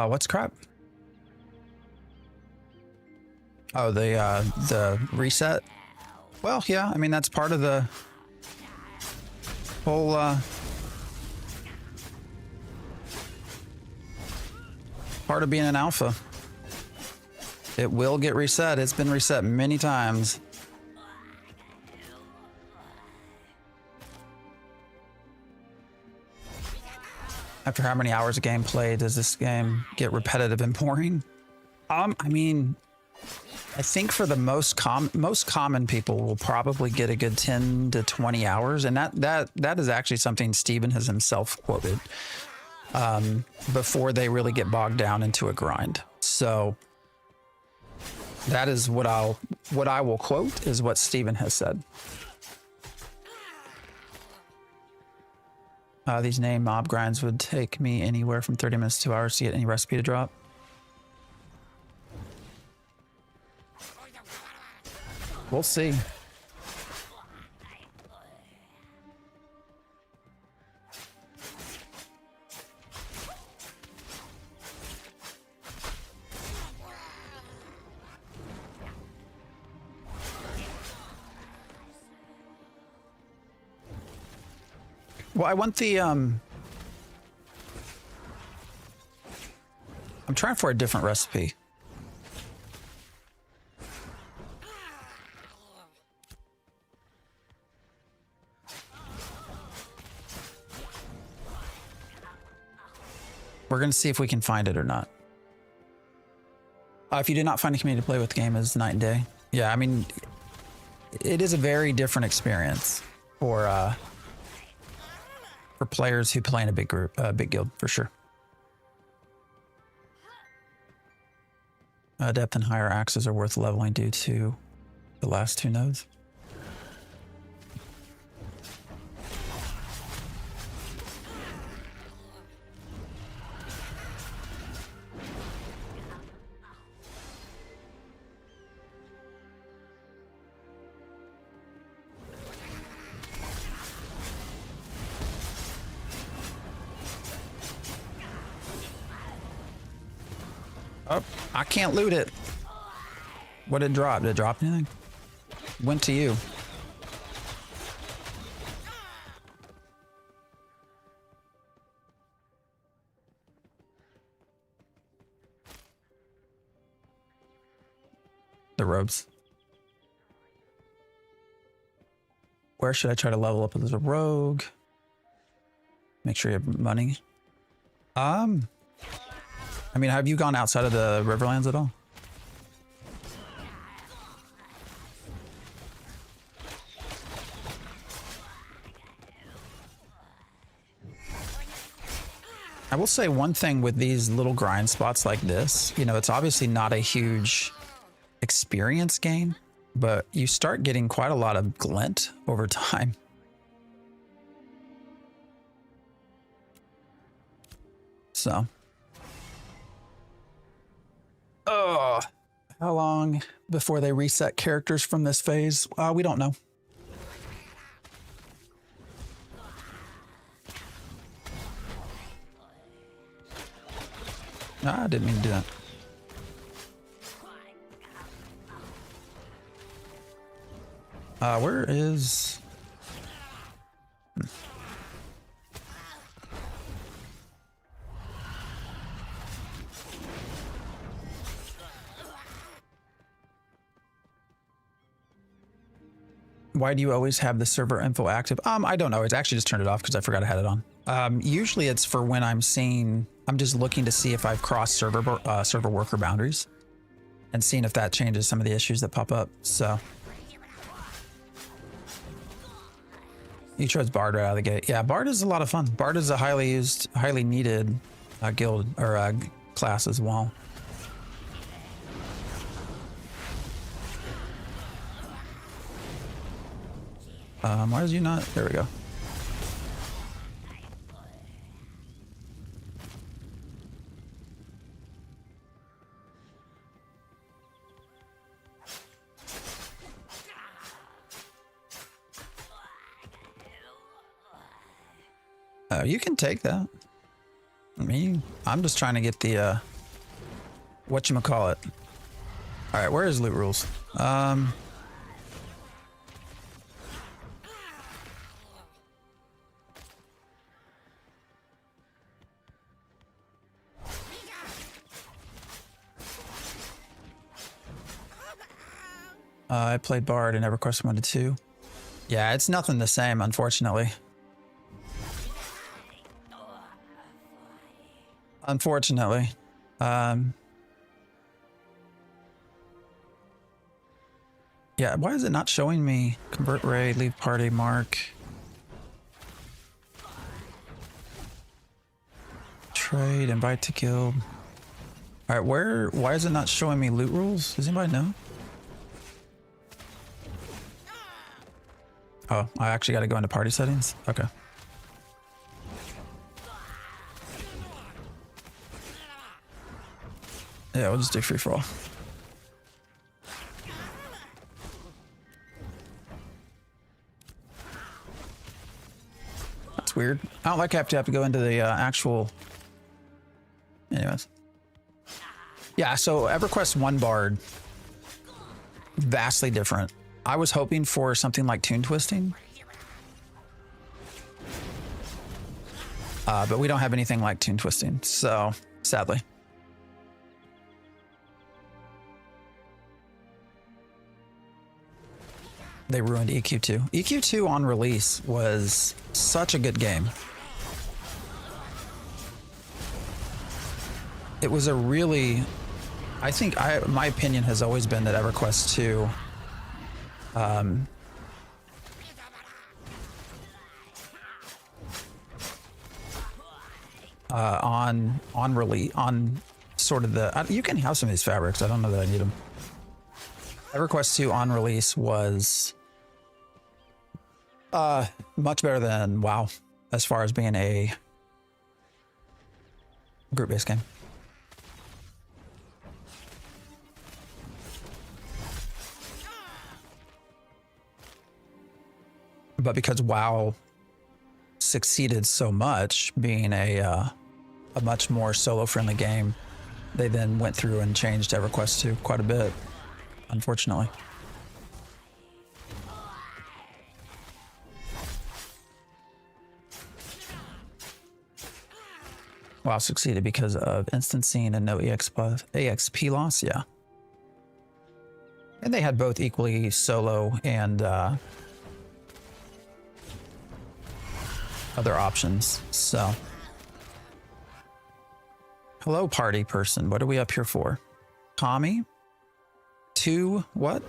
What's crap? Oh, the reset. Well, yeah, I mean that's part of the whole part of being an alpha. It will get reset. It's been reset many times. After how many hours of gameplay does this game get repetitive and boring? I mean, I think for the most common people will probably get a good 10 to 20 hours, and that is actually something Steven has himself quoted before they really get bogged down into a grind. So that is what I will quote is what Steven has said. These name mob grinds would take me anywhere from 30 minutes to 2 hours to get any recipe to drop. We'll see. Well, I want the, I'm trying for a different recipe. We're going to see if we can find it or not. If you do not find a community to play with, the game is night and day. Yeah, I mean, it is a very different experience for players who play in a big group, big guild, for sure. Depth and higher axes are worth leveling due to the last two nodes. Oh, I can't loot it. What did it drop? Did it drop anything? Went to you. The robes. Where should I try to level up as a rogue? Make sure you have money. I mean, have you gone outside of the Riverlands at all? I will say one thing with these little grind spots like this, you know, it's obviously not a huge experience gain, but you start getting quite a lot of glint over time. So. Oh, how long before they reset characters from this phase? We don't know. I didn't mean to do that. Where is... Why do you always have the server info active? I don't know. It's actually just turned it off because I forgot I had it on. Usually it's for when I'm just looking to see if I've crossed server worker boundaries and seeing if that changes some of the issues that pop up. So you chose Bard right out of the gate. Yeah, Bard is a lot of fun. Bard is a highly used, highly needed guild or class as well. Why is you not? There we go. You can take that. I mean, I'm just trying to get the, whatchamacallit. All right, where is loot rules? I played Bard and EverQuest 1 to 2. Yeah, it's nothing the same, unfortunately. Unfortunately. Yeah, why is it not showing me convert raid, leave party, mark, trade, invite to guild? All right, why is it not showing me loot rules? Does anybody know? Oh, I actually got to go into party settings? Okay. Yeah, we'll just do free for all. That's weird. I don't like I have to go into the actual... Anyways. Yeah, so EverQuest 1 Bard, vastly different. I was hoping for something like Tune Twisting. But we don't have anything like Tune Twisting, so sadly. They ruined EQ2. EQ2 on release was such a good game. It was a really... I think my opinion has always been that EverQuest 2 on release, on sort of the... you can have some of these fabrics. I don't know that I need them. EverQuest 2 on release was much better than WoW as far as being a group-based game. But because WoW succeeded so much, being a much more solo-friendly game, they then went through and changed EverQuest 2 quite a bit, unfortunately. WoW succeeded because of instancing and no EXP loss, yeah. And they had both equally solo and other options, so. Hello, party person. What are we up here for? Tommy? 2 what?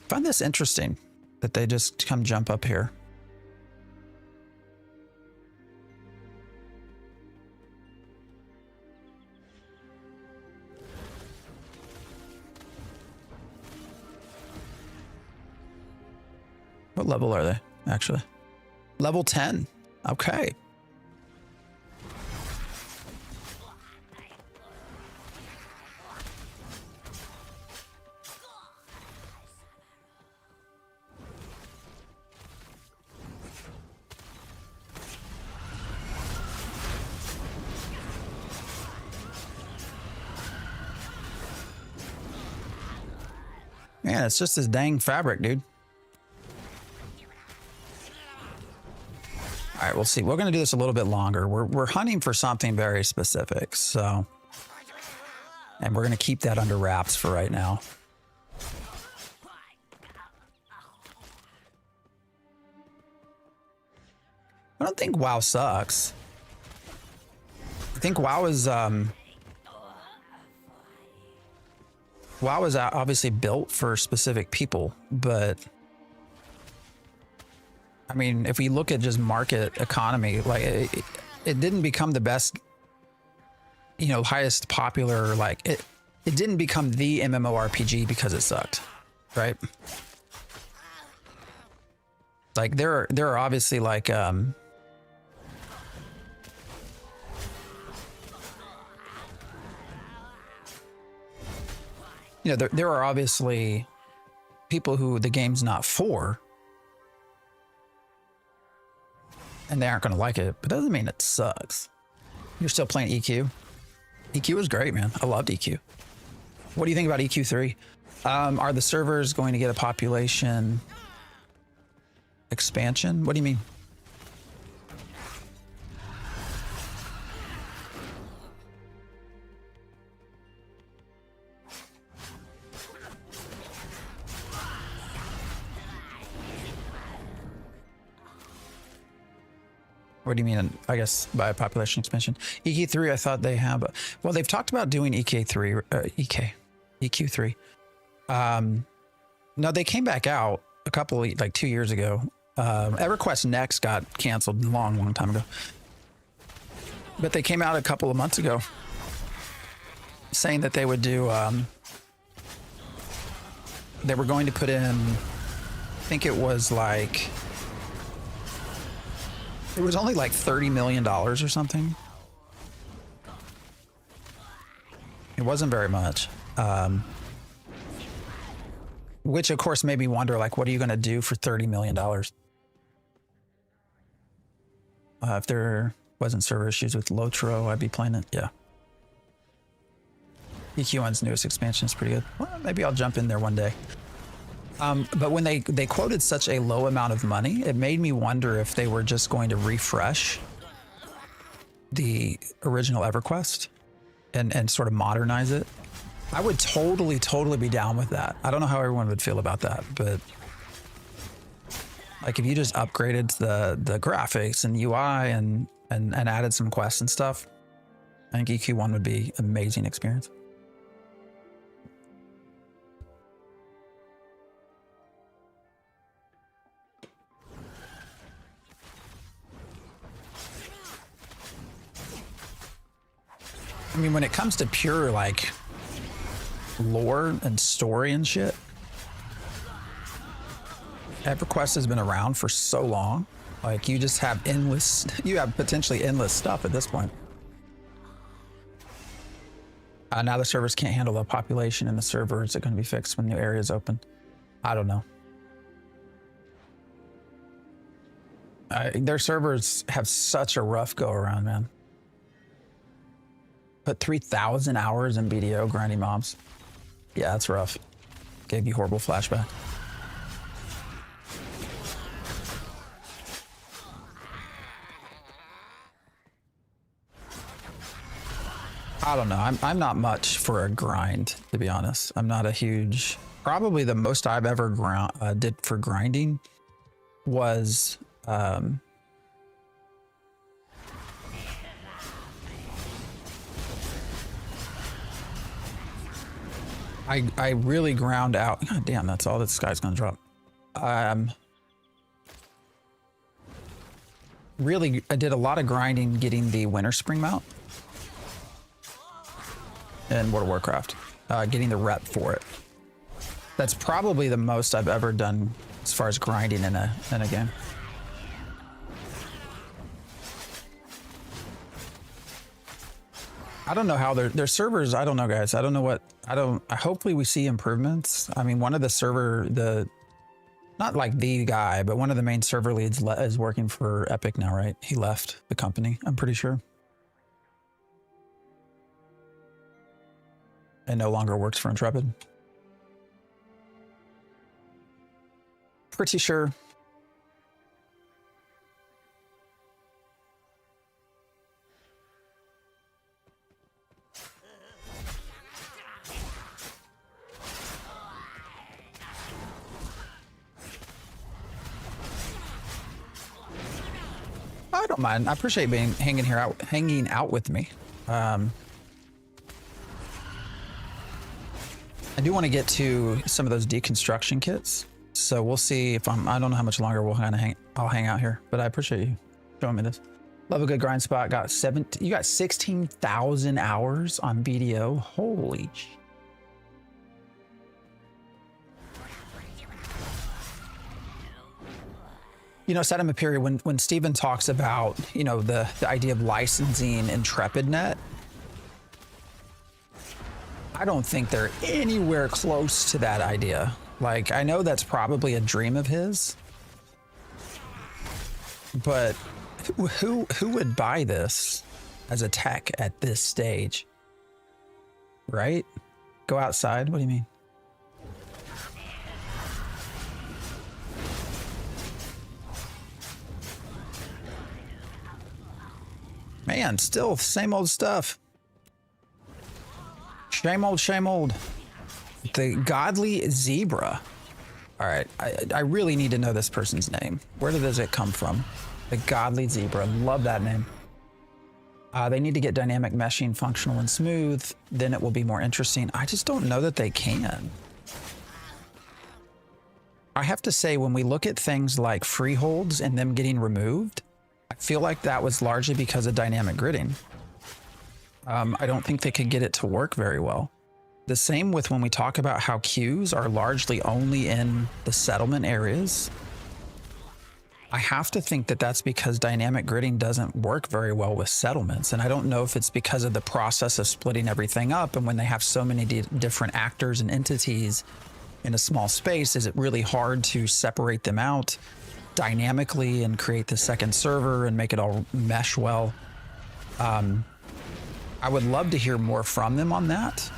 I find this interesting that they just come jump up here. What level are they, actually? Level 10. Okay. Man, it's just this dang fabric, dude. All right, we'll see. We're going to do this a little bit longer. We're hunting for something very specific, so. And we're going to keep that under wraps for right now. I don't think WoW sucks. I think WoW is obviously built for specific people, but I mean, if we look at just market economy, like it didn't become the best, you know, highest popular, like it didn't become the MMORPG because it sucked, right? Like there are obviously like you know, there are obviously people who the game's not for, and they aren't going to like it, but doesn't mean it sucks. You're still playing EQ. EQ was great, man. I loved EQ. What do you think about EQ3? Are the servers going to get a population expansion? What do you mean? What do you mean, I guess, by population expansion? EQ3, I thought they have... Well, they've talked about doing EQ3. No, they came back out a couple, like 2 years ago. EverQuest Next got canceled a long time ago. But they came out a couple of months ago saying that they would do... they were going to put in... I think it was like... It was only like $30 million or something. It wasn't very much. Which of course made me wonder, like, what are you going to do for $30 million? If there wasn't server issues with Lotro, I'd be playing it. Yeah. EQ1's newest expansion is pretty good. Well, maybe I'll jump in there one day. But when they quoted such a low amount of money, it made me wonder if they were just going to refresh the original EverQuest and sort of modernize it. I would totally be down with that. I don't know how everyone would feel about that, but like if you just upgraded the graphics and UI and added some quests and stuff, I think EQ1 would be an amazing experience. I mean, when it comes to pure, like, lore and story and shit, EverQuest has been around for so long. Like, you just have potentially endless stuff at this point. Now the servers can't handle the population in the server. Is it going to be fixed when new areas open? I don't know. Their servers have such a rough go around, man. Put 3,000 hours in BDO grinding mobs. Yeah, that's rough. Gave you horrible flashback. I don't know. I'm not much for a grind, to be honest. I'm not a huge. Probably the most I've ever did for grinding was I really ground out. God damn, that's all this guy's gonna drop. Really, I did a lot of grinding getting the Winter Spring mount in World of Warcraft, getting the rep for it. That's probably the most I've ever done as far as grinding in a game. I don't know how their servers. I don't know, guys. I don't know what. Hopefully we see improvements. I mean, one of the not like the guy, but one of the main server leads is working for Epic now, right? He left the company, I'm pretty sure, and no longer works for Intrepid. Pretty sure. I don't mind. I appreciate being hanging out with me. I do want to get to some of those deconstruction kits, so we'll see if I don't know how much longer I'll hang out here, but I appreciate you showing me this. Love a good grind spot. You got 16,000 hours on BDO. Holy sh. You know, Saddam Imperial, when Steven talks about, you know, the idea of licensing IntrepidNet, I don't think they're anywhere close to that idea. Like, I know that's probably a dream of his, but who would buy this as a tech at this stage? Right? Go outside? What do you mean? Man, still same old stuff. Shame old, shame old. The Godly Zebra. All right, I really need to know this person's name. Where does it come from? The Godly Zebra. Love that name. They need to get dynamic meshing functional and smooth. Then it will be more interesting. I just don't know that they can. I have to say, when we look at things like freeholds and them getting removed, I feel like that was largely because of dynamic gridding. I don't think they could get it to work very well. The same with when we talk about how queues are largely only in the settlement areas. I have to think that that's because dynamic gridding doesn't work very well with settlements. And I don't know if it's because of the process of splitting everything up, and when they have so many different actors and entities in a small space, is it really hard to separate them out dynamically and create the second server and make it all mesh well. I would love to hear more from them on that,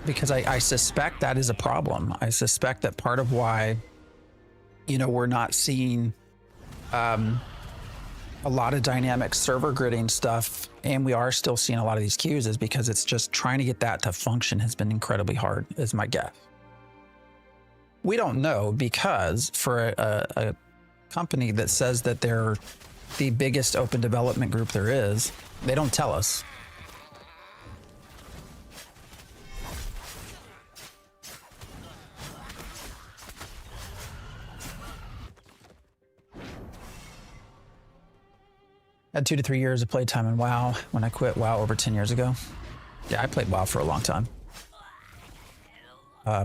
because I suspect that is a problem. I suspect that part of why, you know, we're not seeing a lot of dynamic server gridding stuff, and we are still seeing a lot of these queues, is because it's just trying to get that to function has been incredibly hard, is my guess. We don't know, because for a company that says that they're the biggest open development group there is, they don't tell us. I had 2 to 3 years of playtime in WoW when I quit WoW over 10 years ago. Yeah, I played WoW for a long time.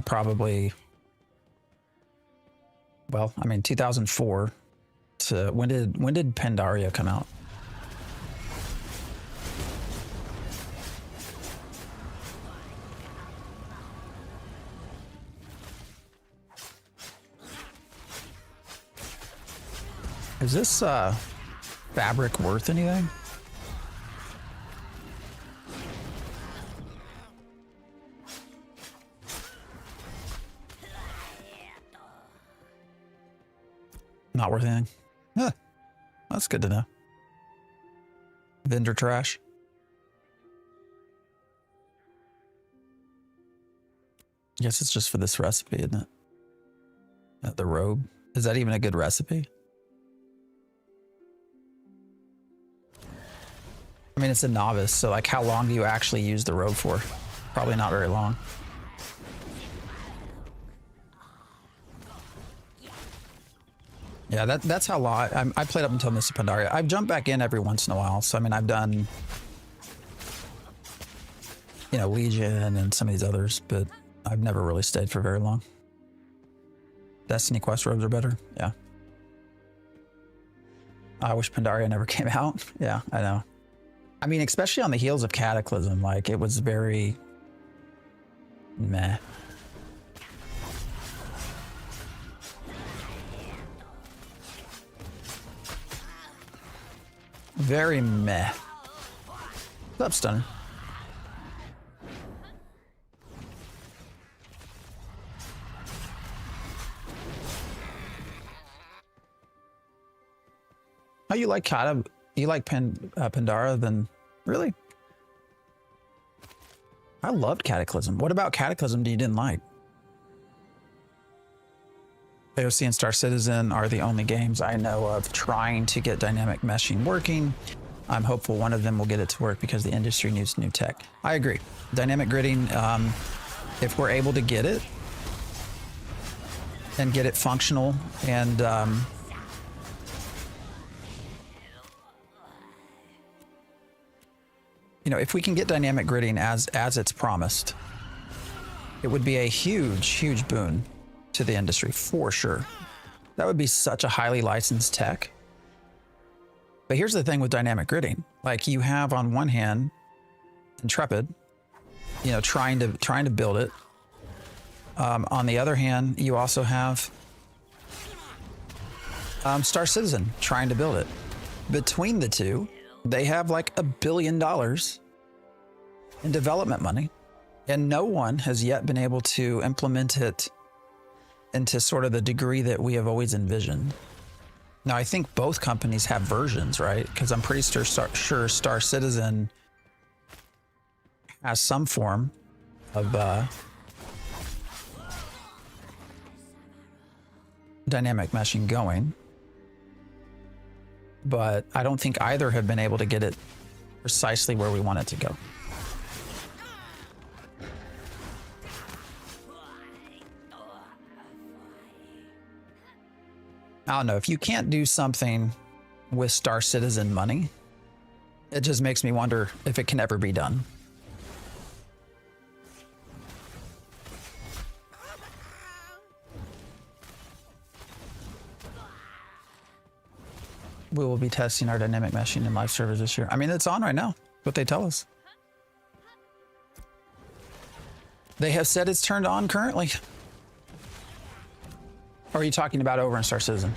Probably, well, I mean, 2004 to when did Pandaria come out? Is this fabric worth anything? Not worth anything. Huh. That's good to know. Vendor trash. I guess it's just for this recipe, isn't it? The robe. Is that even a good recipe? I mean, it's a novice, so like how long do you actually use the robe for? Probably not very long. Yeah, that's how long I played up until Mists of Pandaria. I've jumped back in every once in a while. So I mean, I've done, you know, Legion and some of these others, but I've never really stayed for very long. Destiny quest robes are better. Yeah. I wish Pandaria never came out. Yeah, I know. I mean, especially on the heels of Cataclysm, like it was very meh. Very meh. What's up, Stunner? Oh, you like Kata? You like Pandara? Then really? I loved Cataclysm. What about Cataclysm do you didn't like? AOC and Star Citizen are the only games I know of trying to get dynamic meshing working. I'm hopeful one of them will get it to work because the industry needs new tech. I agree. Dynamic gridding, if we're able to get it and get it functional and you know, if we can get dynamic gridding as it's promised, it would be a huge boon to the industry for sure. That would be such a highly licensed tech. But here's the thing with dynamic gridding. Like you have on one hand Intrepid, you know, trying to build it. On the other hand, you also have Star Citizen trying to build it. Between the two, they have like $1 billion in development money, and no one has yet been able to implement it into sort of the degree that we have always envisioned. Now, I think both companies have versions, right? Because I'm pretty sure Star Citizen has some form of dynamic meshing going. But I don't think either have been able to get it precisely where we want it to go. I don't know, if you can't do something with Star Citizen money, it just makes me wonder if it can ever be done. We will be testing our dynamic meshing in live servers this year. I mean, it's on right now, what they tell us. They have said it's turned on currently. Or are you talking about over in Star Citizen?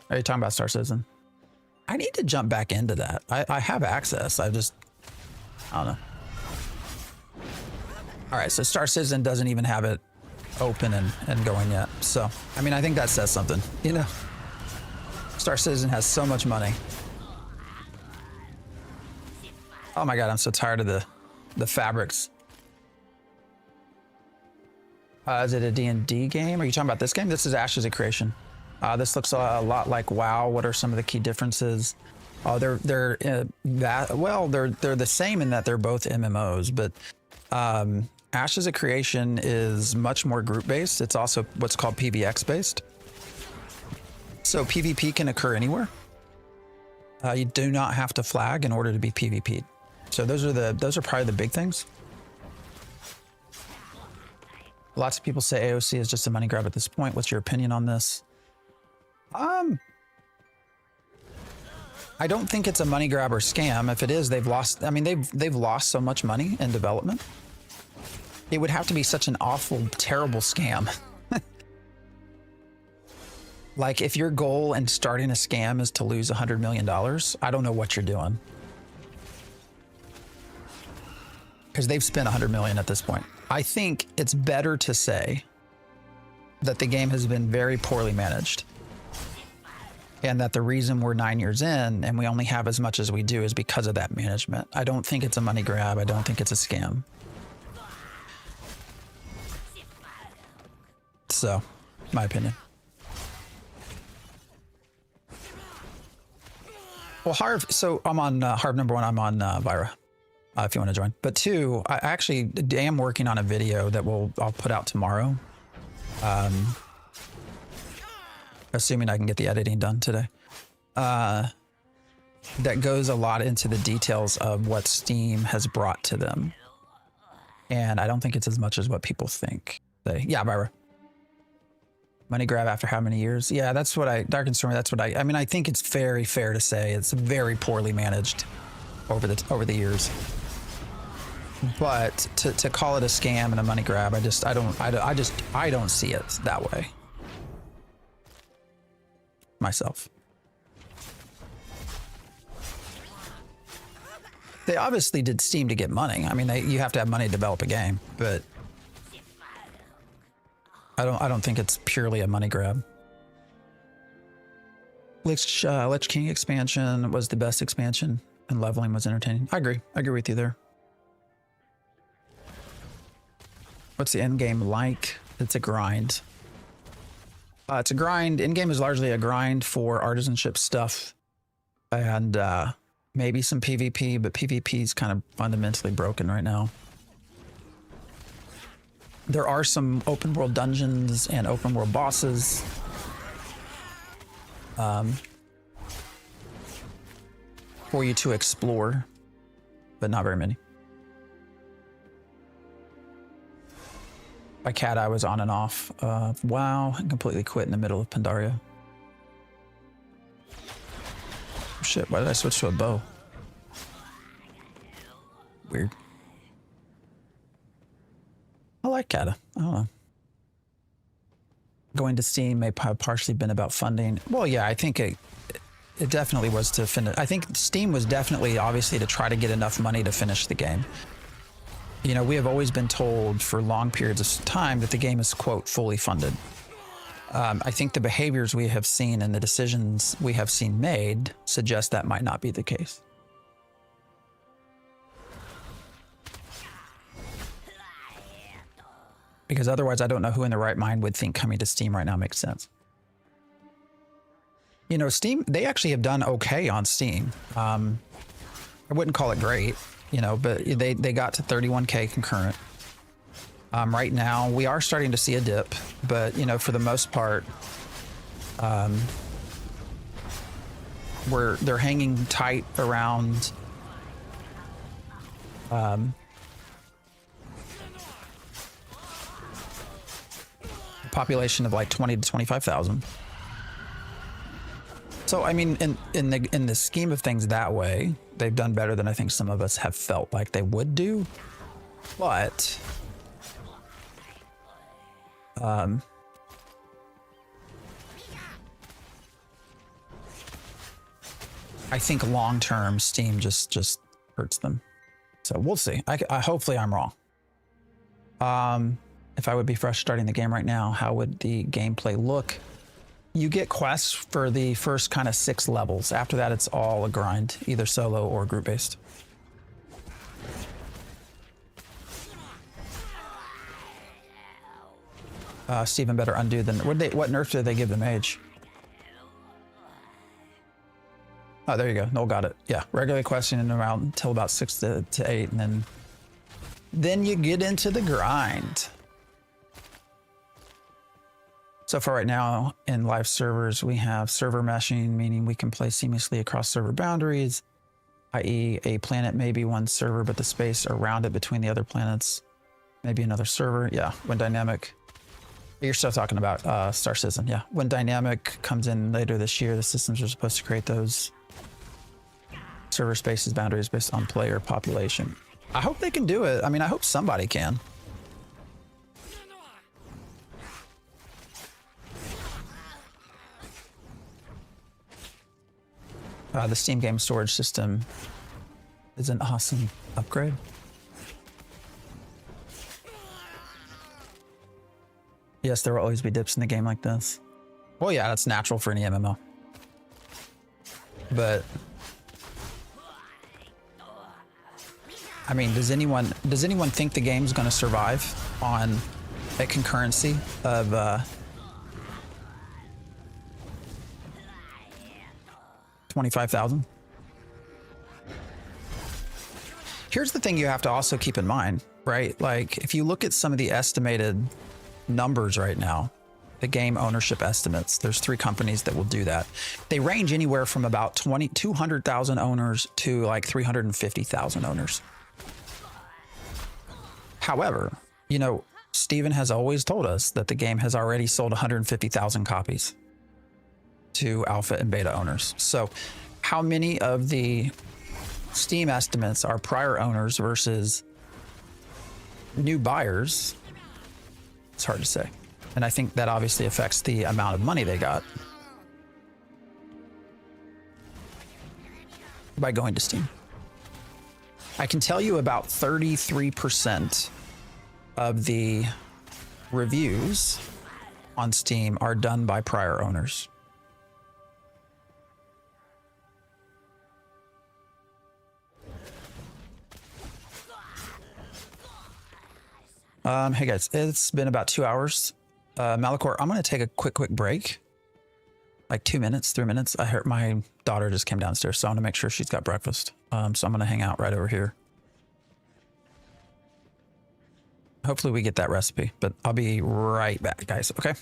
Are you talking about Star Citizen? I need to jump back into that. I have access. I don't know. All right, so Star Citizen doesn't even have it open and going yet. So, I mean, I think that says something, you know? Star Citizen has so much money. Oh my God, I'm so tired of the fabrics. Is it a D&D game? Are you talking about this game? This is Ashes of Creation. This looks a lot like WoW. What are some of the key differences? They're the same in that they're both MMOs, but Ashes of Creation is much more group based. It's also what's called PvX based. So PvP can occur anywhere. You do not have to flag in order to be PvP'd. So those are probably the big things. Lots of people say AOC is just a money grab at this point. What's your opinion on this? I don't think it's a money grab or scam. If it is, they've lost. I mean, they've lost so much money in development. It would have to be such an awful, terrible scam. Like, if your goal in starting a scam is to lose $100 million, I don't know what you're doing. Because they've spent $100 million at this point. I think it's better to say that the game has been very poorly managed. And that the reason we're 9 years in and we only have as much as we do is because of that management. I don't think it's a money grab. I don't think it's a scam. So, my opinion. Well, Harv, so I'm on Harv number 1, I'm on Vira, if you want to join. But 2, I actually am working on a video that I'll put out tomorrow. Assuming I can get the editing done today. That goes a lot into the details of what Steam has brought to them. And I don't think it's as much as what people think. Yeah, Vira. Money grab after how many years? Yeah, that's what Dark and Stormy, that's what I mean, I think it's very fair to say it's very poorly managed over the years. But to call it a scam and a money grab, I don't see it that way. Myself. They obviously did Steam to get money. I mean, you have to have money to develop a game, but I don't think it's purely a money grab. Lich King expansion was the best expansion, and leveling was entertaining. I agree with you there. What's the end game like? It's a grind. It's a grind. In game is largely a grind for artisanship stuff, and maybe some PvP, but PvP is kind of fundamentally broken right now. There are some open world dungeons and open world bosses. For you to explore, but not very many. By cat, I was on and off. WoW, and completely quit in the middle of Pandaria. Shit, why did I switch to a bow? Weird. I like Kata. I don't know. Going to Steam may have partially been about funding. Well, yeah, I think it definitely was to finish. I think Steam was definitely, obviously, to try to get enough money to finish the game. You know, we have always been told for long periods of time that the game is, quote, fully funded. I think the behaviors we have seen and the decisions we have seen made suggest that might not be the case. Because otherwise, I don't know who in their right mind would think coming to Steam right now makes sense. You know, Steam, they actually have done okay on Steam. I wouldn't call it great, you know, but they got to 31K concurrent. Right now, we are starting to see a dip, but, you know, for the most part, they're hanging tight around a population of like 20 to 25,000. So, I mean, in the scheme of things that way, they've done better than I think some of us have felt like they would do. But I think long-term Steam just hurts them. So we'll see. I hopefully I'm wrong. If I would be fresh starting the game right now, how would the gameplay look? You get quests for the first kind of 6 levels. After that, it's all a grind, either solo or group-based. Steven better undo than what nerf did they give the mage? Oh, there you go. Noel got it. Yeah, regular questing around until about 6 to 8, and then you get into the grind. So for right now, in live servers, we have server meshing, meaning we can play seamlessly across server boundaries, i.e. a planet may be one server, but the space around it between the other planets may be another server. Yeah, when dynamic, you're still talking about Star Citizen, yeah. When dynamic comes in later this year, the systems are supposed to create those server spaces, boundaries based on player population. I hope they can do it. I mean, I hope somebody can. The Steam game storage system is an awesome upgrade. Yes, there will always be dips in a game like this. Well, yeah, that's natural for any MMO. But I mean, does anyone think the game's going to survive on a concurrency of 25,000? Here's the thing you have to also keep in mind, right? Like, if you look at some of the estimated numbers right now, the game ownership estimates, there's 3 companies that will do that. They range anywhere from about 200,000 owners to like 350,000 owners. However, you know, Steven has always told us that the game has already sold 150,000 copies to alpha and beta owners. So how many of the Steam estimates are prior owners versus new buyers? It's hard to say. And I think that obviously affects the amount of money they got by going to Steam. I can tell you about 33% of the reviews on Steam are done by prior owners. Hey guys, it's been about 2 hours. Malachor, I'm going to take a quick break. Like 2 minutes, 3 minutes. I heard my daughter just came downstairs, so I want to make sure she's got breakfast. So I'm going to hang out right over here. Hopefully we get that recipe, but I'll be right back, guys. Okay.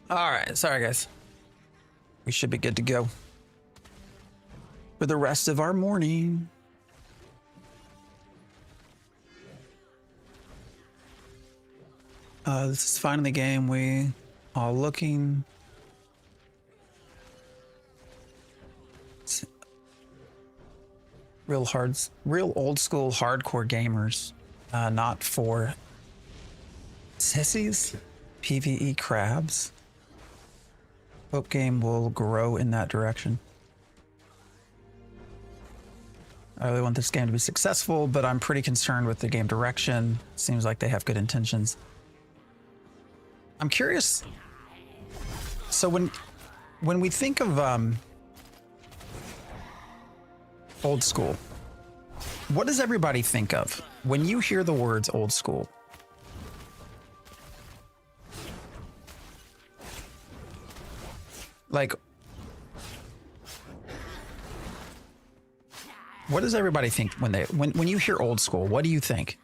All right, sorry guys. We should be good to go for the rest of our morning. This is finally the game we are looking. Real old school hardcore gamers, not for sissies. PvE crabs. Hope game will grow in that direction. I really want this game to be successful, but I'm pretty concerned with the game direction. Seems like they have good intentions. I'm curious. So when we think of old school, what does everybody think of when you hear the words old school? Like, what does everybody think when you hear old school? What do you think?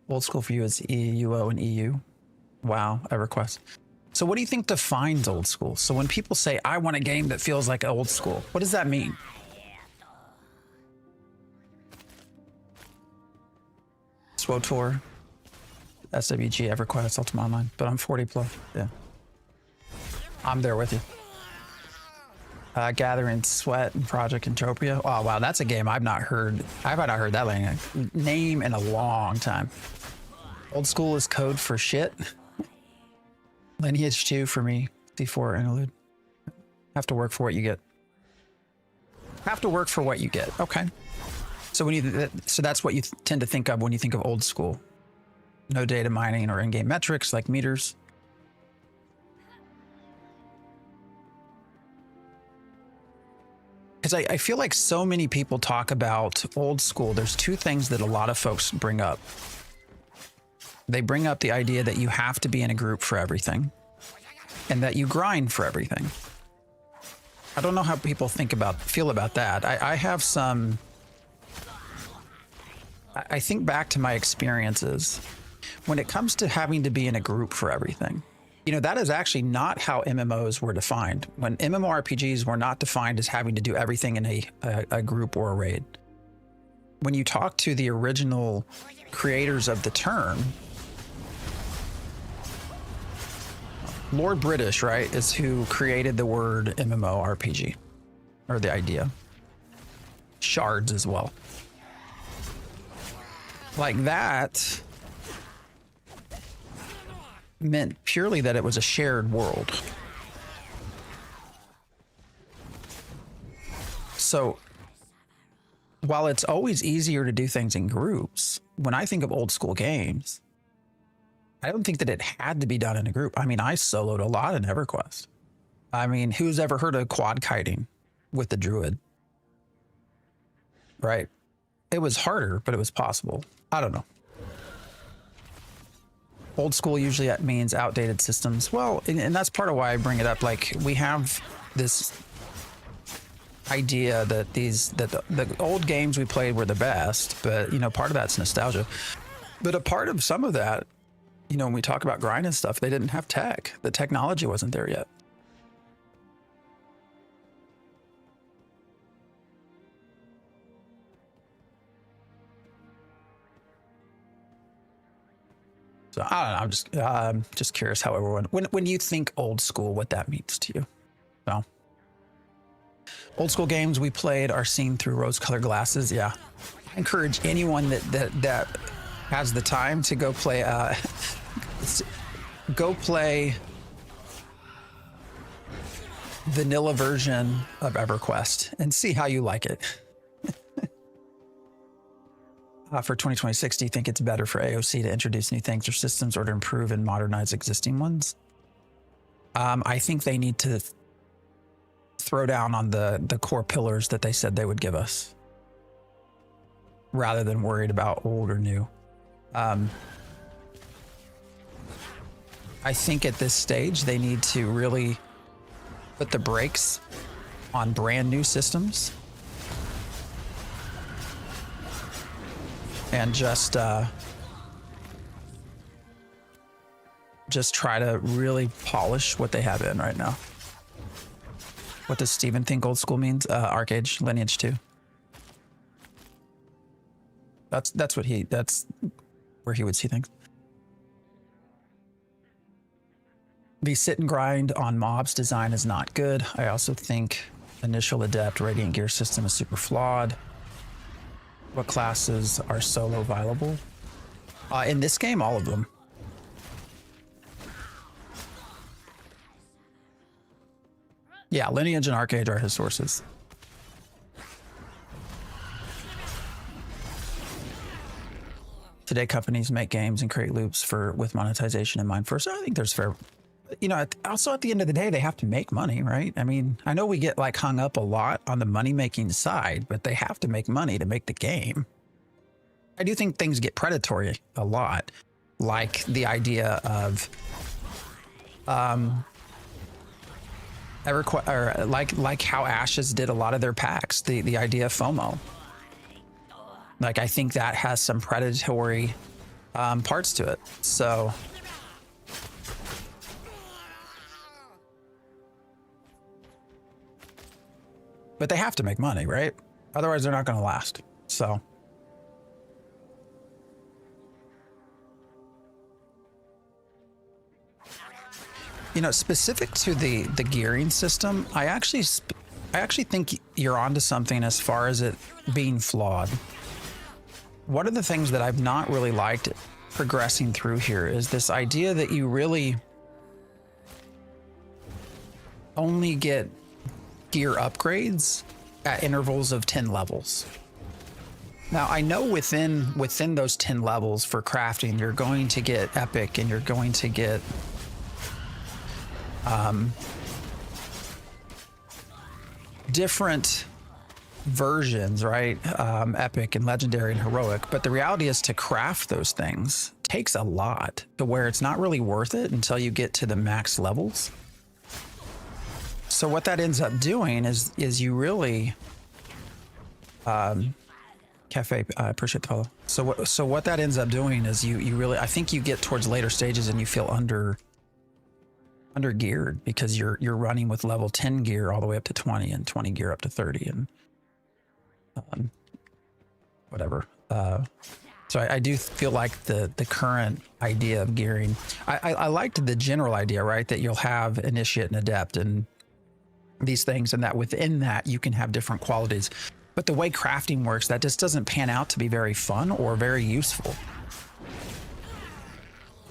Old school for you is EUO and EU. Wow, EverQuest. So what do you think defines old school? So when people say, I want a game that feels like old school, what does that mean? SWOTOR, SWG, EverQuest, Ultima Online, but I'm 40 plus, yeah. I'm there with you. Gathering Sweat and Project Entropia. Oh wow, that's a game I've not heard that name in a long time. Old school is code for shit. Lineage 2 for me. D4 interlude. Have to work for what you get. Have to work for what you get. Okay. So so that's what you tend to think of when you think of old school. No data mining or in-game metrics like meters. Because I feel like so many people talk about old school. There's two things that a lot of folks bring up. They bring up the idea that you have to be in a group for everything and that you grind for everything. I don't know how people feel about that. I have some, I think back to my experiences when it comes to having to be in a group for everything. You know, that is actually not how MMOs were defined. When MMORPGs were not defined as having to do everything in a group or a raid. When you talk to the original creators of the term, Lord British, right, is who created the word MMORPG, or the idea. Shards as well. Like that meant purely that it was a shared world. So while it's always easier to do things in groups, when I think of old school games, I don't think that it had to be done in a group. I mean, I soloed a lot in EverQuest. I mean, who's ever heard of quad kiting with the druid? Right? It was harder, but it was possible. I don't know. Old school usually means outdated systems. Well, and that's part of why I bring it up. Like, we have this idea that the old games we played were the best, but, you know, part of that's nostalgia. But a part of some of that, you know, when we talk about grind and stuff, they didn't have tech. The technology wasn't there yet. So I don't know. I'm just curious how everyone, when you think old school, what that means to you. So old school games we played are seen through rose-colored glasses. Yeah, I encourage anyone that has the time to go play. Go play vanilla version of EverQuest and see how you like it. For 2026, do you think it's better for AOC to introduce new things or systems or to improve and modernize existing ones? I think they need to throw down on the core pillars that they said they would give us rather than worried about old or new. I think at this stage, they need to really put the brakes on brand new systems and just just try to really polish what they have in right now. What does Steven think old school means? Arcage, Lineage 2. That's where he would see things. The sit and grind on mobs design is not good. I also think initial adept radiant gear system is super flawed. What classes are solo viable? In this game, all of them. Yeah, Lineage and Arcade are his sources. Today, companies make games and create loops with monetization in mind first. I think there's fair. You know, also at the end of the day, they have to make money, right? I mean, I know we get like hung up a lot on the money-making side, but they have to make money to make the game. I do think things get predatory a lot, like the idea of, like how Ashes did a lot of their packs. The idea of FOMO. Like, I think that has some predatory parts to it. So, but they have to make money, right? Otherwise, they're not going to last. So, you know, specific to the gearing system, I actually think you're onto something as far as it being flawed. One of the things that I've not really liked progressing through here is this idea that you really only get gear upgrades at intervals of 10 levels. Now, I know within those 10 levels for crafting, you're going to get epic and you're going to get different versions, right? Epic and legendary and heroic. But the reality is, to craft those things takes a lot, to where it's not really worth it until you get to the max levels. So what that ends up doing is you really, Cafe, I appreciate the follow. So what that ends up doing is you really, I think you get towards later stages and you feel under geared, because you're running with level 10 gear all the way up to 20 and 20 gear up to 30 and whatever. So I do feel like the current idea of gearing, I liked the general idea, right? That you'll have initiate and adept and these things, and that within that you can have different qualities. But the way crafting works, that just doesn't pan out to be very fun or very useful.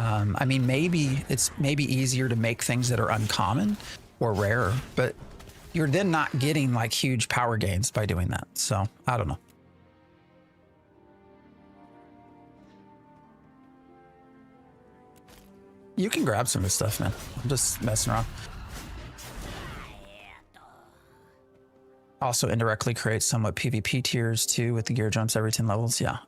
I mean, maybe it's easier to make things that are uncommon or rare, but you're then not getting like huge power gains by doing that. So I don't know. You can grab some of this stuff, man. I'm just messing around. Also indirectly creates somewhat PvP tiers too with the gear jumps every 10 levels. Yeah,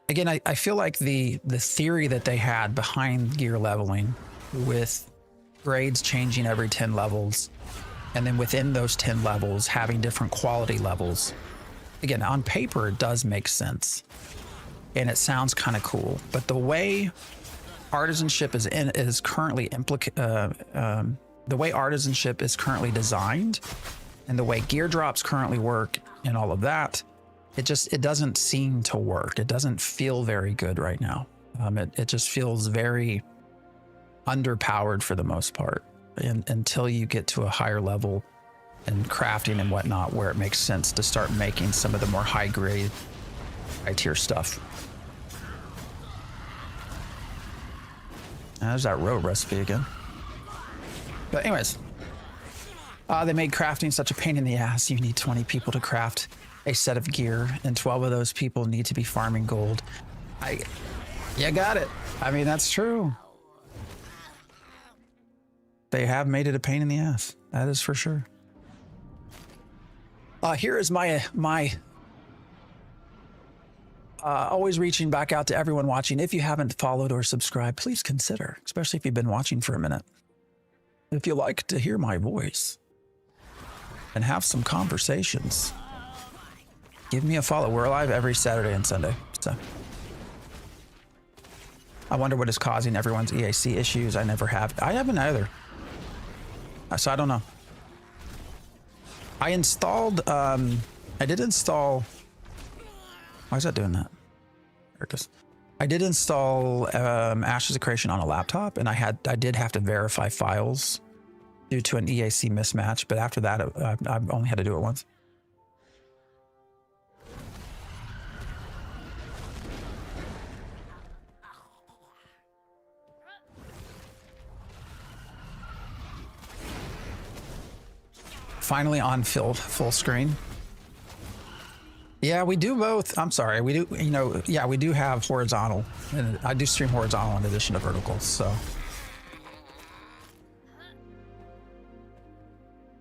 again, I feel like the theory that they had behind gear leveling, with grades changing every 10 levels, and then within those 10 levels having different quality levels, again, on paper it does make sense and it sounds kind of cool. But the way Artisanship is currently the way Artisanship is currently designed, and the way gear drops currently work and all of that, it doesn't seem to work. It doesn't feel very good right now. It just feels very underpowered for the most part, and until you get to a higher level and crafting and whatnot, where it makes sense to start making some of the more high grade, high tier stuff. There's that road recipe again. But anyways, they made crafting such a pain in the ass. You need 20 people to craft a set of gear, and 12 of those people need to be farming gold. You got it. I mean, that's true. They have made it a pain in the ass. That is for sure. Here is my always reaching back out to everyone watching. If you haven't followed or subscribed, please consider, especially if you've been watching for a minute. If you like to hear my voice and have some conversations, give me a follow. We're live every Saturday and Sunday. So I wonder what is causing everyone's EAC issues. I never have. I haven't either. So I don't know. I installed, I did install, why is that doing that? There it is. I did install Ashes of Creation on a laptop, and I did have to verify files due to an EAC mismatch, but after that, I've only had to do it once. Finally on full screen. Yeah, we do both. I'm sorry. We do, you know, yeah, we do have horizontal, and I do stream horizontal in addition to vertical, so.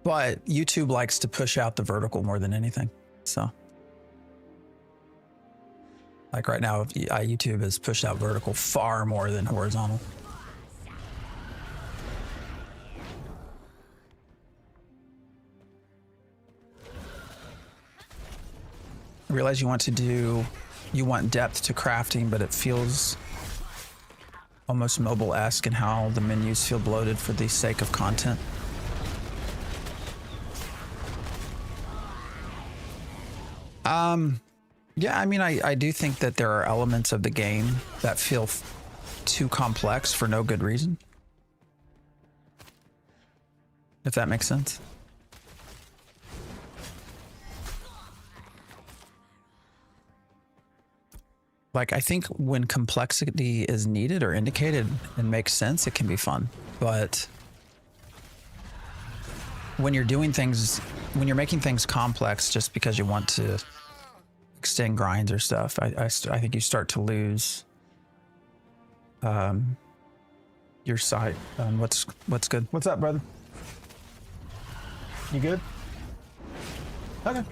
But YouTube likes to push out the vertical more than anything, so. Like right now, YouTube has pushed out vertical far more than horizontal. I realize you want depth to crafting, but it feels almost mobile-esque in how the menus feel bloated for the sake of content. Yeah, I mean, I do think that there are elements of the game that feel too complex for no good reason. If that makes sense. Like, I think when complexity is needed or indicated and makes sense, it can be fun. But when you're doing things, when you're making things complex just because you want to extend grinds or stuff, I think you start to lose your sight on what's good. What's up, brother? You good? Okay.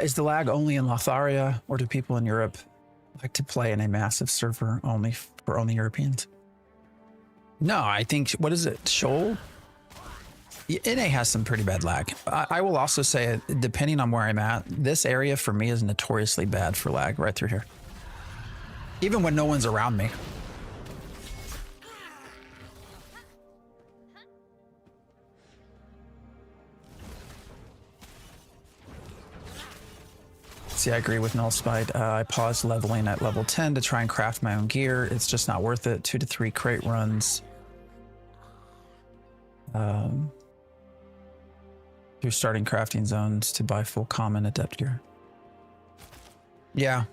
Is the lag only in Lotharia, or do people in Europe like to play in a massive server only for only Europeans? No, I think, what is it, Shoal? NA has some pretty bad lag. I will also say, depending on where I'm at, this area for me is notoriously bad for lag right through here. Even when no one's around me. See, I agree with Nullspite. I paused leveling at level 10 to try and craft my own gear. It's just not worth it. 2 to 3 crate runs. Through starting crafting zones to buy full common adept gear. Yeah.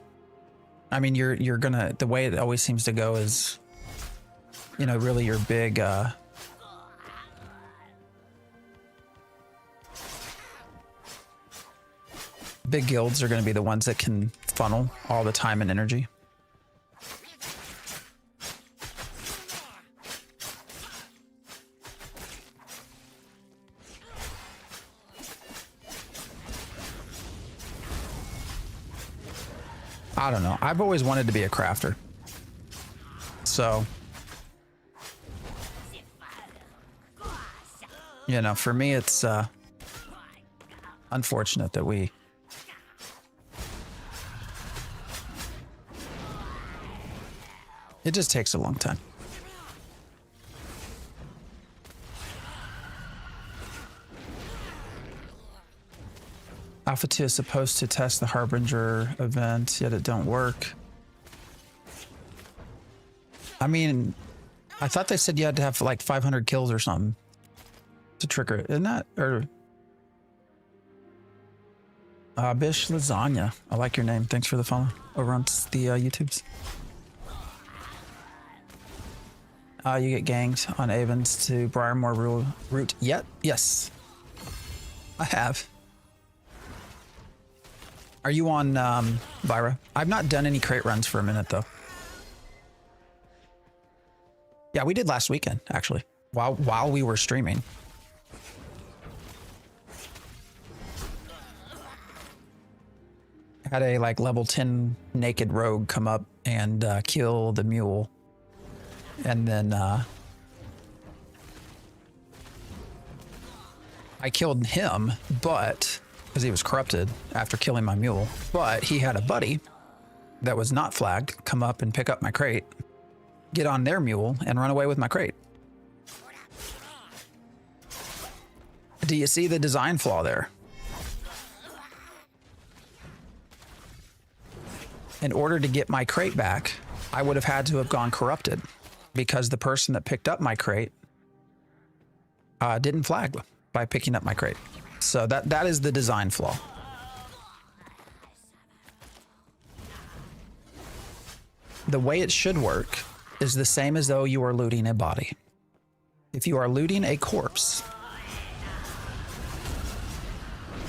I mean, you're gonna, the way it always seems to go is, you know, really your big, big guilds are going to be the ones that can funnel all the time and energy. I don't know. I've always wanted to be a crafter. So, you know, for me, it's unfortunate that it just takes a long time. Alpha 2 is supposed to test the Harbinger event, yet it don't work. I mean, I thought they said you had to have like 500 kills or something to trigger it. Isn't that? Or Bish Lasagna. I like your name. Thanks for the follow over on the YouTubes. You get ganged on Avens to Briarmore route yet? Yes, I have. Are you on Vira? I've not done any crate runs for a minute though. Yeah, we did last weekend actually, while we were streaming. Had a like level 10 naked rogue come up and kill the mule. And then I killed him, but because he was corrupted after killing my mule. But he had a buddy that was not flagged come up and pick up my crate, get on their mule, and run away with my crate. Do you see the design flaw there? In order to get my crate back, I would have had to have gone corrupted because the person that picked up my crate didn't flag by picking up my crate. So that is the design flaw. The way it should work is the same as though you are looting a body. If you are looting a corpse,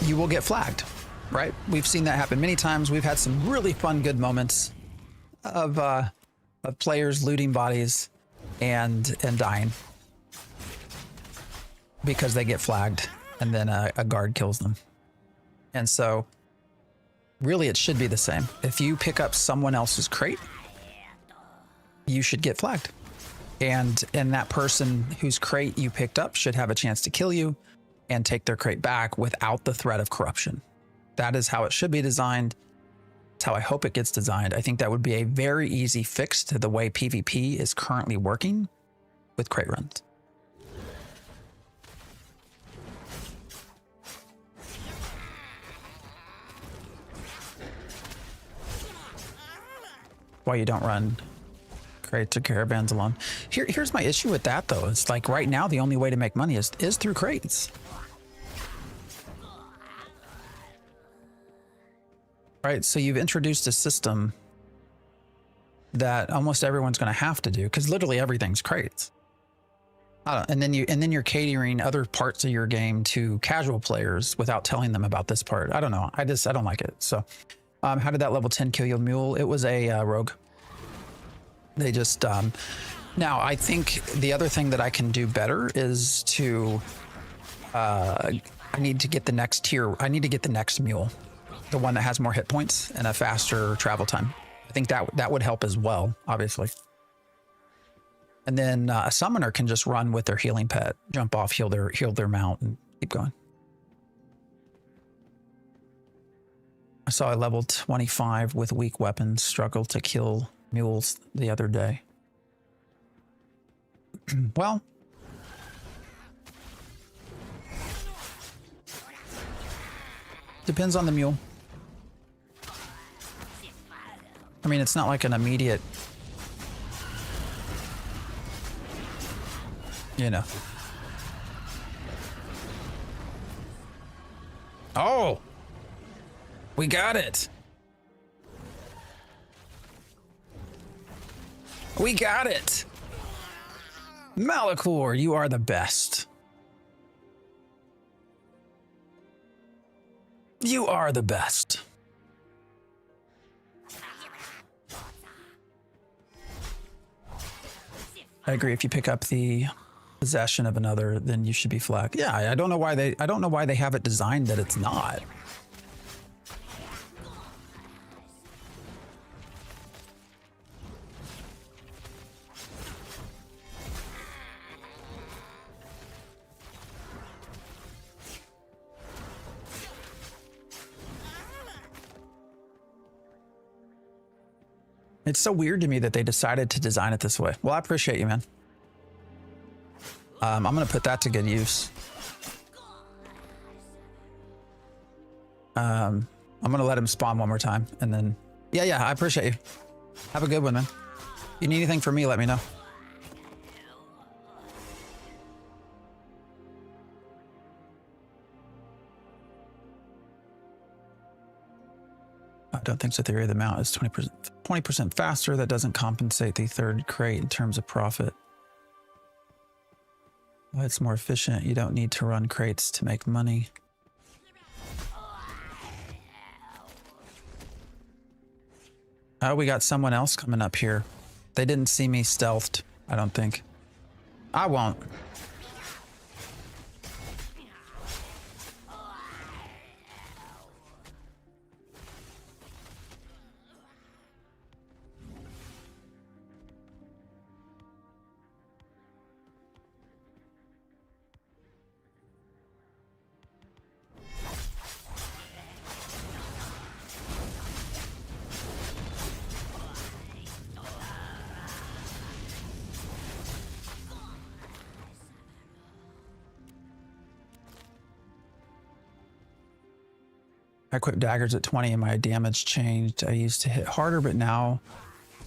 you will get flagged, right? We've seen that happen many times. We've had some really fun, good moments of players looting bodies and dying because they get flagged and then a guard kills them. And so really it should be the same. If you pick up someone else's crate, you should get flagged. And that person whose crate you picked up should have a chance to kill you and take their crate back without the threat of corruption. That is how it should be designed. It's how I hope it gets designed. I think that would be a very easy fix to the way PvP is currently working with crate runs. Why you don't run crates or caravans alone. Here's my issue with that though. It's like right now the only way to make money is through crates. Right, so you've introduced a system that almost everyone's going to have to do because literally everything's crates. And then you're catering other parts of your game to casual players without telling them about this part. I don't know. I don't like it. So, how did that level 10 kill your mule? It was a rogue. They just now I think the other thing that I can do better is to I need to get the next tier. I need to get the next mule. The one that has more hit points and a faster travel time. I think that would help as well, obviously. And then a summoner can just run with their healing pet, jump off, heal their mount, and keep going. I saw a level 25 with weak weapons struggle to kill mules the other day. Well, depends on the mule. I mean, it's not like an immediate, you know. Oh, we got it. We got it. Malachor, you are the best. You are the best. I agree. If you pick up the possession of another, then you should be flagged. Yeah, I don't know why they have it designed that it's not. It's so weird to me that they decided to design it this way. Well, I appreciate you, man. I'm going to put that to good use. I'm going to let him spawn one more time and then... Yeah, I appreciate you. Have a good one, man. You need anything from me, let me know. I don't think so. Theory of the mount is 20% faster. That doesn't compensate the third crate in terms of profit. Well, it's more efficient. You don't need to run crates to make money. Oh, we got someone else coming up here. They didn't see me stealthed, I don't think. I won't. I equipped daggers at 20 and my damage changed. I used to hit harder, but now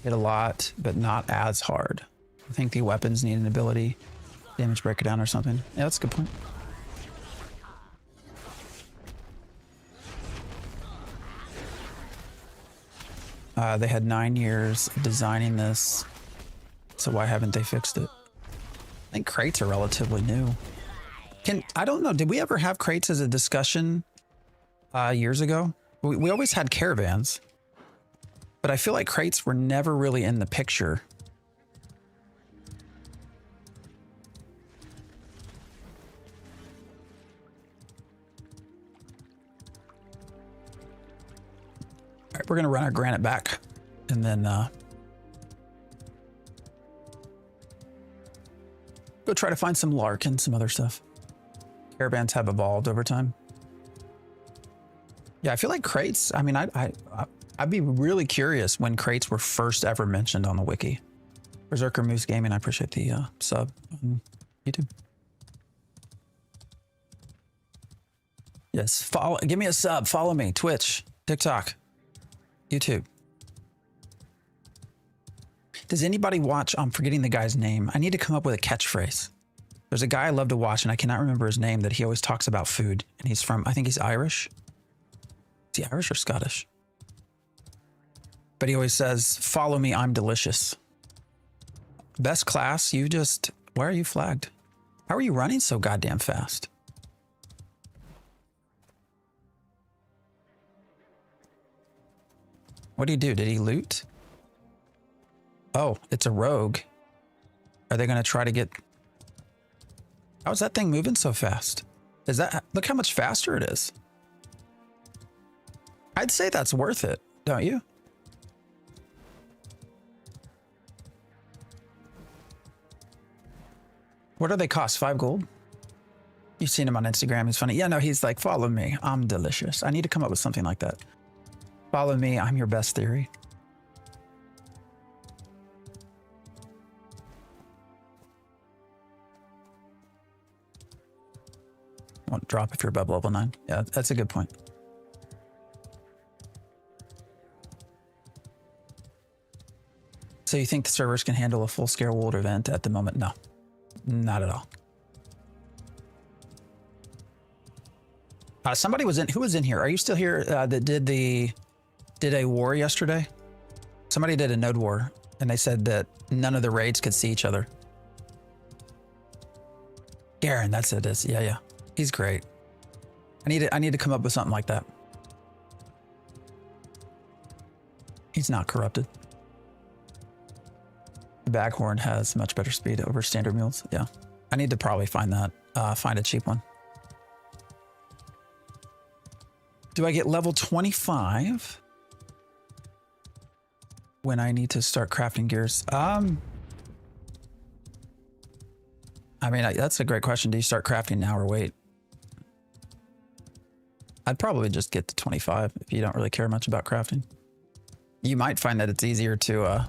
hit a lot, but not as hard. I think the weapons need an ability, damage breaker down or something. Yeah, that's a good point. They had 9 years designing this, so why haven't they fixed it? I think crates are relatively new. I don't know, did we ever have crates as a discussion years ago? We always had caravans, but I feel like crates were never really in the picture. All right, we're gonna run our granite back and then go try to find some lark and some other stuff. Caravans have evolved over time. Yeah, I feel like crates, I mean, I'd be really curious when crates were first ever mentioned on the wiki. Berserker Moose Gaming, I appreciate the sub on YouTube. Yes, give me a sub, follow me, Twitch, TikTok, YouTube. Does anybody watch, I'm forgetting the guy's name. I need to come up with a catchphrase. There's a guy I love to watch and I cannot remember his name that he always talks about food. And he's from, I think he's Irish. Is he Irish or Scottish? But he always says, follow me, I'm delicious. Best class, why are you flagged? How are you running so goddamn fast? What do you do? Did he loot? Oh, it's a rogue. Are they going to try to get... How's that thing moving so fast? Look how much faster it is. I'd say that's worth it, don't you? What do they cost? 5 gold? You've seen him on Instagram. He's funny. Yeah, no, he's like, follow me. I'm delicious. I need to come up with something like that. Follow me. I'm your best theory. Won't drop if you're above level 9. Yeah, that's a good point. So you think the servers can handle a full-scale world event at the moment? No, not at all. Somebody was in. Who was in here? Are you still here? That did a war yesterday? Somebody did a node war, and they said that none of the raids could see each other. Garen, that's it. Yeah. He's great. I need to come up with something like that. He's not corrupted. The Baghorn has much better speed over standard mules. Yeah. I need to probably find that. Find a cheap one. Do I get level 25 when I need to start crafting gears? I mean, that's a great question. Do you start crafting now or wait? I'd probably just get to 25 if you don't really care much about crafting. You might find that it's easier to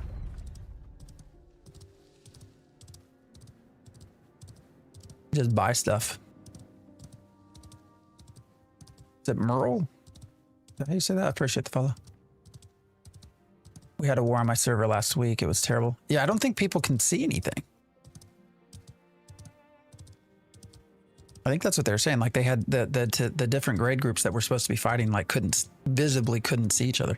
just buy stuff. Is it Merle? Is that how you say that? I appreciate the follow. We had a war on my server last week. It was terrible. Yeah, I don't think people can see anything. I think that's what they were saying. Like they had the different grade groups that were supposed to be fighting, like visibly couldn't see each other.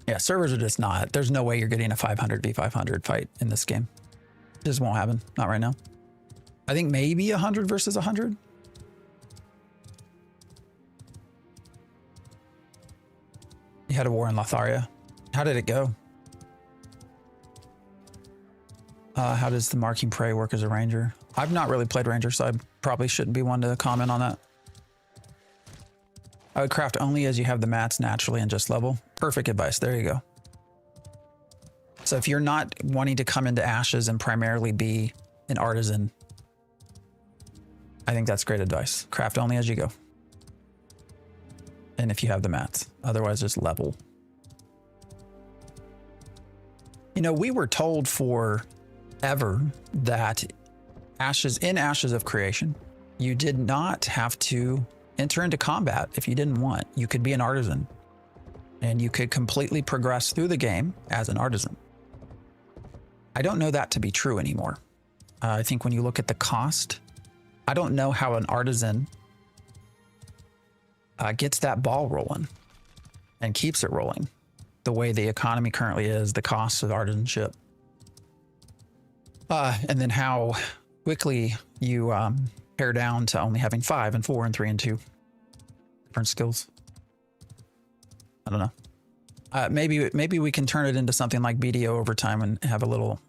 Yeah, servers are just not. There's no way you're getting a 500 v 500 fight in this game. It just won't happen. Not right now. I think maybe 100 versus 100. You had a war in Lotharia. How did it go? How does the marking prey work as a ranger? I've not really played ranger, so I probably shouldn't be one to comment on that. I would craft only as you have the mats naturally and just level. Perfect advice. There you go. So if you're not wanting to come into Ashes and primarily be an artisan, I think that's great advice. Craft only as you go. And if you have the mats, otherwise just level. You know, we were told forever that in Ashes of Creation, you did not have to enter into combat if you didn't want. You could be an artisan and you could completely progress through the game as an artisan. I don't know that to be true anymore. I think when you look at the cost, I don't know how an artisan gets that ball rolling and keeps it rolling the way the economy currently is, the cost of artisanship. And then how quickly you pare down to only having 5 and 4 and 3 and 2 different skills. I don't know. Maybe we can turn it into something like BDO over time and have a little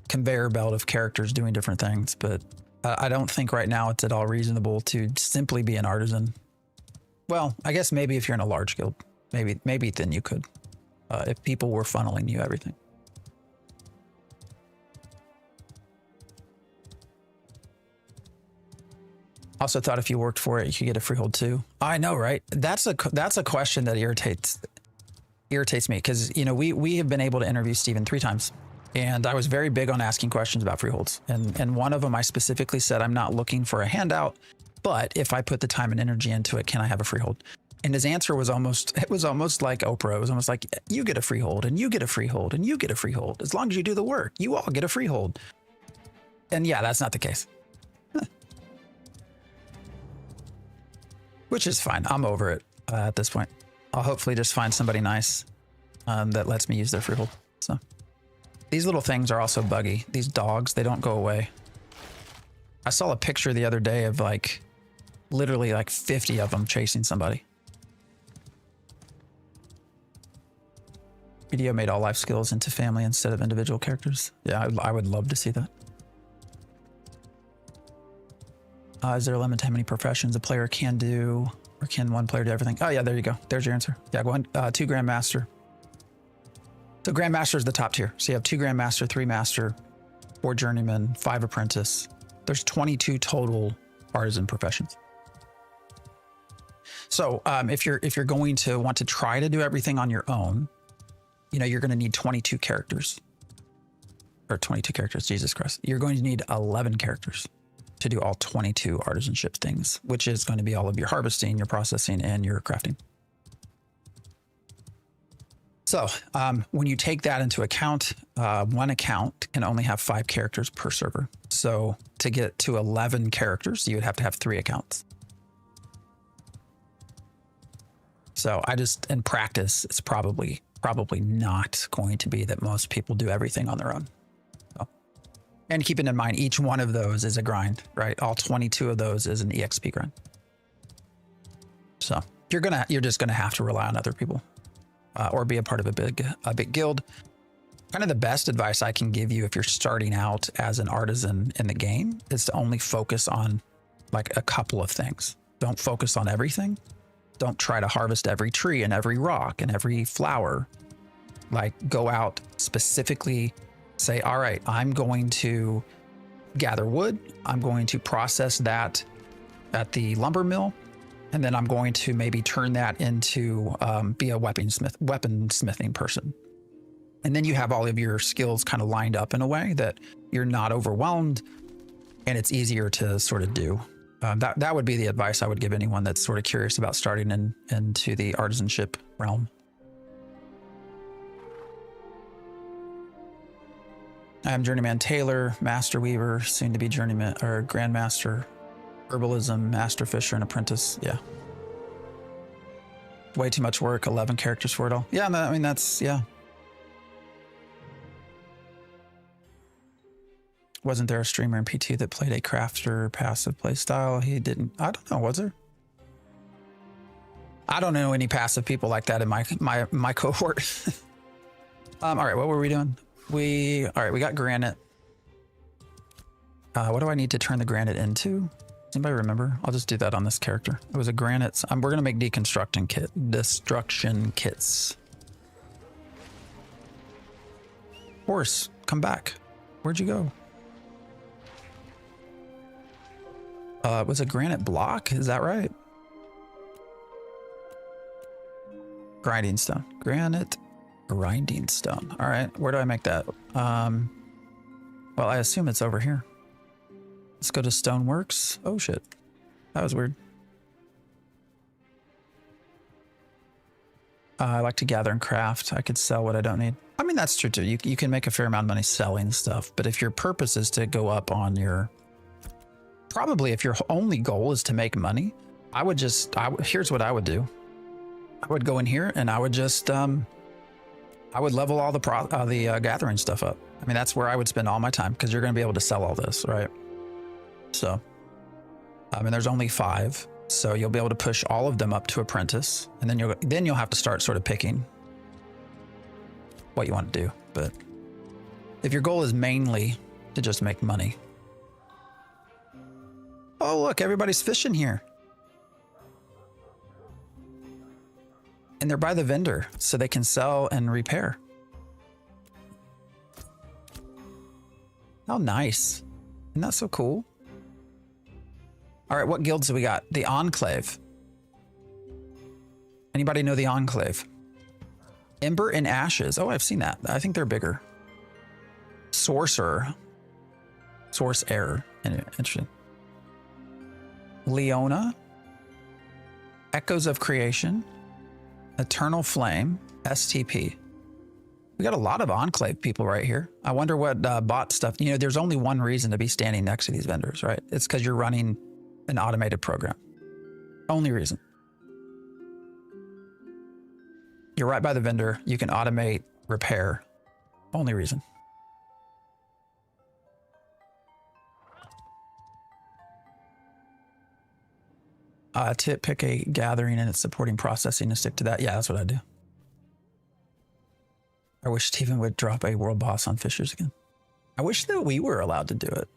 conveyor belt of characters doing different things. But I don't think right now it's at all reasonable to simply be an artisan. Well, I guess maybe if you're in a large guild, maybe then you could, if people were funneling you everything. Also thought if you worked for it, you could get a freehold too. I know, right? That's a question that irritates me because, you know, we have been able to interview Steven 3 times, and I was very big on asking questions about freeholds. And one of them I specifically said, I'm not looking for a handout, but if I put the time and energy into it, can I have a freehold? And his answer was almost like Oprah. It was almost like, you get a freehold and you get a freehold and you get a freehold. As long as you do the work, you all get a freehold. And yeah, that's not the case. Which is fine. I'm over it at this point. I'll hopefully just find somebody nice that lets me use their freehold. So these little things are also buggy. These dogs, they don't go away. I saw a picture the other day of like literally like 50 of them chasing somebody. Video made all life skills into family instead of individual characters. Yeah, I would love to see that. Is there a limit to how many professions a player can do, or can one player do everything? Oh yeah, there you go. There's your answer. Yeah, go on. 2 Grandmaster. So Grandmaster is the top tier. So you have 2 Grandmaster, 3 Master, 4 Journeyman, 5 Apprentice. There's 22 total artisan professions. So if you're going to want to try to do everything on your own, you know, you're going to need 22 characters. Or 22 characters, Jesus Christ. You're going to need 11 characters to do all 22 artisanship things, which is going to be all of your harvesting, your processing, and your crafting. So when you take that into account, one account can only have 5 characters per server. So to get to 11 characters, you would have to have 3 accounts. So I just, in practice, it's probably not going to be that most people do everything on their own. And keeping in mind, each one of those is a grind, right? All 22 of those is an EXP grind. So you're just gonna have to rely on other people, or be a part of a big guild. Kind of the best advice I can give you if you're starting out as an artisan in the game is to only focus on like a couple of things. Don't focus on everything. Don't try to harvest every tree and every rock and every flower. Like, go out specifically. Say, all right, I'm going to gather wood. I'm going to process that at the lumber mill. And then I'm going to maybe turn that into be a weaponsmithing person. And then you have all of your skills kind of lined up in a way that you're not overwhelmed and it's easier to sort of do. That would be the advice I would give anyone that's sort of curious about starting into the artisanship realm. I'm Journeyman Tailor, Master Weaver, soon to be Journeyman or Grandmaster, Herbalism, Master Fisher, and Apprentice. Yeah. Way too much work, 11 characters for it all. Yeah, I mean, that's, yeah. Wasn't there a streamer in P2 that played a crafter passive play style? He didn't, I don't know, was there? I don't know any passive people like that in my cohort. All right, what were we doing? All right, we got granite. What do I need to turn the granite into? Does anybody remember? I'll just do that on this character. It was a granite. We're going to make destruction kits. Horse, come back. Where'd you go? It was a granite block. Is that right? Grinding stone. Granite grinding stone. All right. Where do I make that? Well, I assume it's over here. Let's go to Stoneworks. Oh shit. That was weird. I like to gather and craft. I could sell what I don't need. I mean, that's true too. You can make a fair amount of money selling stuff, but if your purpose is to go up on your, probably if your only goal is to make money, here's what I would do. I would go in here and I would just, I would level all the gathering stuff up. I mean, that's where I would spend all my time because you're going to be able to sell all this, right? So, I mean, there's only 5. So you'll be able to push all of them up to apprentice, and then you'll have to start sort of picking what you want to do. But if your goal is mainly to just make money. Oh, look, everybody's fishing here. And they're by the vendor, so they can sell and repair. How nice. Isn't that so cool? All right, what guilds do we got? The Enclave. Anybody know the Enclave? Ember and Ashes. Oh, I've seen that. I think they're bigger. Sorcerer. Source Error. Interesting. Leona. Echoes of Creation. Eternal Flame. STP. We got a lot of Enclave people right here. I wonder what bot stuff. You know, there's only one reason to be standing next to these vendors, right? It's because you're running an automated program. Only reason. You're right by the vendor. You can automate repair. Only reason. Tip, pick a gathering and its supporting processing and stick to that. Yeah, that's what I do. I wish Steven would drop a world boss on Fishers again. I wish that we were allowed to do it.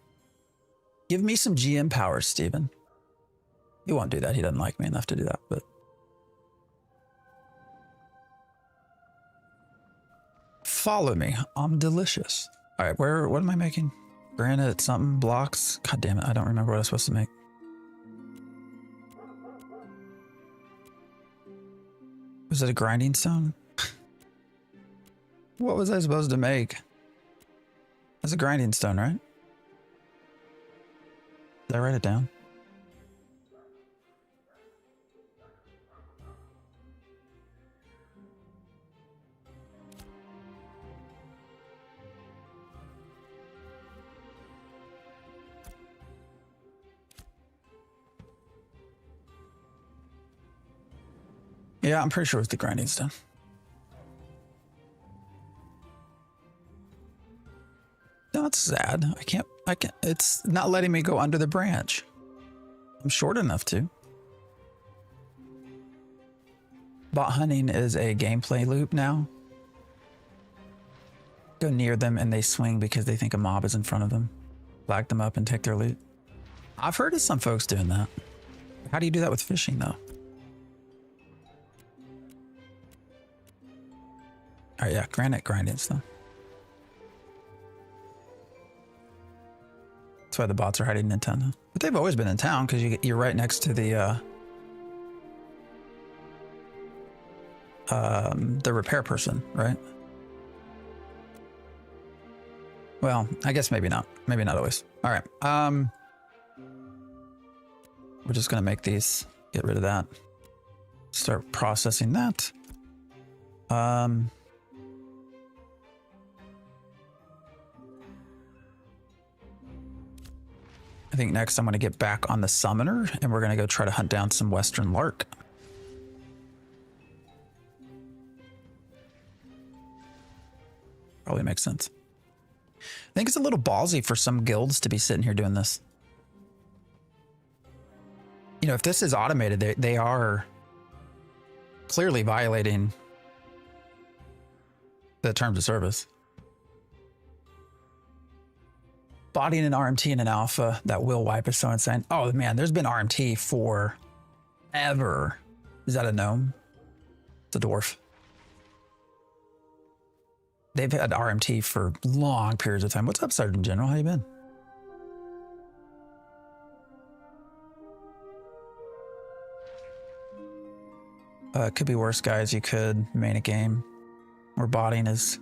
Give me some GM powers, Steven. He won't do that. He doesn't like me enough to do that, but. Follow me. I'm delicious. All right, what am I making? Granite, something, blocks. God damn it. I don't remember what I was supposed to make. Was it a grinding stone? What was I supposed to make? That's a grinding stone, right? Did I write it down? Yeah, I'm pretty sure it's the grinding stone. No, that's sad. I can't, it's not letting me go under the branch. I'm short enough to. Bot hunting is a gameplay loop now. Go near them and they swing because they think a mob is in front of them. Flag them up and take their loot. I've heard of some folks doing that. How do you do that with fishing though? All right, yeah, granite grinding stuff. That's why the bots are hiding in town. But they've always been in town because you're right next to the repair person, right? Well, I guess maybe not. Maybe not always. All right. We're just gonna make these. Get rid of that. Start processing that. I think next I'm going to get back on the summoner and we're going to go try to hunt down some Western Lark. Probably makes sense. I think it's a little ballsy for some guilds to be sitting here doing this. You know, if this is automated, they are clearly violating the terms of service. Botting an RMT in an alpha that will wipe is so insane. Oh man, there's been RMT for ever. Is that a gnome? It's a dwarf. They've had RMT for long periods of time. What's up, Sergeant General? How you been? It could be worse, guys. You could main a game where botting is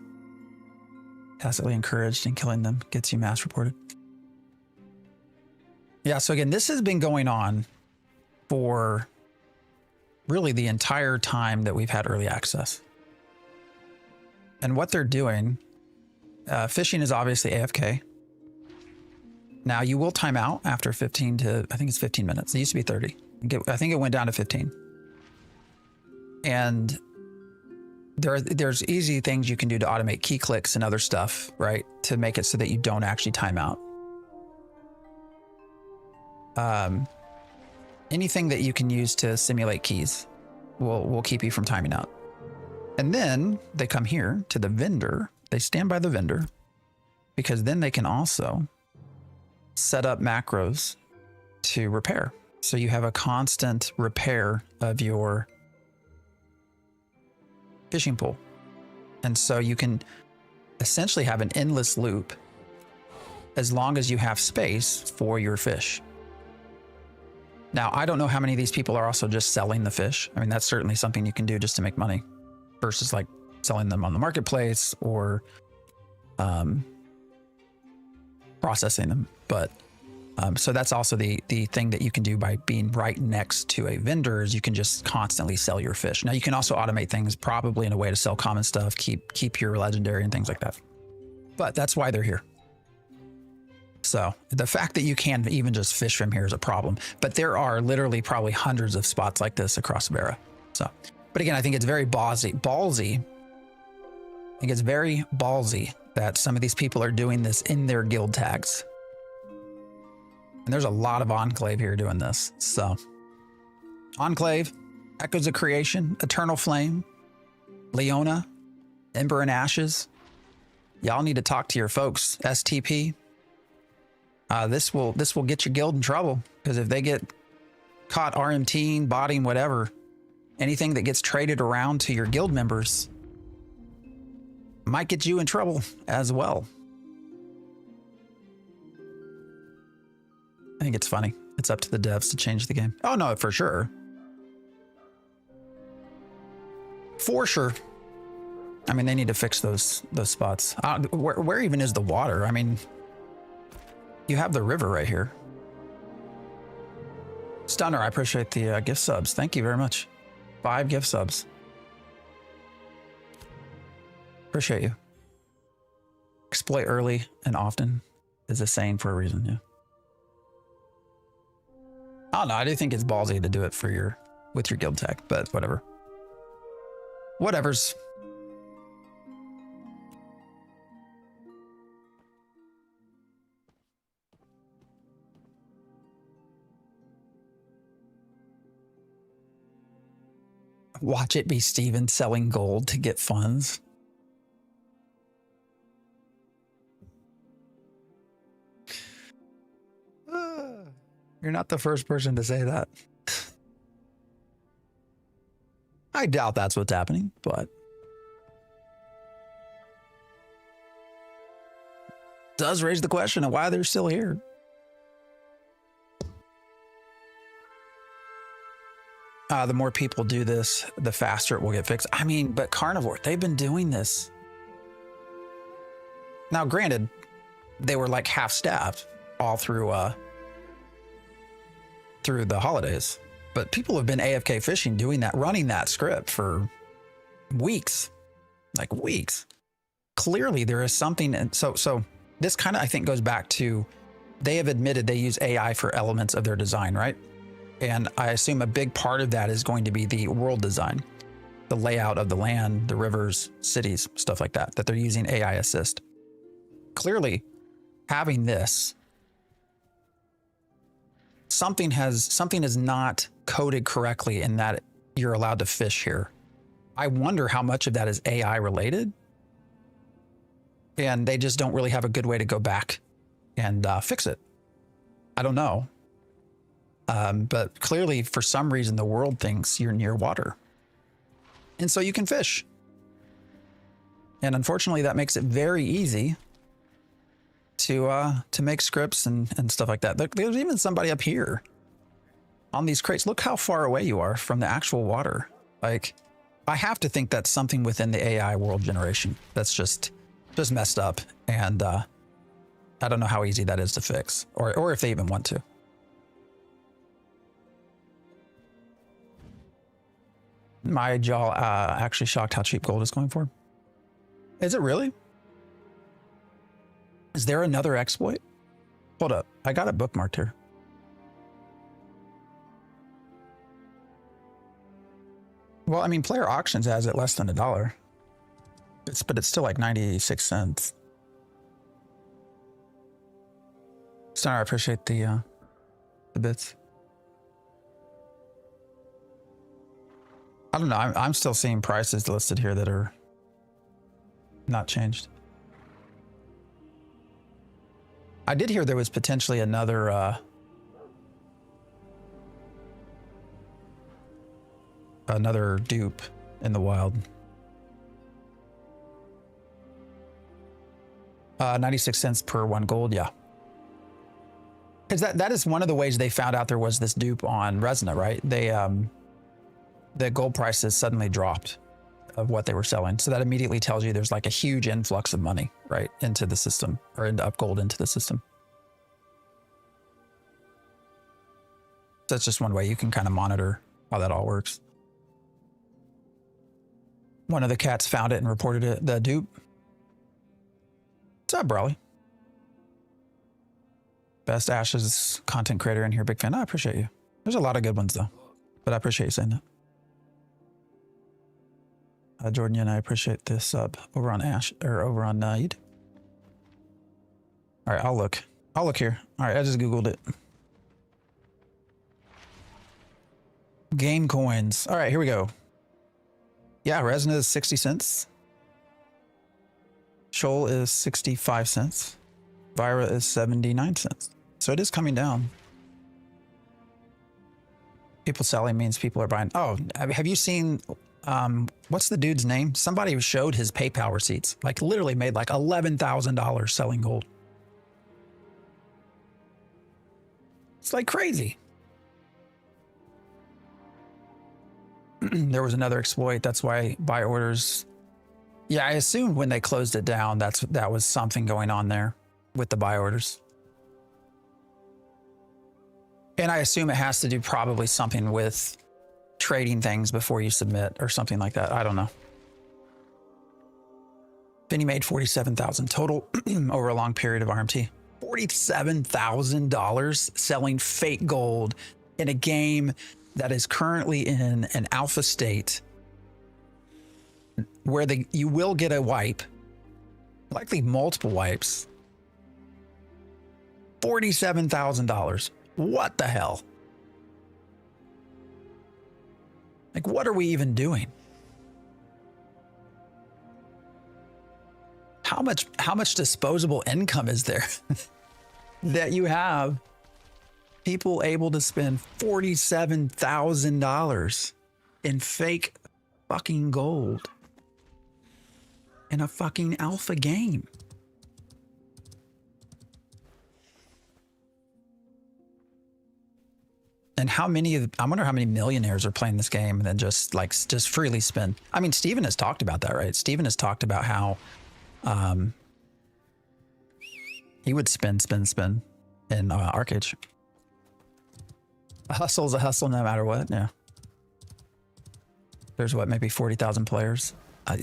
tacitly encouraged and killing them gets you mass reported. Yeah, so again, this has been going on for really the entire time that we've had early access. And what they're doing, fishing is obviously AFK. Now you will time out after 15 to, I think it's 15 minutes. It used to be 30. I think it went down to 15. And there's easy things you can do to automate key clicks and other stuff, right? To make it so that you don't actually time out. Anything that you can use to simulate keys will keep you from timing out. And then they come here to the vendor. They stand by the vendor because then they can also set up macros to repair. So you have a constant repair of your fishing pool. And so you can essentially have an endless loop as long as you have space for your fish. Now, I don't know how many of these people are also just selling the fish. I mean, that's certainly something you can do just to make money versus like selling them on the marketplace or processing them. But so that's also the thing that you can do by being right next to a vendor is you can just constantly sell your fish. Now, you can also automate things probably in a way to sell common stuff, keep your legendary and things like that. But that's why they're here. So the fact that you can't even just fish from here is a problem, but there are literally probably hundreds of spots like this across Vera. So, but again, I think it's very ballsy. I think it's very ballsy that some of these people are doing this in their guild tags. And there's a lot of Enclave here doing this. So Enclave, Echoes of Creation, Eternal Flame, Leona, Ember and Ashes. Y'all need to talk to your folks. STP. This will get your guild in trouble because if they get caught RMTing, botting, whatever, anything that gets traded around to your guild members might get you in trouble as well. I think it's funny. It's up to the devs to change the game. Oh no, for sure. For sure. I mean, they need to fix those spots. Where even is the water? I mean, you have the river right here. Stunner, I appreciate the gift subs. Thank you very much. 5 gift subs. Appreciate you. Exploit early and often is a saying for a reason, yeah. I don't know, I do think it's ballsy to do it for with your guild tag, but whatever. Whatevers. Watch it be Steven selling gold to get funds. You're not the first person to say that. I doubt that's what's happening, but does raise the question of why they're still here. The more people do this, the faster it will get fixed. I mean, but Carnivore, they've been doing this. Now, granted, they were like half-staffed all through the holidays, but people have been AFK fishing, doing that, running that script for weeks, like weeks. Clearly, there is something, and so this kind of I think goes back to they have admitted they use AI for elements of their design, right? And I assume a big part of that is going to be the world design, the layout of the land, the rivers, cities, stuff like that, that they're using AI assist. Clearly, having this, something is not coded correctly in that you're allowed to fish here. I wonder how much of that is AI related. And they just don't really have a good way to go back and fix it. I don't know. But clearly, for some reason, the world thinks you're near water. And so you can fish. And unfortunately, that makes it very easy to make scripts and stuff like that. There's even somebody up here on these crates. Look how far away you are from the actual water. Like, I have to think that's something within the AI world generation that's just messed up. And I don't know how easy that is to fix or if they even want to. My jaw actually shocked how cheap gold is going for. Is it really? Is there another exploit? Hold up. I got it bookmarked here. Well, I mean, Player Auctions has it less than $1. But it's still like 96 cents. Sorry, I appreciate the bits. I don't know. I'm still seeing prices listed here that are not changed. I did hear there was potentially another another dupe in the wild. 96 cents per 1 gold, yeah. Because that is one of the ways they found out there was this dupe on Resna, right? They the gold prices suddenly dropped of what they were selling. So that immediately tells you there's like a huge influx of money, right, into the system, or into up gold into the system. So that's just one way you can kind of monitor how that all works. One of the cats found it and reported it, the dupe. What's up, Brawley? Best Ashes content creator in here. Big fan. I appreciate you. There's a lot of good ones though, but I appreciate you saying that. Jordan and I appreciate this sub over on Ash or over on YouTube. All right, I'll look. I'll look here. All right, I just Googled it. Game coins. All right, here we go. Yeah, Resna is 60 cents. Shoal is 65 cents. Vira is 79 cents. So it is coming down. People selling means people are buying. Oh, have you seen, what's the dude's name? Somebody showed his PayPal receipts, like literally made like $11,000 selling gold. It's like crazy. There was another exploit. That's why buy orders. Yeah, I assumed when they closed it down, that was something going on there with the buy orders. And I assume it has to do probably something with trading things before you submit or something like that. I don't know. Vinny made $47,000 total over a long period of RMT. $47,000 selling fake gold in a game that is currently in an alpha state where you will get a wipe, likely multiple wipes. $47,000. What the hell? Like, what are we even doing? How much disposable income is there that you have people able to spend $47,000 in fake fucking gold in a fucking alpha game? And I wonder how many millionaires are playing this game and then just freely spend. I mean, Steven has talked about that, right? Steven has talked about how he would spend in Arcade. A hustle's a hustle no matter what. Yeah. There's what, maybe 40,000 players. All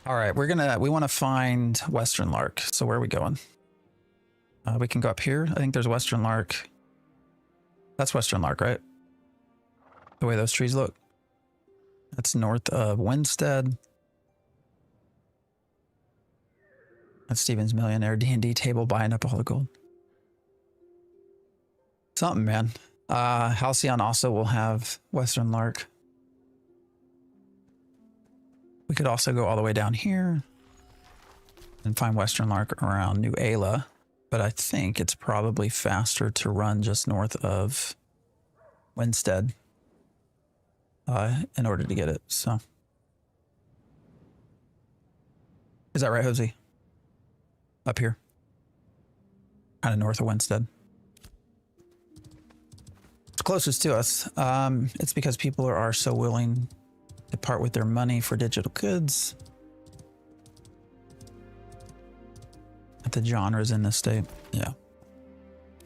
right, we want to find Western Lark. So where are we going? We can go up here. I think there's Western Lark. That's Western Lark, right? The way those trees look. That's north of Winstead. That's Steven's millionaire D&D table buying up all the gold. Something, man. Halcyon also will have Western Lark. We could also go all the way down here and find Western Lark around New Ayla, but I think it's probably faster to run just north of Winstead in order to get it. So, is that right, Hosey? Up here, kind of north of Winstead. It's closest to us. It's because people are so willing to part with their money for digital goods. At the genres in this state. Yeah.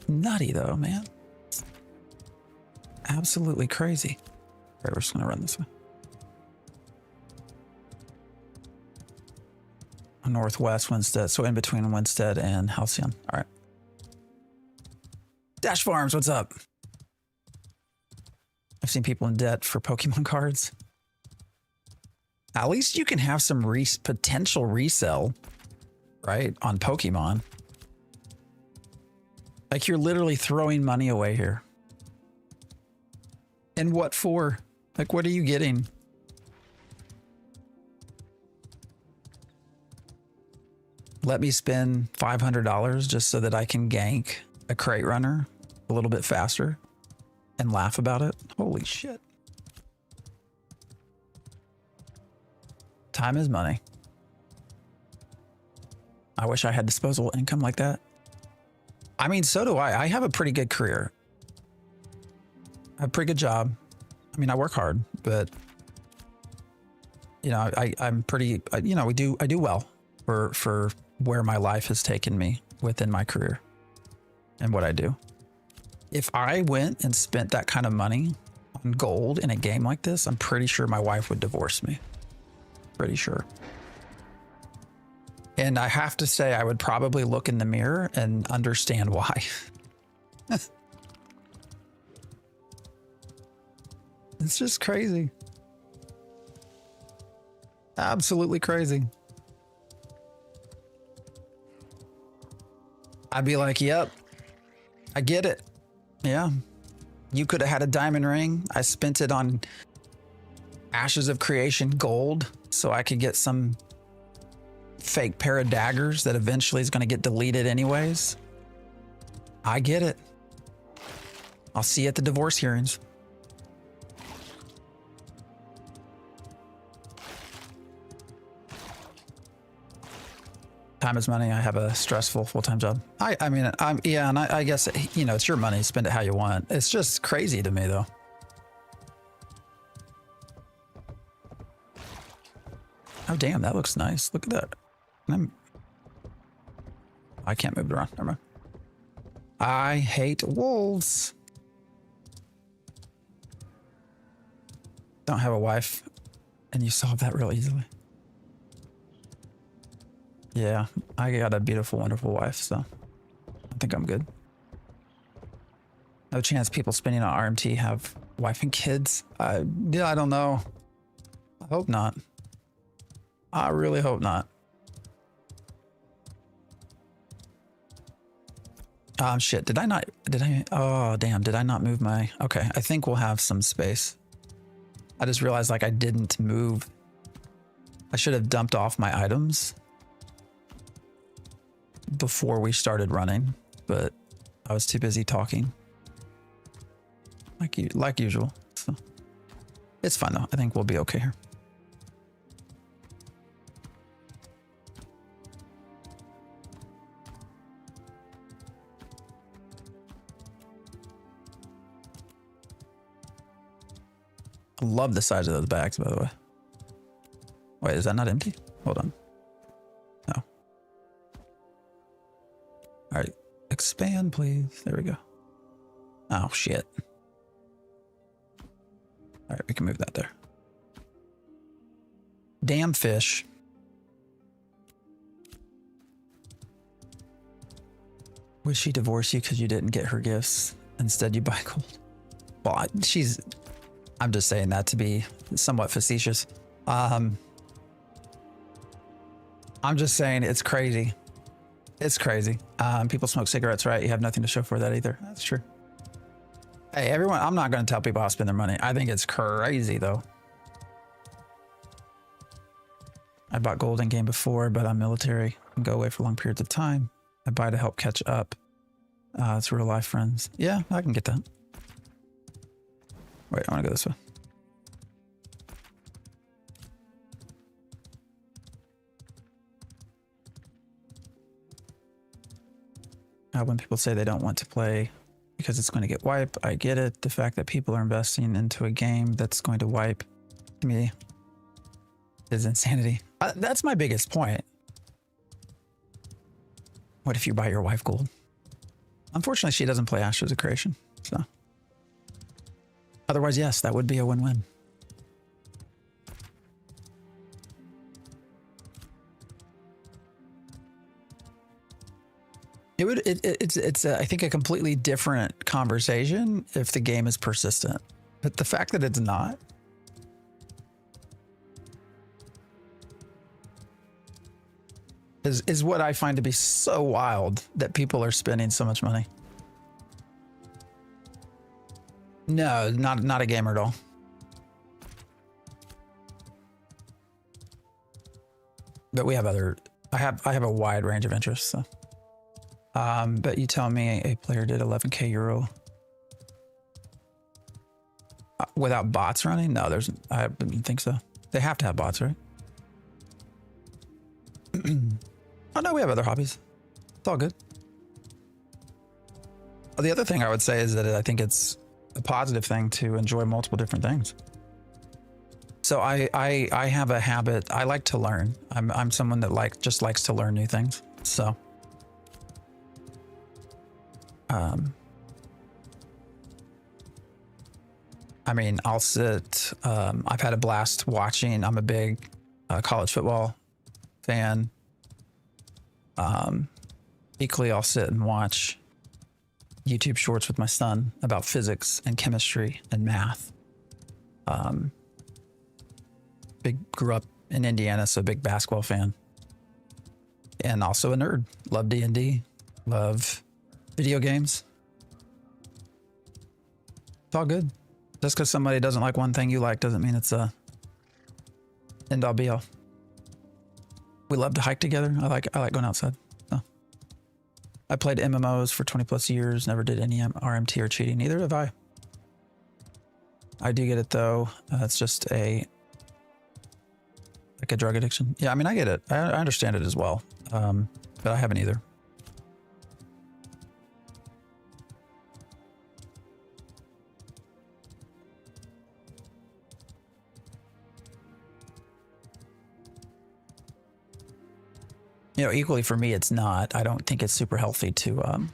Nutty though, man. Absolutely crazy. Okay, we're just gonna run this way. Northwest Winstead, so in between Winstead and Halcyon. All right. Dash Farms, what's up? I've seen people in debt for Pokemon cards. At least you can have some potential resell, right, on Pokemon. Like, you're literally throwing money away here. And what for? Like, what are you getting? Let me spend $500 just so that I can gank a crate runner a little bit faster and laugh about it. Holy shit. Time is money. I wish I had disposable income like that. I mean, so do I. I have a pretty good career. I have a pretty good job. I mean, I work hard, but you know, I'm pretty, you know, I do well for where my life has taken me within my career and what I do. If I went and spent that kind of money on gold in a game like this, I'm pretty sure my wife would divorce me. Pretty sure. And I have to say, I would probably look in the mirror and understand why. It's just crazy. Absolutely crazy. I'd be like, yep, I get it. Yeah. You could have had a diamond ring. I spent it on Ashes of Creation gold so I could get some fake pair of daggers that eventually is going to get deleted anyways. I get it. I'll see you at the divorce hearings. Time is money. I have a stressful full-time job. I mean, yeah, and I guess, you know, it's your money. Spend it how you want. It's just crazy to me, though. Oh, damn, that looks nice. Look at that. I can't move it around. Never mind. I hate wolves. Don't have a wife, and you solve that real easily. Yeah, I got a beautiful, wonderful wife, so I think I'm good. No chance people spending on RMT have wife and kids. Yeah, I don't know. I hope not. I really hope not. Shit, did I, oh, damn, did I not move my, okay, I think we'll have some space. I just realized, like, I didn't move. I should have dumped off my items before we started running, but I was too busy talking, like usual. So it's fine though. I think we'll be okay here. I love the size of those bags, by the way. Wait, is that not empty? Hold on. No. All right, expand, please. There we go. Oh, shit. All right, we can move that there. Damn fish. Would she divorce you because you didn't get her gifts? Instead, you buy gold. Well, I'm just saying that to be somewhat facetious. I'm just saying it's crazy. It's crazy. People smoke cigarettes, right? You have nothing to show for that either. That's true. Hey, everyone, I'm not going to tell people how to spend their money. I think it's crazy, though. I bought gold in game before, but I'm military and go away for long periods of time. I buy to help catch up. It's real life, friends. Yeah, I can get that. Wait, I want to go this way. When people say they don't want to play because it's going to get wiped, I get it. The fact that people are investing into a game that's going to wipe me is insanity. That's my biggest point. What if you buy your wife gold? Unfortunately, she doesn't play Ashes of Creation, so Otherwise, yes, that would be a win-win. It would. It's I think a completely different conversation if the game is persistent, but the fact that it's not is what I find to be so wild that people are spending so much money. No, not a gamer at all. But we have other. I have a wide range of interests. So. But you tell me a player did 11k euro without bots running? No, I didn't think so. They have to have bots, right? Oh no, we have other hobbies. It's all good. The other thing I would say is that I think it's a positive thing to enjoy multiple different things. So I have a habit. I like to learn. I'm someone that just likes to learn new things. So. I mean, I'll sit, I've had a blast watching. I'm a big college football fan. Equally, I'll sit and watch YouTube shorts with my son about physics and chemistry and math. Grew up in Indiana, so big basketball fan. And also a nerd. Love D&D. Love video games. It's all good. Just because somebody doesn't like one thing you like doesn't mean it's a end all be all. We love to hike together. I like going outside. So. I played MMOs for 20 plus years. Never did any RMT or cheating. Neither have I. I do get it though. It's just like a drug addiction. Yeah, I mean, I get it. I understand it as well. But I haven't either. You know, equally for me, it's not. I don't think it's super healthy to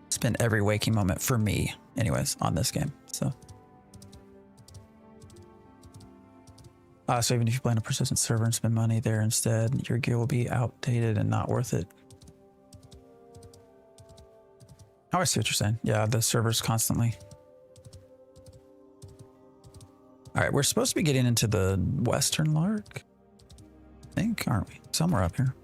spend every waking moment, for me anyways, on this game. So even if you play on a persistent server and spend money there instead, your gear will be outdated and not worth it. Oh, I see what you're saying. Yeah, the server's constantly. All right, we're supposed to be getting into the Western Lark, I think, aren't we? Somewhere up here.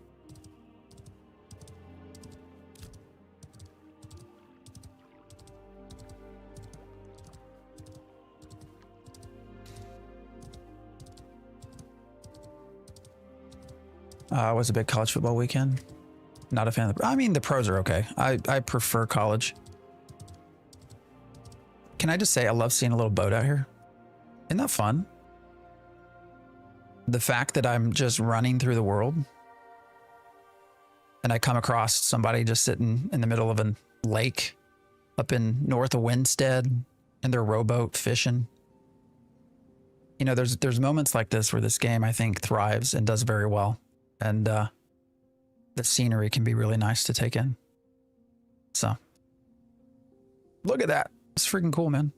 Was a big college football weekend. Not a fan of I mean, the pros are okay. I prefer college. Can I just say I love seeing a little boat out here? Isn't that fun? The fact that I'm just running through the world and I come across somebody just sitting in the middle of a lake up in north of Winstead in their rowboat fishing. You know, there's moments like this where this game, I think, thrives and does very well. And the scenery can be really nice to take in. So, look at that. It's freaking cool, man.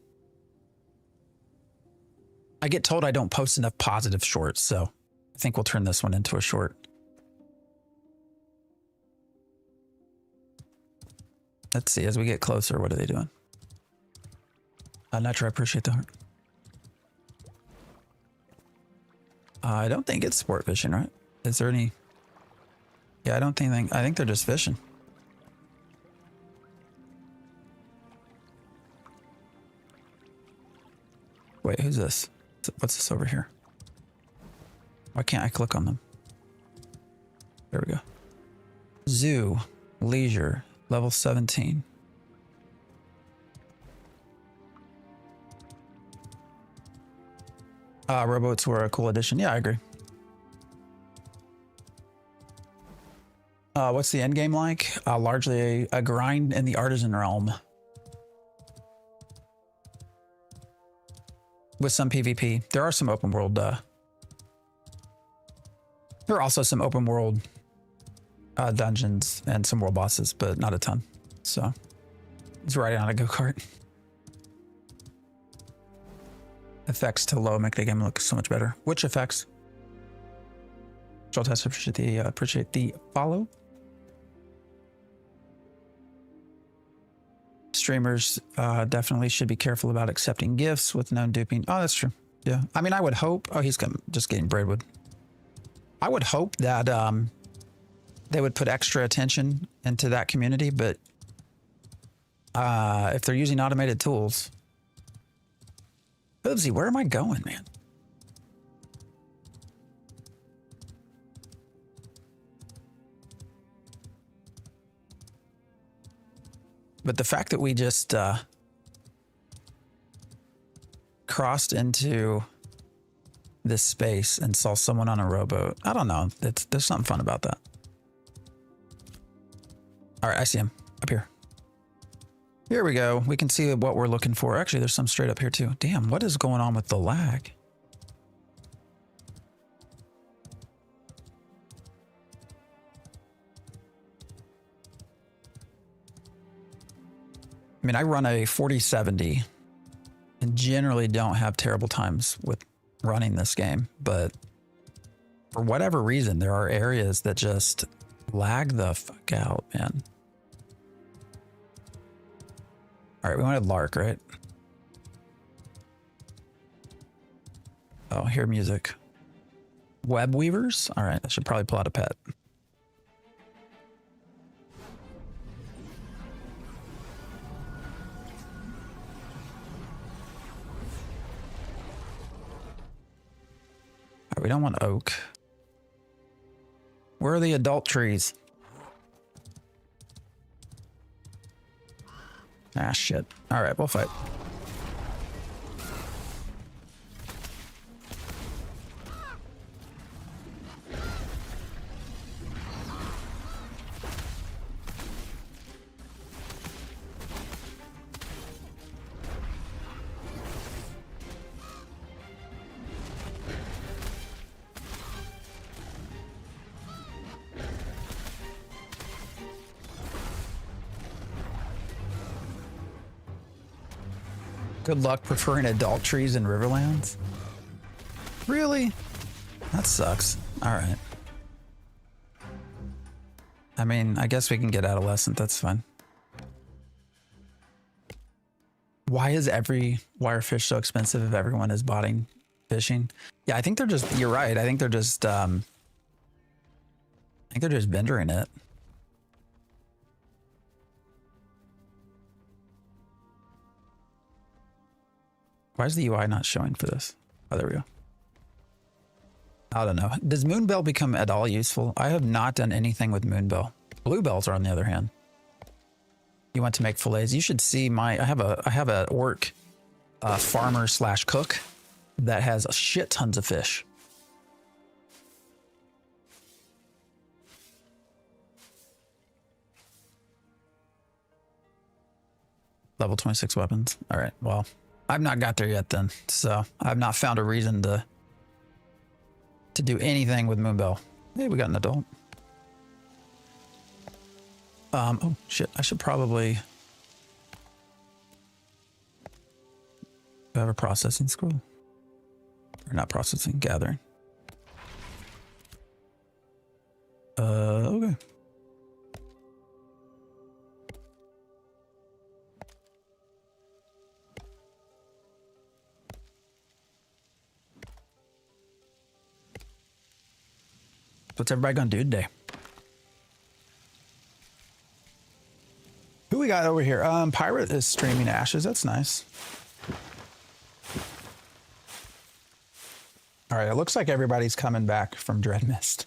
I get told I don't post enough positive shorts, so I think we'll turn this one into a short. Let's see, as we get closer, what are they doing? Not sure I appreciate the heart. I don't think it's sport fishing, right? Is there any? Yeah, I think they're just fishing. Wait, who's this? What's this over here? Why can't I click on them? There we go. Zoo, leisure, level 17. Rowboats were a cool addition. Yeah, I agree. What's the end game like? Largely a grind in the artisan realm. With some PvP. There are some open world, there are also some open world dungeons and some world bosses, but not a ton. So, it's riding on a go-kart. effects to low make the game look so much better. Which effects? Test, appreciate the follow. Streamers definitely should be careful about accepting gifts with known duping. Oh, that's true. Yeah. I mean, I would hope. Oh, he's just getting braidwood. I would hope that they would put extra attention into that community, but if they're using automated tools. Oopsie, where am I going, man? But the fact that we just crossed into this space and saw someone on a rowboat, I don't know. There's something fun about that. All right, I see him up here. Here we go. We can see what we're looking for. Actually, there's some straight up here too. Damn, what is going on with the lag? I mean, I run a 4070 and generally don't have terrible times with running this game, but for whatever reason, there are areas that just lag the fuck out, man. All right, we wanted Lark, right? Oh, hear music. Web weavers? All right, I should probably pull out a pet. All right, we don't want oak. Where are the adult trees? Ah, shit. All right, we'll fight. Good luck preferring adult trees in Riverlands. Really? That sucks. All right. I mean, I guess we can get adolescent. That's fine. Why is every wirefish so expensive if everyone is botting fishing? Yeah, I think they're just, you're right. I think they're just vendoring it. Why is the UI not showing for this? Oh, there we go. I don't know. Does Moonbell become at all useful? I have not done anything with Moonbell. Bluebells are on the other hand. You want to make fillets? You should see my, I have a orc farmer slash cook that has a shit tons of fish. Level 26 weapons. All right, well. I've not got there yet then, so I've not found a reason to do anything with Moonbell. Hey, we got an adult. Oh shit, I should probably have a processing scroll. Or not processing, gathering. Okay. What's everybody gonna do today? Who we got over here? Pirate is streaming Ashes. That's nice. All right, it looks like everybody's coming back from Dreadmist.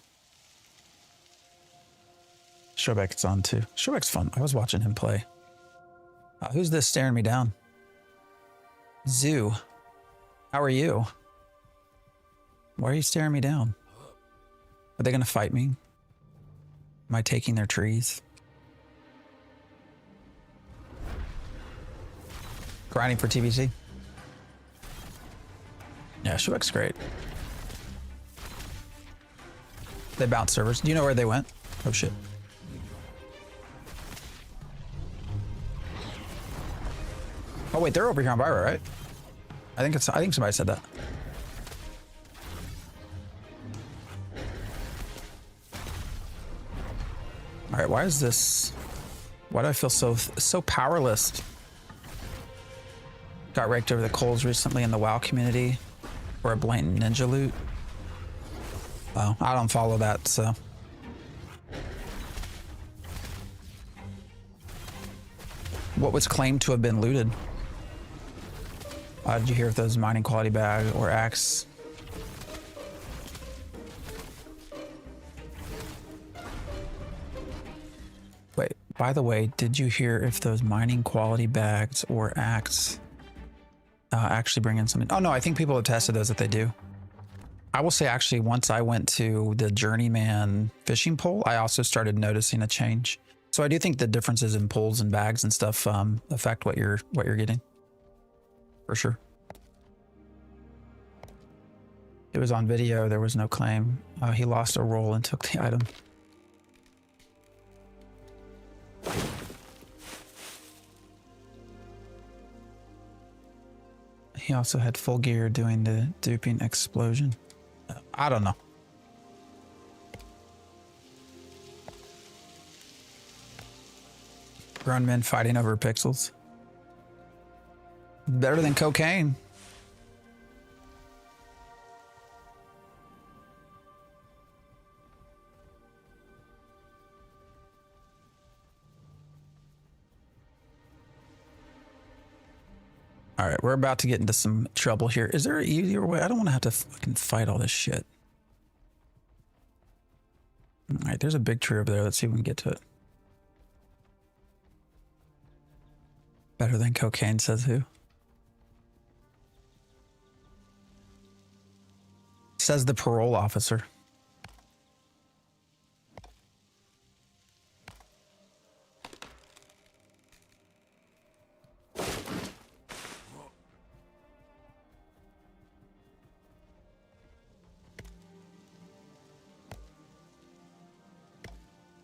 Showback's on too. Showback's fun. I was watching him play. Who's this staring me down? Zoo. How are you? Why are you staring me down? Are they gonna fight me? Am I taking their trees? Grinding for TBC? Yeah, Shubek's great. They bounced servers. Do you know where they went? Oh shit. Oh wait, they're over here on Byra, right? I think somebody said that. All right, why is this? Why do I feel so powerless? Got raked over the coals recently in the WoW community for a blatant ninja loot. Well, I don't follow that, so. What was claimed to have been looted? Did you hear if those mining quality bag or axe? Wait, by the way, did you hear if those mining quality bags or axe actually bring in something? Oh no, I think people have tested those that they do. I will say actually once I went to the journeyman fishing pole, I also started noticing a change. So I do think the differences in poles and bags and stuff affect what you're getting. For sure. It was on video, there was no claim. He lost a roll and took the item. He also had full gear doing the duping explosion. I don't know. Grown men fighting over pixels. Better than cocaine. All right, we're about to get into some trouble here. Is there an easier way? I don't want to have to fucking fight all this shit. All right, there's a big tree over there. Let's see if we can get to it. Better than cocaine, says who? Says the parole officer.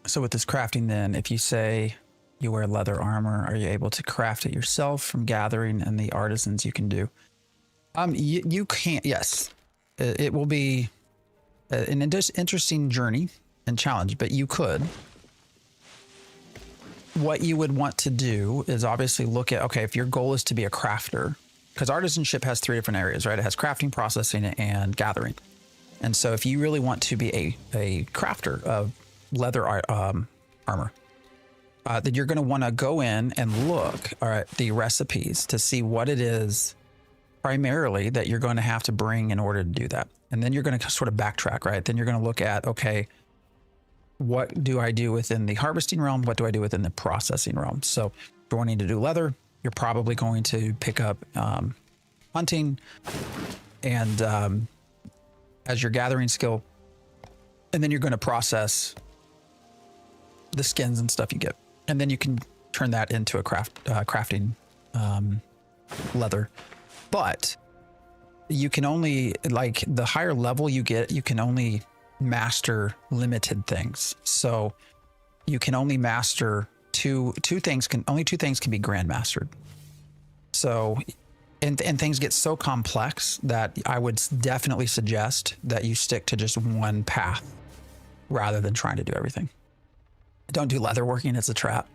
So with this crafting then, if you say you wear leather armor, are you able to craft it yourself from gathering and the artisans you can do? You can't, yes. It will be an interesting journey and challenge, but you could. What you would want to do is obviously look at, okay, if your goal is to be a crafter, because artisanship has 3 different areas, right? It has crafting, processing, and gathering. And so if you really want to be a crafter of leather armor, then you're going to want to go in and look at the recipes to see what it is primarily that you're going to have to bring in order to do that. And then you're going to sort of backtrack, right? Then you're going to look at, okay, what do I do within the harvesting realm? What do I do within the processing realm? So if you're wanting to do leather, you're probably going to pick up hunting and as your gathering skill. And then you're going to process the skins and stuff you get. And then you can turn that into a crafting leather. But you can only, like, the higher level you get, you can only master limited things. So you can only master two things can be grandmastered. So and things get so complex that I would definitely suggest that you stick to just one path rather than trying to do everything. Don't do leatherworking, it's a trap.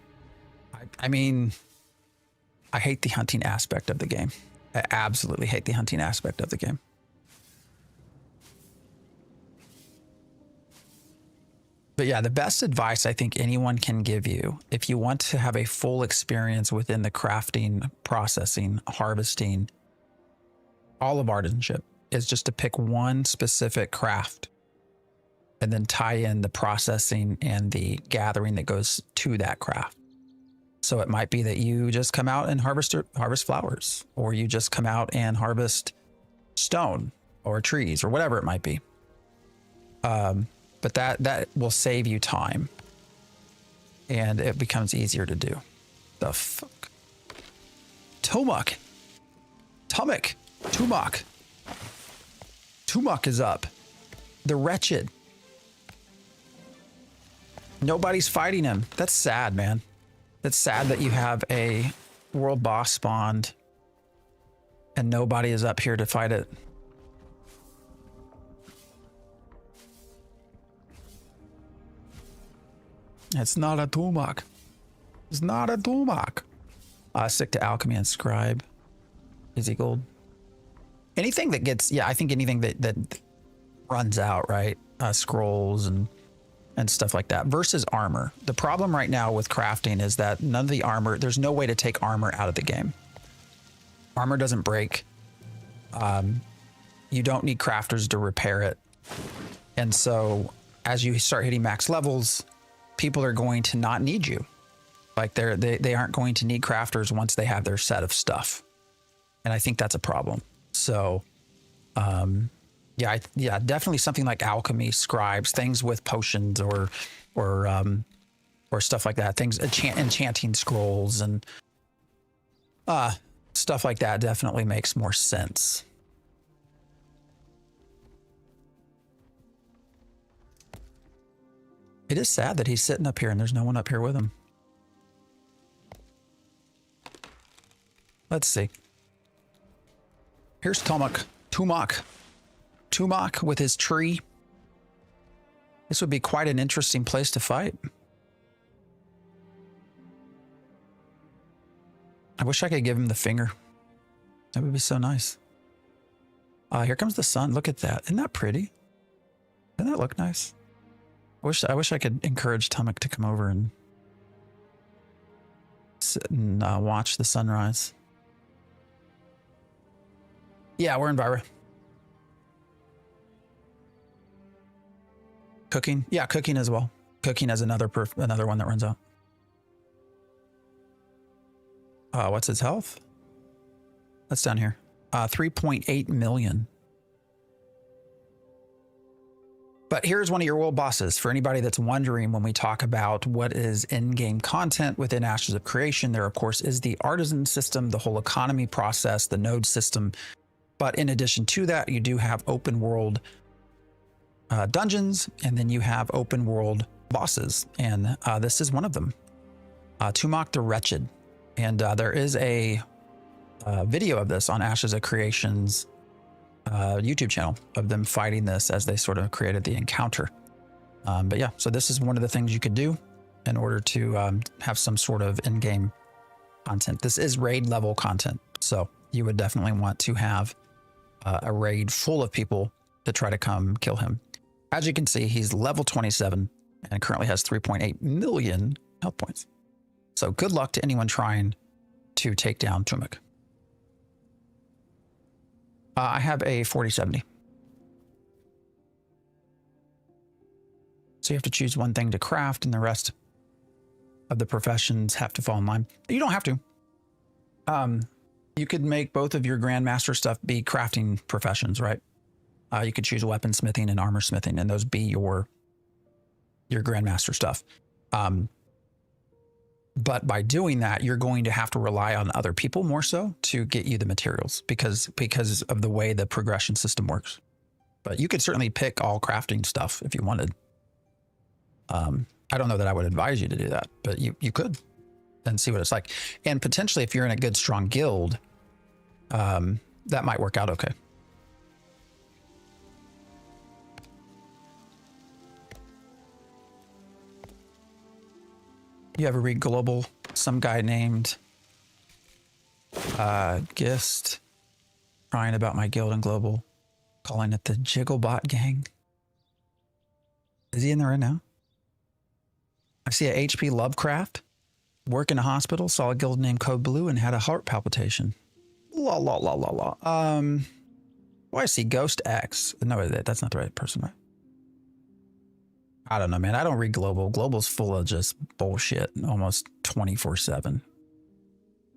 I mean, I hate the hunting aspect of the game. I absolutely hate the hunting aspect of the game. But yeah, the best advice I think anyone can give you, if you want to have a full experience within the crafting, processing, harvesting, all of artisanship, is just to pick one specific craft and then tie in the processing and the gathering that goes to that craft. So it might be that you just come out and harvest flowers, or you just come out and harvest stone or trees or whatever it might be. But that will save you time and it becomes easier to do. The fuck? Tomuk. Tumuk is up. The wretched. Nobody's fighting him. That's sad, man. That's sad that you have a world boss spawned and nobody is up here to fight it. It's not a Tumak. It's not a Tumak. Stick to alchemy and scribe. Easy gold. Anything that gets, yeah, I think anything that runs out, right? Scrolls and stuff like that versus armor. The problem right now with crafting is that none of the armor, there's no way to take armor out of the game. Armor doesn't break. You don't need crafters to repair it. And so as you start hitting max levels, people are going to not need you. Like they aren't going to need crafters once they have their set of stuff. And I think that's a problem. So, yeah, definitely something like alchemy, scribes, things with potions or stuff like that. Things, enchanting scrolls and stuff like that definitely makes more sense. It is sad that he's sitting up here and there's no one up here with him. Let's see. Here's Tumak with his tree. This would be quite an interesting place to fight. I wish I could give him the finger. That would be so nice. Here comes the sun. Look at that. Isn't that pretty? Doesn't that look nice? I wish I could encourage Tumak to come over and sit and watch the sunrise. Yeah, we're in Vira. Cooking? Yeah, cooking as well. Cooking as another one that runs out. What's his health? That's down here. 3.8 million. But here's one of your world bosses. For anybody that's wondering, when we talk about what is in-game content within Ashes of Creation, there of course is the Artisan system, the whole economy process, the node system. But in addition to that, you do have open world dungeons, and then you have open world bosses. And this is one of them, Tumak the Wretched. And there is a video of this on Ashes of Creation's YouTube channel of them fighting this as they sort of created the encounter. But yeah, so this is one of the things you could do in order to have some sort of in-game content. This is raid level content. So you would definitely want to have a raid full of people to try to come kill him. As you can see, he's level 27 and currently has 3.8 million health points. So good luck to anyone trying to take down Tumak. I have a 4070. So you have to choose one thing to craft and the rest of the professions have to fall in line. You don't have to. You could make both of your Grandmaster stuff be crafting professions, right? You could choose weaponsmithing and armor smithing, and those be your Grandmaster stuff. But by doing that, you're going to have to rely on other people more so to get you the materials because of the way the progression system works. But you could certainly pick all crafting stuff if you wanted. I don't know that I would advise you to do that, but you could and see what it's like. And potentially if you're in a good, strong guild, that might work out okay. You ever read Global? Some guy named Gist crying about my guild in Global, calling it the Jigglebot Gang. Is he in there right now? I see a HP Lovecraft, work in a hospital, saw a guild named Code Blue and had a heart palpitation. La la la la la. Oh, I see Ghost X. No, that's not the right person, right? I don't know, man. I don't read Global. Global's full of just bullshit almost 24/7.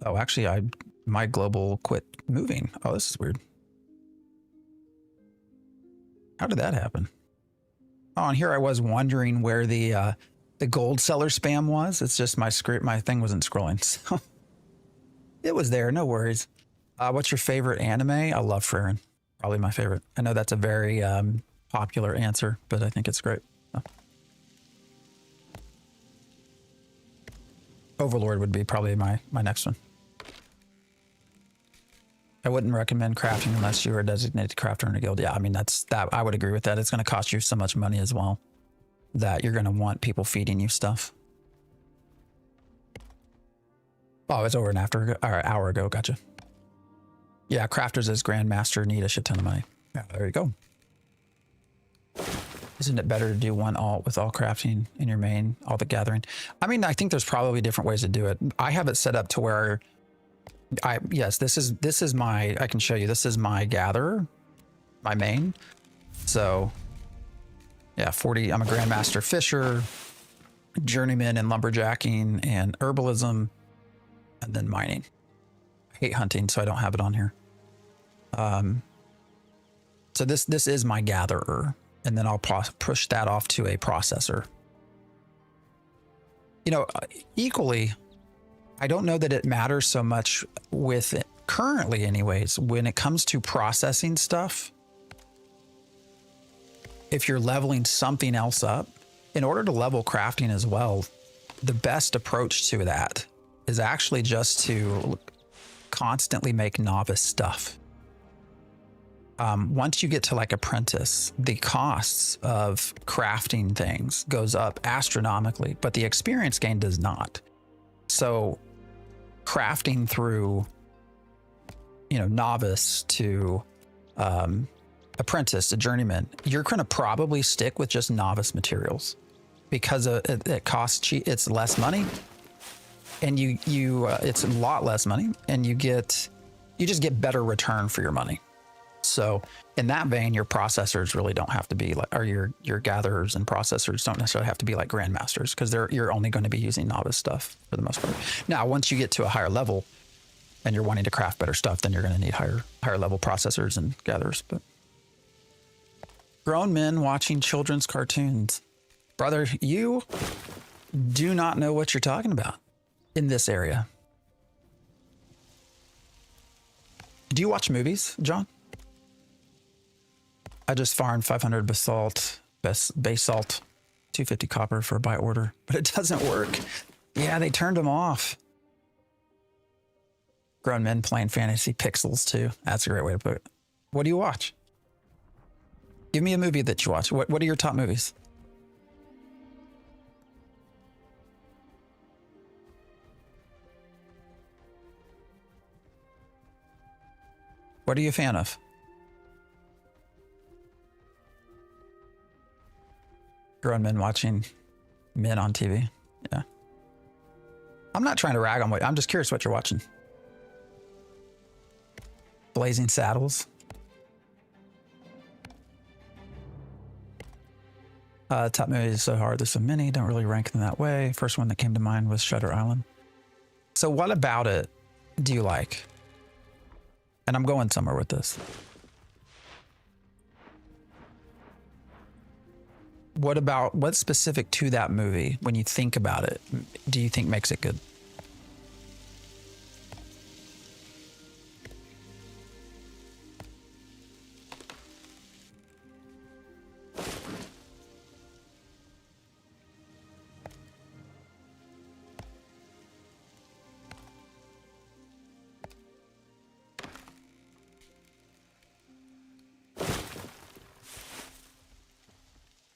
Oh, actually, my Global quit moving. Oh, this is weird. How did that happen? Oh, and here I was wondering where the gold seller spam was. It's just my thing wasn't scrolling. So it was there. No worries. What's your favorite anime? I love Frieren. Probably my favorite. I know that's a very popular answer, but I think it's great. Overlord would be probably my next one. I wouldn't recommend crafting unless you were a designated crafter in a guild. Yeah, I mean, that I would agree with that. It's going to cost you so much money as well that you're going to want people feeding you stuff. Oh, it's over an hour ago. Gotcha. Yeah, crafters as grandmaster need a shit ton of money. Yeah, there you go. Isn't it better to do one alt with all crafting in your main, all the gathering? I mean, I think there's probably different ways to do it. I have it set up to where yes, this is my, I can show you, this is my gatherer, my main. So yeah, 40, I'm a grandmaster fisher, journeyman and lumberjacking and herbalism, and then mining. I hate hunting, so I don't have it on here. So this is my gatherer, and then I'll push that off to a processor. You know, equally, I don't know that it matters so much with it currently anyways, when it comes to processing stuff. If you're leveling something else up, in order to level crafting as well, the best approach to that is actually just to constantly make novice stuff. Once you get to like apprentice, the costs of crafting things goes up astronomically, but the experience gain does not. So crafting through, you know, novice to apprentice to journeyman, you're going to probably stick with just novice materials because it costs cheap. It's less money, and it's a lot less money, and you just get better return for your money. So in that vein, your processors really don't have to be like, or your gatherers and processors don't necessarily have to be like grandmasters, because you're only going to be using novice stuff for the most part. Now, once you get to a higher level and you're wanting to craft better stuff, then you're going to need higher level processors and gatherers. But grown men watching children's cartoons, brother, you do not know what you're talking about in this area. Do you watch movies, John? I just farmed 500 basalt, 250 copper for a buy order, but it doesn't work. Yeah, they turned them off. Grown men playing fantasy pixels too. That's a great way to put it. What do you watch? Give me a movie that you watch. What are your top movies? What are you a fan of? Grown men watching men on TV. Yeah. I'm not trying to rag on what, I'm just curious what you're watching. Blazing Saddles. Top movies is so hard. There's so many, don't really rank them that way. First one that came to mind was Shutter Island. So what about it do you like? And I'm going somewhere with this. What's specific to that movie when you think about it, do you think makes it good?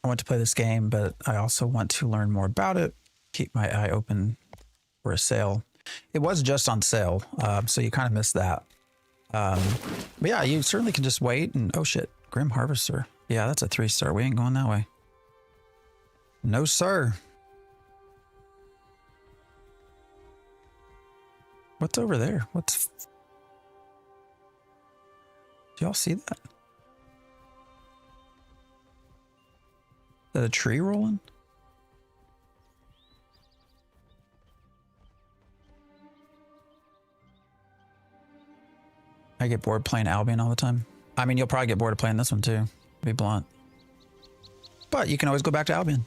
I want to play this game, but I also want to learn more about it. Keep my eye open for a sale. It was just on sale, so you kind of missed that. But yeah, you certainly can just wait and, oh shit, Grim Harvester. Yeah, that's a 3-star. We ain't going that way. No, sir. What's over there? Do y'all see that? Is that a tree rolling? I get bored playing Albion all the time. I mean, you'll probably get bored of playing this one too, to be blunt. But you can always go back to Albion.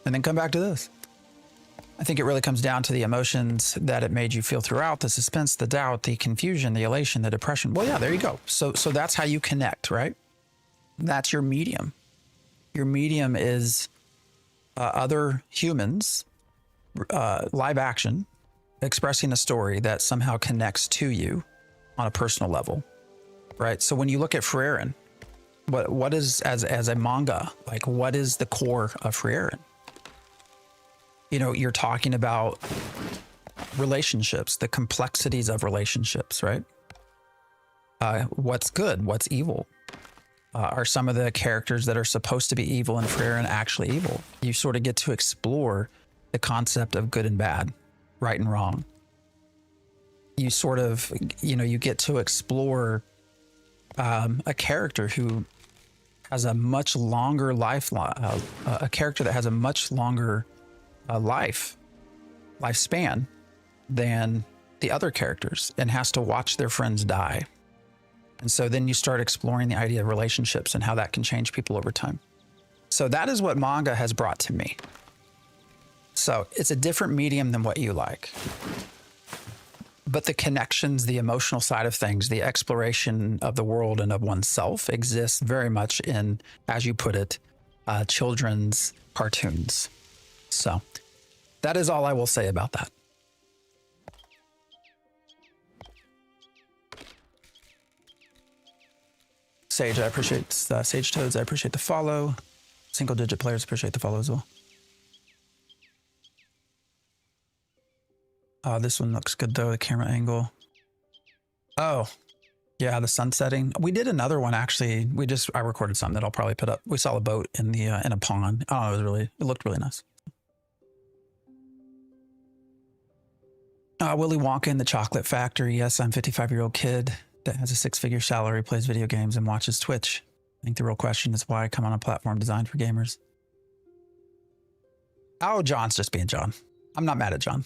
And then come back to this. I think it really comes down to the emotions that it made you feel throughout, the suspense, the doubt, the confusion, the elation, the depression. Well, yeah, there you go. So that's how you connect, right? That's your medium. Your medium is other humans, live action, expressing a story that somehow connects to you on a personal level, right? So when you look at Frieren, what is, as a manga, like what is the core of Frieren? You know, you're talking about relationships, the complexities of relationships, right? What's good, what's evil? Are some of the characters that are supposed to be evil in Frieren actually evil? You sort of get to explore the concept of good and bad, right and wrong. You sort of, you know, you get to explore a character who has a much longer a character that has a much longer lifespan than the other characters and has to watch their friends die. And so then you start exploring the idea of relationships and how that can change people over time. So that is what manga has brought to me. So it's a different medium than what you like. But the connections, the emotional side of things, the exploration of the world and of oneself exists very much in, as you put it, children's cartoons. So that is all I will say about that. Sage, I appreciate Sage Toads. I appreciate the follow. Single digit players appreciate the follow as well. This one looks good though, the camera angle. Oh, yeah, the sun setting. We did another one actually. I recorded something that I'll probably put up. We saw a boat in the in a pond. Oh, it looked really nice. Willy Wonka in the Chocolate Factory. Yes, I'm a 55-year-old kid that has a 6-figure salary, plays video games, and watches Twitch. I think the real question is why I come on a platform designed for gamers. Oh, John's just being John. I'm not mad at John.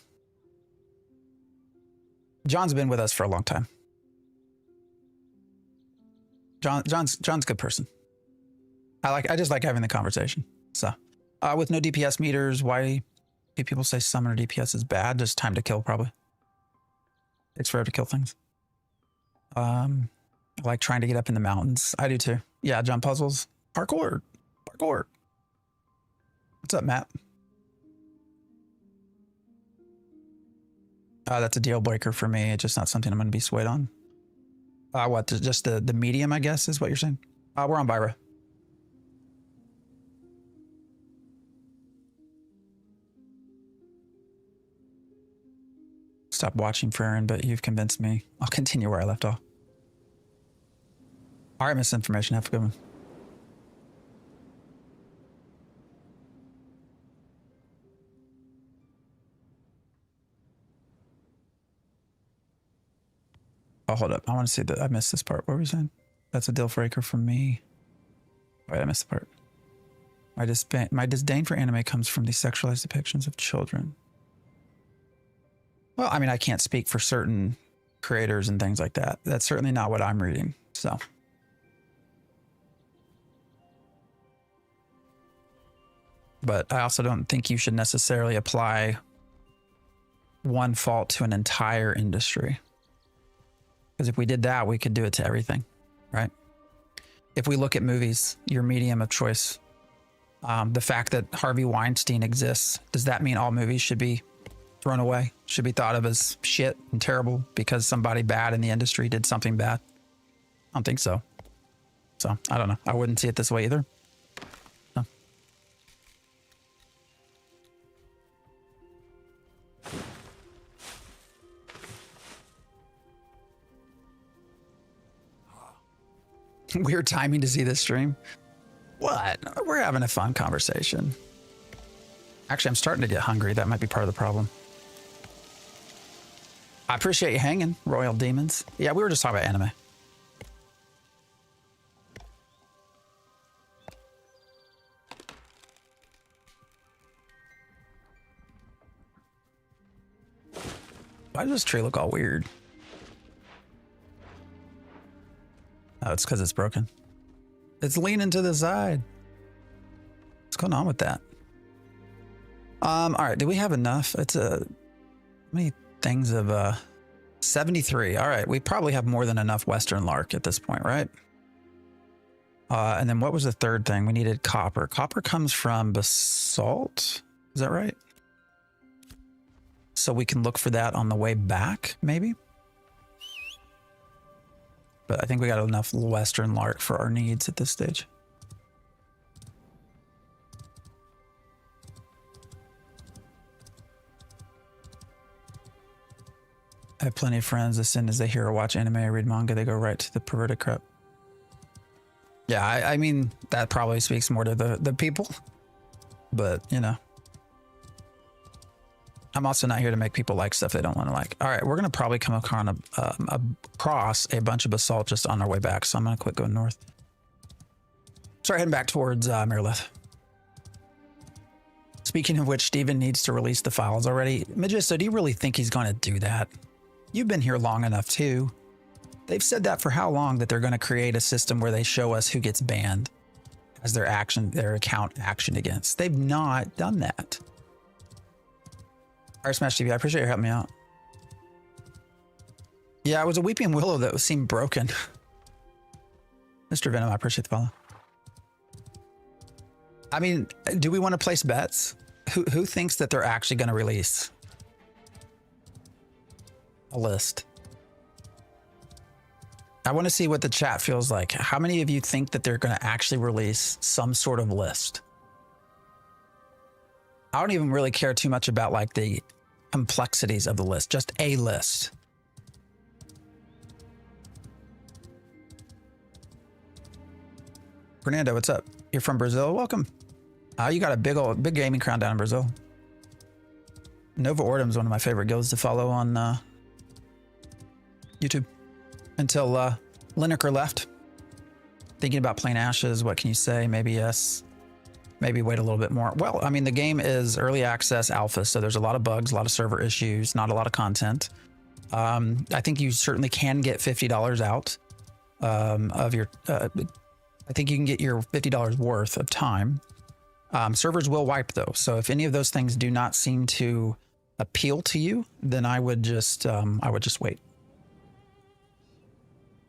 John's been with us for a long time. John's a good person. I just like having the conversation. So, with no DPS meters, why do people say summoner DPS is bad? Just time to kill, probably. Takes forever to kill things. I like trying to get up in the mountains. I do too. Yeah, jump puzzles. Parkour. What's up, Matt? That's a deal breaker for me. It's just not something I'm going to be swayed on. What? Just the medium, I guess, is what you're saying? We're on Byra. Stop watching Frieren, but you've convinced me. I'll continue where I left off. All right, misinformation. Have a good one. Oh, hold up. I want to see that. I missed this part. What were you saying? That's a deal breaker for me. Wait, I missed the part. My disdain for anime comes from the sexualized depictions of children. Well, I mean, I can't speak for certain creators and things like that. That's certainly not what I'm reading. So. But I also don't think you should necessarily apply one fault to an entire industry. Because if we did that, we could do it to everything, right? If we look at movies, your medium of choice, the fact that Harvey Weinstein exists, does that mean all movies should be thrown away? Should be thought of as shit and terrible because somebody bad in the industry did something bad? I don't think so. So, I don't know. I wouldn't see it this way either. No. Weird timing to see this stream. What? We're having a fun conversation. Actually, I'm starting to get hungry. That might be part of the problem. I appreciate you hanging, Royal Demons. Yeah, we were just talking about anime. Why does this tree look all weird? Oh, it's because it's broken. It's leaning to the side. What's going on with that? All right, do we have enough? It's how many things of 73. All right, we probably have more than enough Western Lark at this point, right? And then what was the third thing? We needed copper. Copper comes from basalt. Is that right? So we can look for that on the way back, maybe? but I think we got enough Western lark for our needs at this stage. I have plenty of friends. As soon as they hear or watch anime or read manga, they go right to the perverted crap. Yeah, I mean, that probably speaks more to the people, but you know, I'm also not here to make people like stuff they don't want to like. All right, we're going to probably come across a bunch of basalt just on our way back, so I'm going to quit going north. Start heading back towards Mirlith. Speaking of which, Steven needs to release the files already. Magisto, do you really think he's going to do that? You've been here long enough too. They've said that for how long, that they're going to create a system where they show us who gets banned as their account action against. They've not done that. All right, Smash TV, I appreciate you helping me out. Yeah, it was a Weeping Willow that seemed broken. Mr. Venom, I appreciate the follow. I mean, do we want to place bets? Who thinks that they're actually going to release a list? I want to see what the chat feels like. How many of you think that they're going to actually release some sort of list? I don't even really care too much about like the complexities of the list, just a list. Fernando, what's up? You're from Brazil? Welcome. You got a big gaming crown down in Brazil. Nova Ordum is one of my favorite guilds to follow on YouTube. Until Lineker left. Thinking about playing Ashes, what can you say? Maybe yes. Maybe wait a little bit more. Well, I mean, the game is early access alpha, so there's a lot of bugs, a lot of server issues, not a lot of content. I think you certainly can get $50 out of your... I think you can get your $50 worth of time. Servers will wipe though, so if any of those things do not seem to appeal to you, then I would just wait.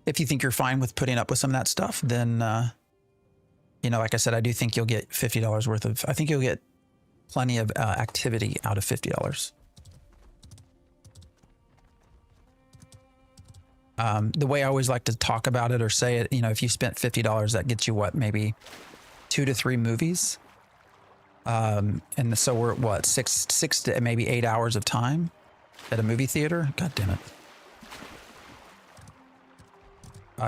If you think you're fine with putting up with some of that stuff, then, you know, like I said, I do think you'll get $50 worth of, I think you'll get plenty of activity out of $50. The way I always like to talk about it or say it, you know, if you spent $50, that gets you what, maybe 2 to 3 movies. And so we're at what, six to maybe 8 hours of time at a movie theater. God damn it.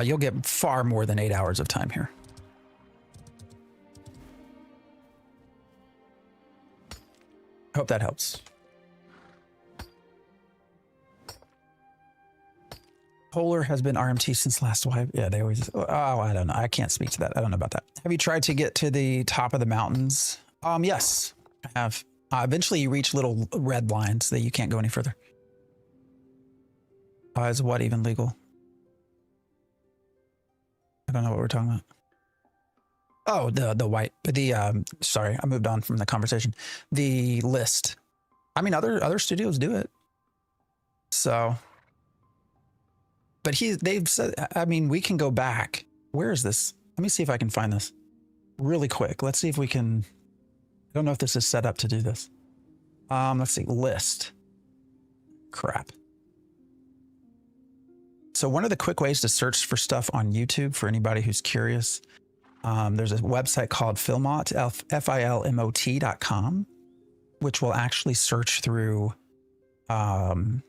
You'll get far more than 8 hours of time here. Hope that helps. Polar has been RMT since last wipe. Yeah, they always, oh, I don't know. I can't speak to that. I don't know about that. Have you tried to get to the top of the mountains? Yes, I have. Eventually you reach little red lines that you can't go any further. Is what even legal? I don't know what we're talking about. Oh, the white, sorry, I moved on from the conversation. The list. I mean, other studios do it. So, but they've said, I mean, we can go back. Where is this? Let me see if I can find this really quick. Let's see if we can, I don't know if this is set up to do this. Let's see, list. Crap. So one of the quick ways to search for stuff on YouTube, for anybody who's curious, there's a website called Filmot, filmot.com, which will actually search through the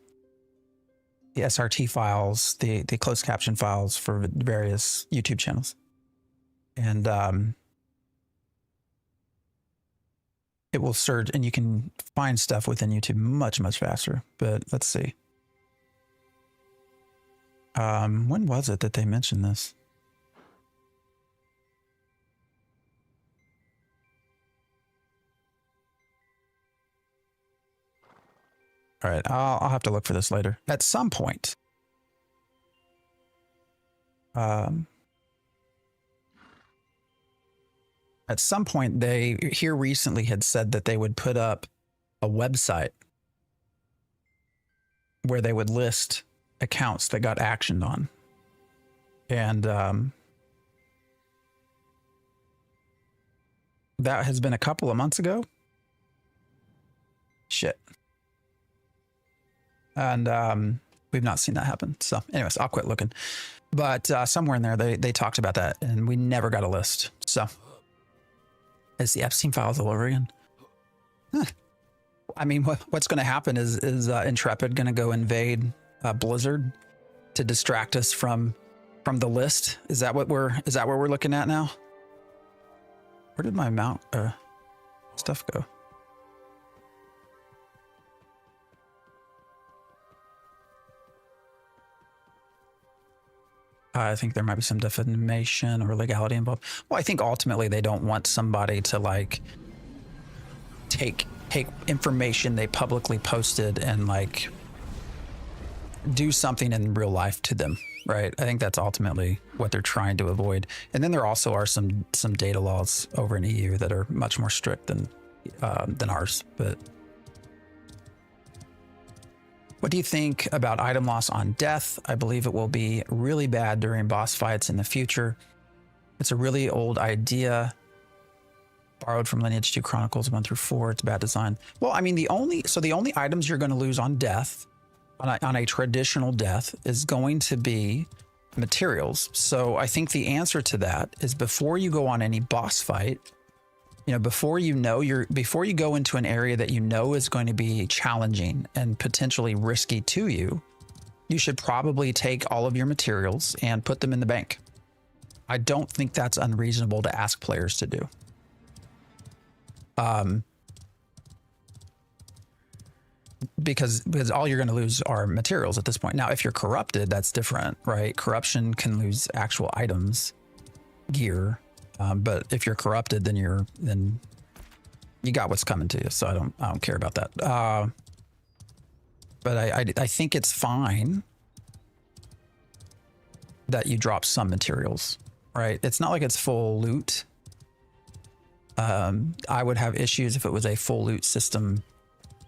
SRT files, the closed caption files for various YouTube channels. And it will search, and you can find stuff within YouTube much, much faster. But let's see. When was it that they mentioned this? All right, I'll have to look for this later. At some point. At some point, they here recently had said that they would put up a website where they would list accounts that got actioned on. And that has been a couple of months ago. Shit. And we've not seen that happen. So anyways, I'll quit looking. But somewhere in there, they talked about that, and we never got a list. So it's the Epstein files all over again. Huh. I mean, what's going to happen is Intrepid going to go invade Blizzard to distract us from the list? Is that what we're looking at now? Where did my mount stuff go? I think there might be some defamation or legality involved. Well, I think ultimately they don't want somebody to like take information they publicly posted and like do something in real life to them, right? I think that's ultimately what they're trying to avoid. And then there also are some data laws over in EU that are much more strict than ours. But what do you think about item loss on death? I believe it will be really bad during boss fights in the future. It's a really old idea. Borrowed from Lineage 2 Chronicles 1 through 4. It's bad design. Well, I mean, the only items you're going to lose on death, on a traditional death, is going to be materials. So I think the answer to that is before you go on any boss fight, before you go into an area that you know is going to be challenging and potentially risky to you, you should probably take all of your materials and put them in the bank. I don't think that's unreasonable to ask players to do. Because all you're going to lose are materials at this point. Now, if you're corrupted, that's different, right? Corruption can lose actual items, gear. But if you're corrupted, then you got what's coming to you. So I don't care about that. But I think it's fine that you drop some materials, right? It's not like it's full loot. I would have issues if it was a full loot system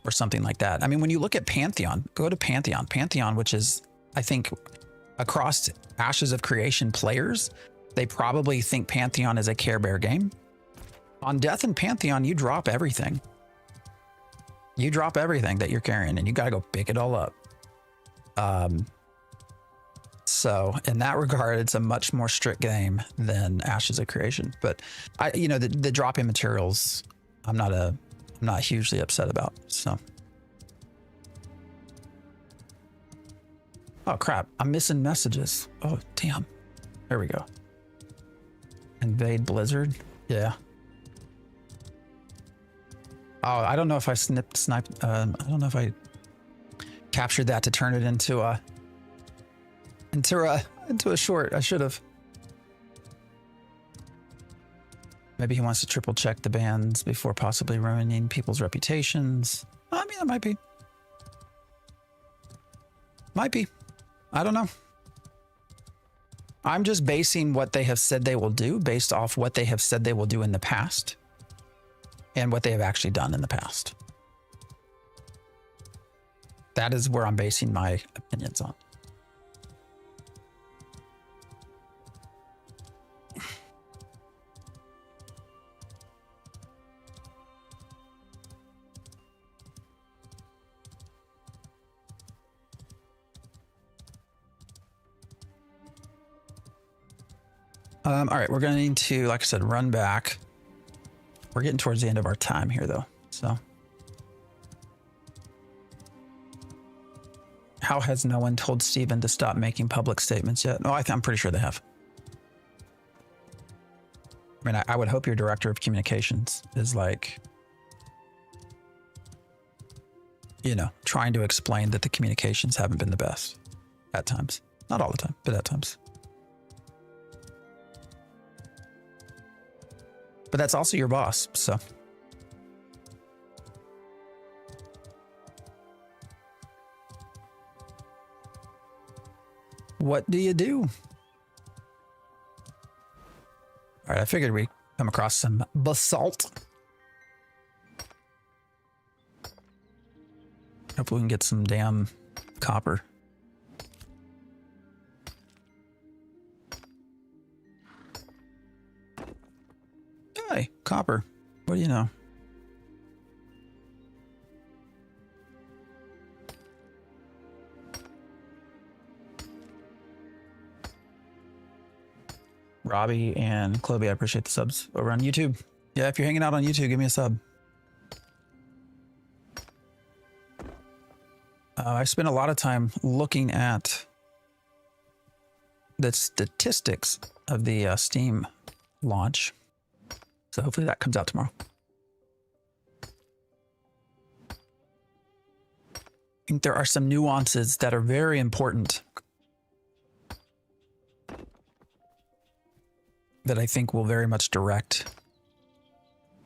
or something like that. I mean, when you look at Pantheon, go to Pantheon. Pantheon, which is, I think, across Ashes of Creation players, they probably think Pantheon is a Care Bear game. On Death and Pantheon, you drop everything. You drop everything that you're carrying, and you got to go pick it all up. So in that regard, it's a much more strict game than Ashes of Creation. But the drop-in materials, I'm not hugely upset about. So, oh crap, I'm missing messages. Oh damn, there we go. Invade Blizzard, yeah. Oh, I don't know if I sniped. I don't know if I captured that to turn it into a short. I should have. Maybe he wants to triple check the bans before possibly ruining people's reputations. I mean, that might be. Might be. I don't know. I'm just basing what they have said they will do based off what they have said they will do in the past and what they have actually done in the past. That is where I'm basing my opinions on. All right, we're going to need to, like I said, run back. We're getting towards the end of our time here, though. So, how has no one told Steven to stop making public statements yet? Oh, I'm pretty sure they have. I mean, I would hope your director of communications is like, trying to explain that the communications haven't been the best at times. Not all the time, but at times. But that's also your boss, so. What do you do? All right, I figured we'd come across some basalt. Hope we can get some damn copper. Hey, copper. What do you know? Robbie and Chloe, I appreciate the subs over on YouTube. Yeah, if you're hanging out on YouTube, give me a sub. I spent a lot of time looking at the statistics of the Steam launch. So hopefully that comes out tomorrow. I think there are some nuances that are very important that I think will very much direct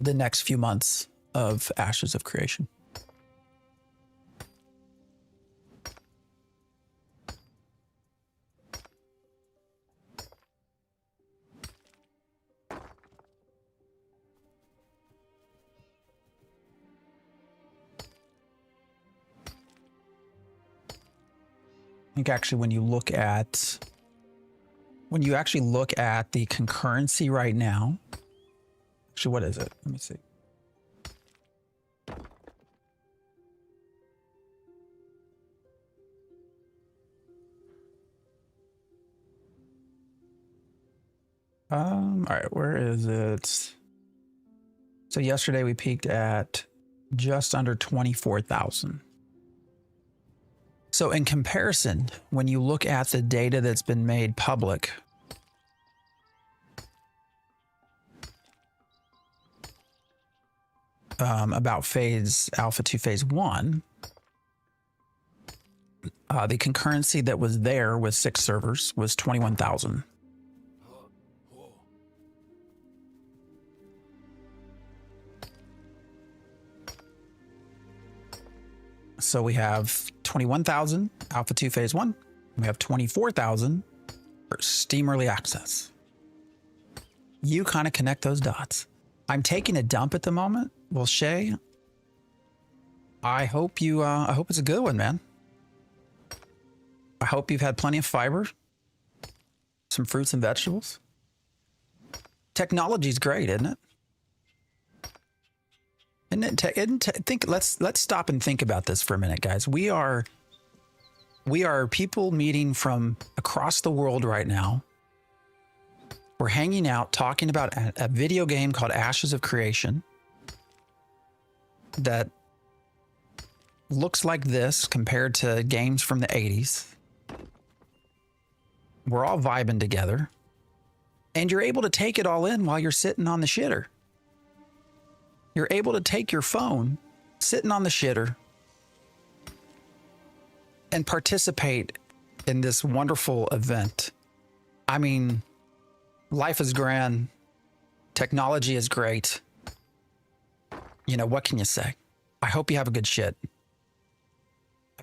the next few months of Ashes of Creation. I think actually when you actually look at the concurrency right now, actually, what is it? Let me see. All right, where is it? So yesterday we peaked at just under 24,000. So in comparison, when you look at the data that's been made public, about phase alpha to phase 1, the concurrency that was there with 6 servers was 21,000. So we have 21,000 Alpha 2 Phase 1. We have 24,000 for Steam Early Access. You kind of connect those dots. I'm taking a dump at the moment. Well, Shay, I hope it's a good one, man. I hope you've had plenty of fiber, some fruits and vegetables. Technology's great, isn't it? Let's stop and think about this for a minute, guys. We are people meeting from across the world right now. We're hanging out, talking about a video game called Ashes of Creation that looks like this compared to games from the 80s. We're all vibing together, and you're able to take it all in while you're sitting on the shitter. You're able to take your phone, sitting on the shitter, and participate in this wonderful event. I mean, life is grand. Technology is great. You know, what can you say? I hope you have a good shit. I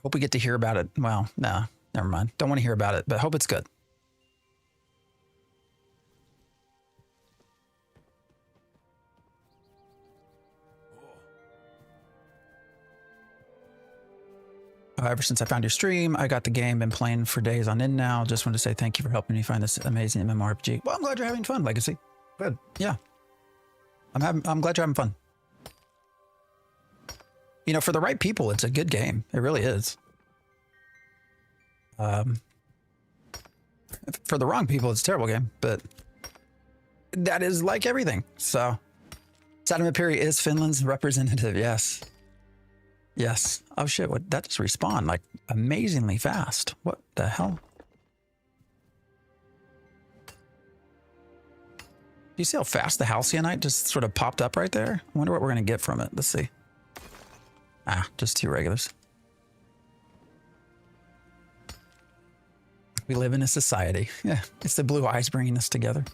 hope we get to hear about it. Well, no, never mind. Don't want to hear about it, but hope it's good. Ever since I found your stream, I got the game, been playing for days on end now. Just wanted to say thank you for helping me find this amazing mmorpg. Well, I'm glad you're having fun, Legacy. Good. Yeah. I'm glad you're having fun. You know, for the right people, it's a good game. It really is. For the wrong people, it's a terrible game, but that is like everything. So, Saddam Apiri is Finland's representative. Yes. Yes. Oh shit, what, that just respawned like amazingly fast. What the hell? Do you see how fast the halcyon just sort of popped up right there? I wonder what we're gonna get from it. Let's see. Ah, just 2 regulars. We live in a society. Yeah, it's the blue eyes bringing us together.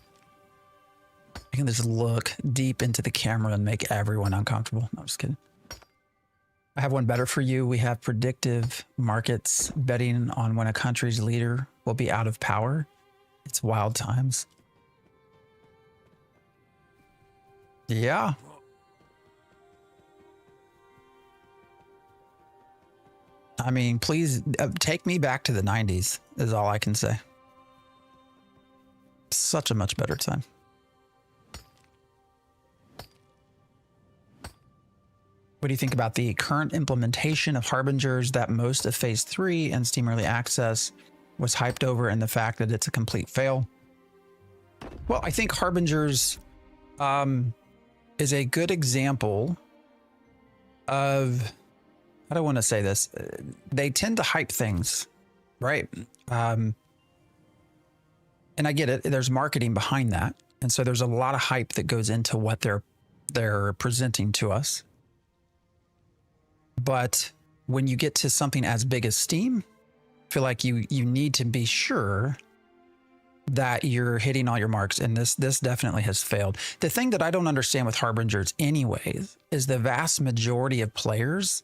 I can just look deep into the camera and make everyone uncomfortable. No, I'm just kidding. I have one better for you. We have predictive markets betting on when a country's leader will be out of power. It's wild times. Yeah. I mean, please take me back to the 90s is all I can say. Such a much better time. What do you think about the current implementation of Harbingers that most of Phase 3 and Steam Early Access was hyped over and the fact that it's a complete fail? Well, I think Harbingers is a good example of, how do I want to say this? They tend to hype things, right? And I get it. There's marketing behind that. And so there's a lot of hype that goes into what they're presenting to us. But when you get to something as big as Steam, I feel like you need to be sure that you're hitting all your marks, and this definitely has failed. The thing that I don't understand with Harbingers anyways is the vast majority of players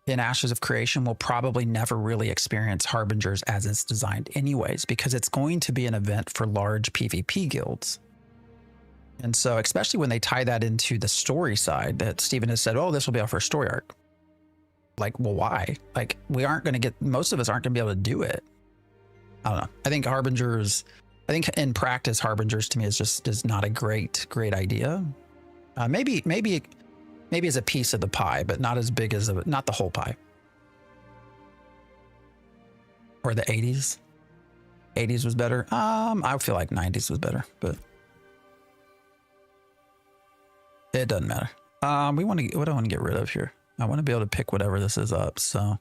in Ashes of Creation will probably never really experience Harbingers as it's designed anyways, because it's going to be an event for large PvP guilds. And so especially when they tie that into the story side that Steven has said, oh, this will be our first story arc. Like, well, why? Like, we aren't going to get, most of us aren't going to be able to do it. I don't know. I think Harbingers, I think in practice, Harbingers to me is not a great idea. Maybe as a piece of the pie, but not as big as, not the whole pie. Or the 80s. 80s was better. I feel like 90s was better, but it doesn't matter. What do I want to get rid of here? I want to be able to pick whatever this is up. So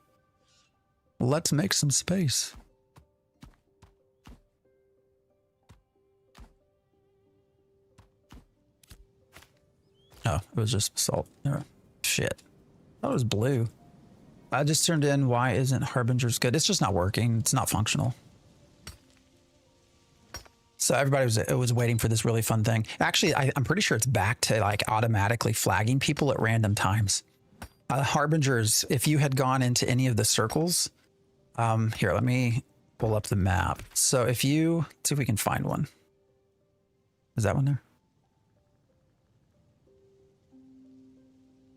let's make some space. Oh, it was just salt. Oh, shit. That was blue. I just turned in why isn't Harbingers good? It's just not working. It's not functional. So everybody was waiting for this really fun thing. Actually, I'm pretty sure it's back to like automatically flagging people at random times. Harbingers, if you had gone into any of the circles, here, let me pull up the map. So if you, let's see if we can find one. Is that one there?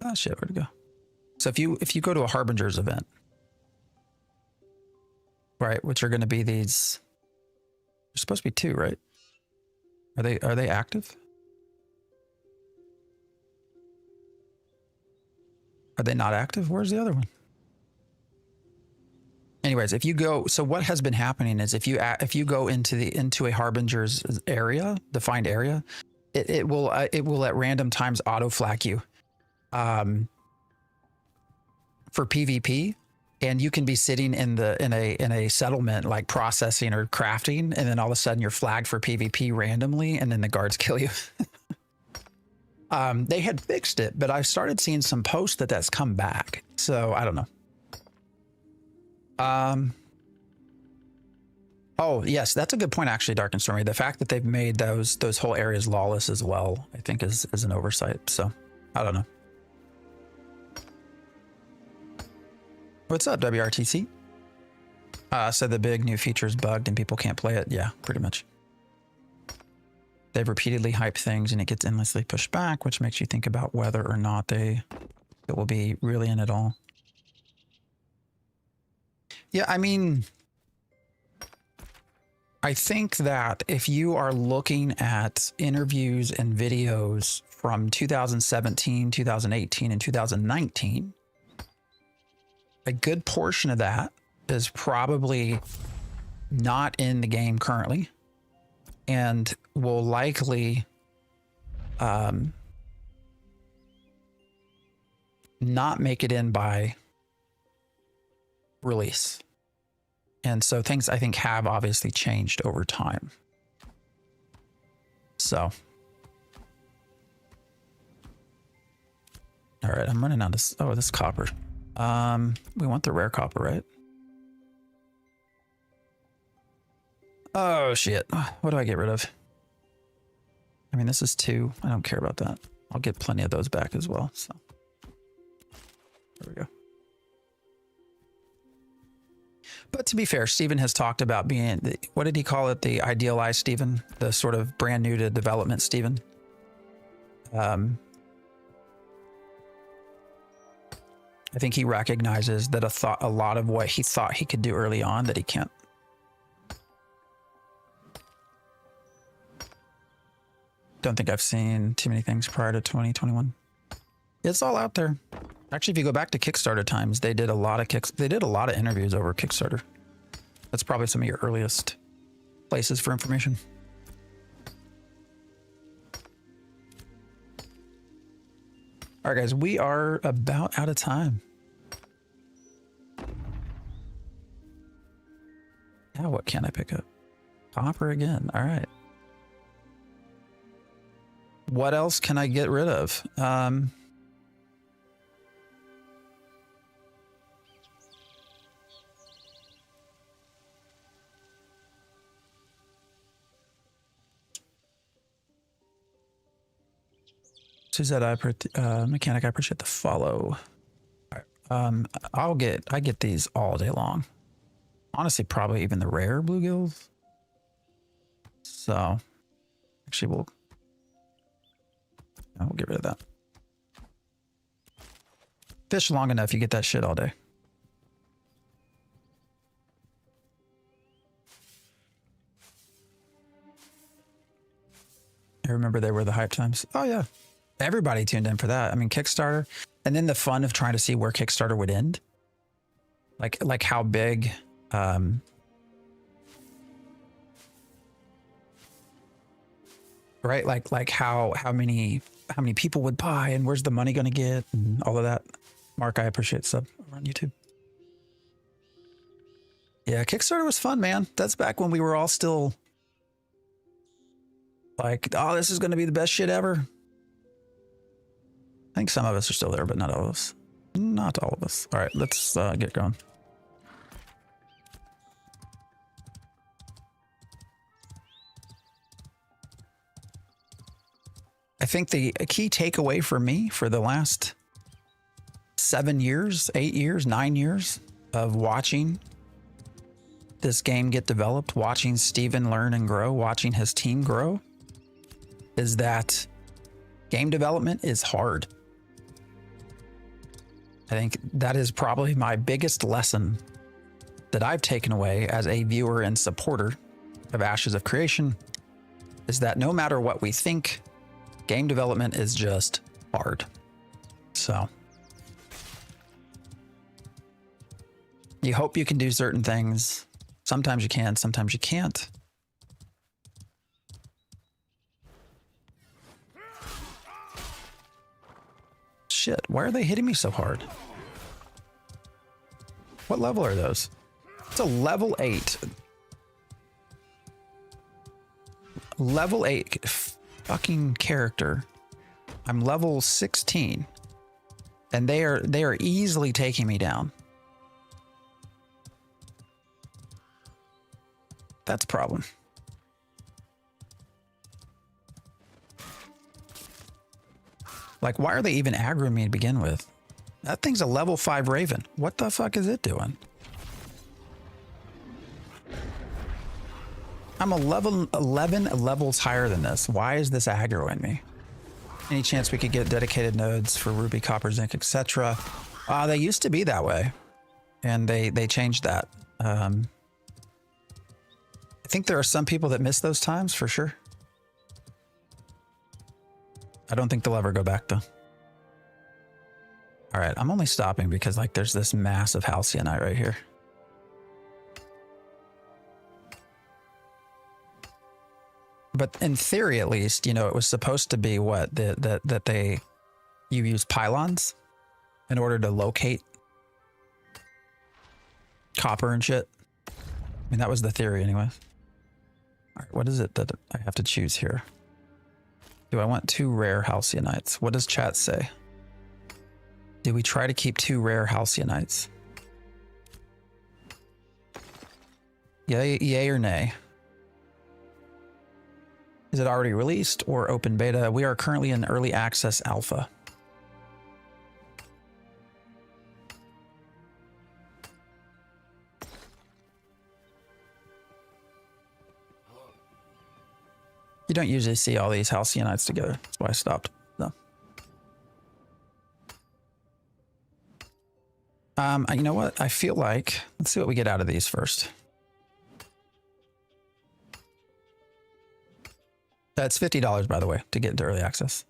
Oh shit, where'd it go? So if you go to a Harbingers event, right, which are going to be these, there's supposed to be 2, right? Are they active? Are they not active? Where's the other one? Anyways, if you go, so what has been happening is if you go into a Harbingers area, defined area, it will at random times auto flag you. For PvP, and you can be sitting in a settlement like processing or crafting, and then all of a sudden you're flagged for PvP randomly, and then the guards kill you. They had fixed it, but I've started seeing some posts that's come back, so I don't know. Oh yes, that's a good point actually, Dark and Stormy. The fact that they've made those whole areas lawless as well, I think is an oversight. So I don't know. What's up, WRTC? So the big new feature is bugged and people can't play it. Yeah, pretty much. They've repeatedly hyped things and it gets endlessly pushed back, which makes you think about whether or not it will be really in it all. Yeah, I mean, I think that if you are looking at interviews and videos from 2017, 2018, and 2019, a good portion of that is probably not in the game currently and will likely not make it in by release. And so things I think have obviously changed over time. So. All right, I'm running out of, oh, this copper. We want the rare copper, right? Oh shit. What do I get rid of? I mean, this is 2. I don't care about that. I'll get plenty of those back as well. So there we go. But to be fair, Steven has talked about being, what did he call it? The idealized Steven, the sort of brand new to development Steven. I think he recognizes that a lot of what he thought he could do early on that he can't. Don't think I've seen too many things prior to 2021. It's all out there. Actually, if you go back to Kickstarter times, they did a lot of interviews over Kickstarter. That's probably some of your earliest places for information. All right, guys, we are about out of time. Now what can I pick up? Copper again. All right. What else can I get rid of? Suzette, mechanic, I appreciate the follow. All right. I get these all day long. Honestly, probably even the rare bluegills. So, actually, we'll get rid of that. Fish long enough, you get that shit all day. I remember they were the hype times. Oh yeah, everybody tuned in for that. I mean, Kickstarter, and then the fun of trying to see where Kickstarter would end. Like how big. Right, like how many people would buy, and where's the money going to get, and all of that. Mark, I appreciate sub on YouTube. Yeah, Kickstarter was fun, man. That's back when we were all still like, oh, this is going to be the best shit ever. I think some of us are still there, but not all of us. Not all of us. All right, let's get going. I think the key takeaway for me for the last 7 years, 8 years, 9 years of watching this game get developed, watching Steven learn and grow, watching his team grow, is that game development is hard. I think that is probably my biggest lesson that I've taken away as a viewer and supporter of Ashes of Creation, is that no matter what we think, game development is just hard. So you hope you can do certain things. Sometimes you can, sometimes you can't. Shit, why are they hitting me so hard? What level are those? It's a level 8. Level 8 fucking character. I'm level 16. And they are easily taking me down. That's a problem. Like, why are they even aggroing me to begin with? That thing's a level 5 Raven. What the fuck is it doing? I'm a level 11 levels higher than this. Why is this aggroing me? Any chance we could get dedicated nodes for ruby, copper, zinc, etc.? They used to be that way, and they changed that. I think there are some people that miss those times for sure. I don't think they'll ever go back though. All right, I'm only stopping because like there's this massive halcyon right here. But in theory, at least, you know, it was supposed to be what you use pylons in order to locate copper and shit. I mean, that was the theory anyway. All right, what is it that I have to choose here? Do I want 2 rare halcyonites? What does chat say? Do we try to keep 2 rare halcyonites? Yay or nay? Is it already released or open beta? We are currently in early access alpha. You don't usually see all these halcyonites together. That's why I stopped. No. You know what? I feel like, let's see what we get out of these first. That's $50, by the way, to get into early access.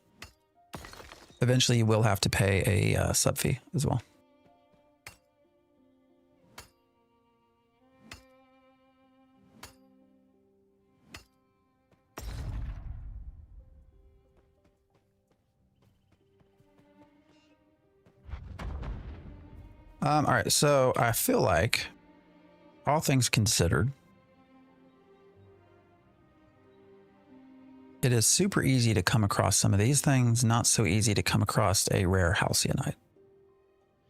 Eventually, you will have to pay a sub fee as well. All right, so I feel like, all things considered, it is super easy to come across some of these things, not so easy to come across a rare halcyon. I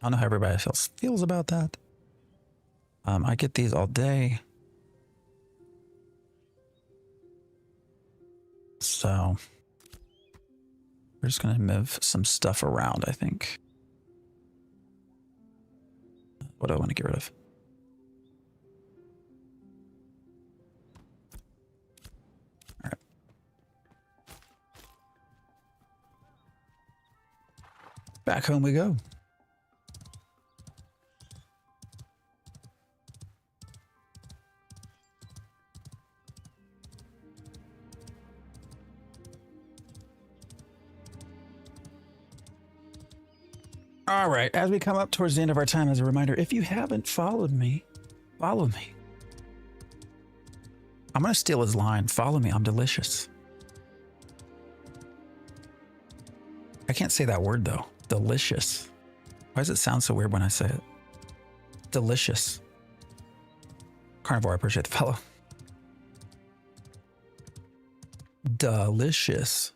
don't know how everybody feels about that. I get these all day. So we're just going to move some stuff around, I think. What do I want to get rid of? All right. Back home we go. All right, as we come up towards the end of our time, as a reminder, if you haven't followed me, follow me. I'm going to steal his line. Follow me. I'm delicious. I can't say that word, though. Delicious. Why does it sound so weird when I say it? Delicious. Carnivore, I appreciate the follow. Delicious.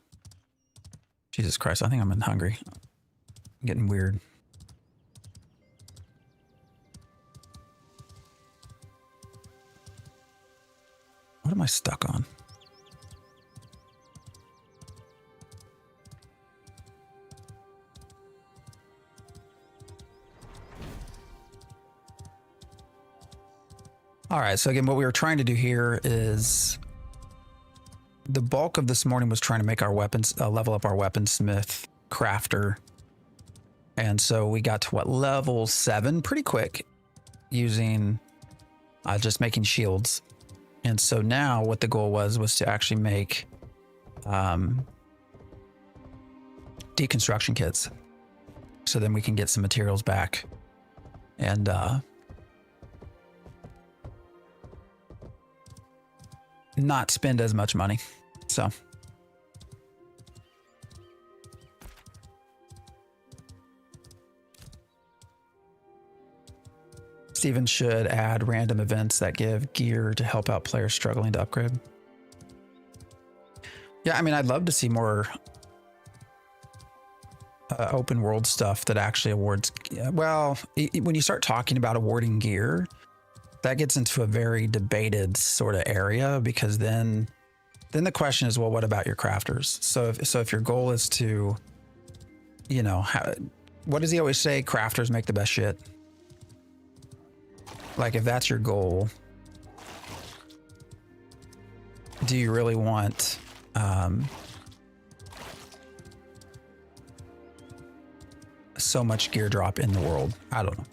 Jesus Christ, I think I'm hungry. I'm getting weird. What am I stuck on? All right, so again, what we were trying to do here is the bulk of this morning was trying to make our weapons, level up our weaponsmith crafter. And so we got to what, level 7 pretty quick using just making shields. And so now what the goal was to actually make deconstruction kits. So then we can get some materials back and not spend as much money. So Steven should add random events that give gear to help out players struggling to upgrade. Yeah, I mean, I'd love to see more open world stuff that actually awards. Well, when you start talking about awarding gear, that gets into a very debated sort of area, because then the question is, well, what about your crafters? So if your goal is to, you know, what does he always say? Crafters make the best shit. Like, if that's your goal, do you really want so much gear drop in the world? I don't know.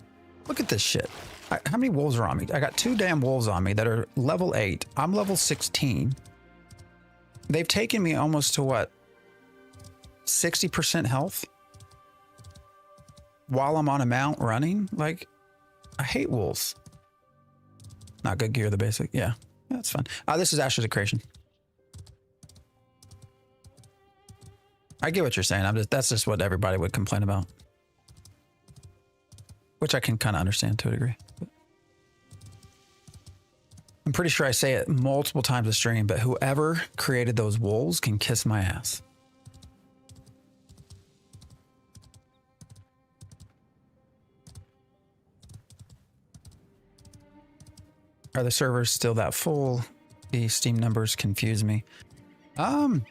Look at this shit. How many wolves are on me? I got 2 damn wolves on me that are level 8. I'm level 16. They've taken me almost to what? 60% health? While I'm on a mount running? Like, I hate wolves. Not good gear, the basic. Yeah, that's fun. This is Ashes of Creation. I get what you're saying. That's just what everybody would complain about. Which I can kind of understand to a degree. I'm pretty sure I say it multiple times a stream, but whoever created those wolves can kiss my ass. Are the servers still that full? The Steam numbers confuse me. I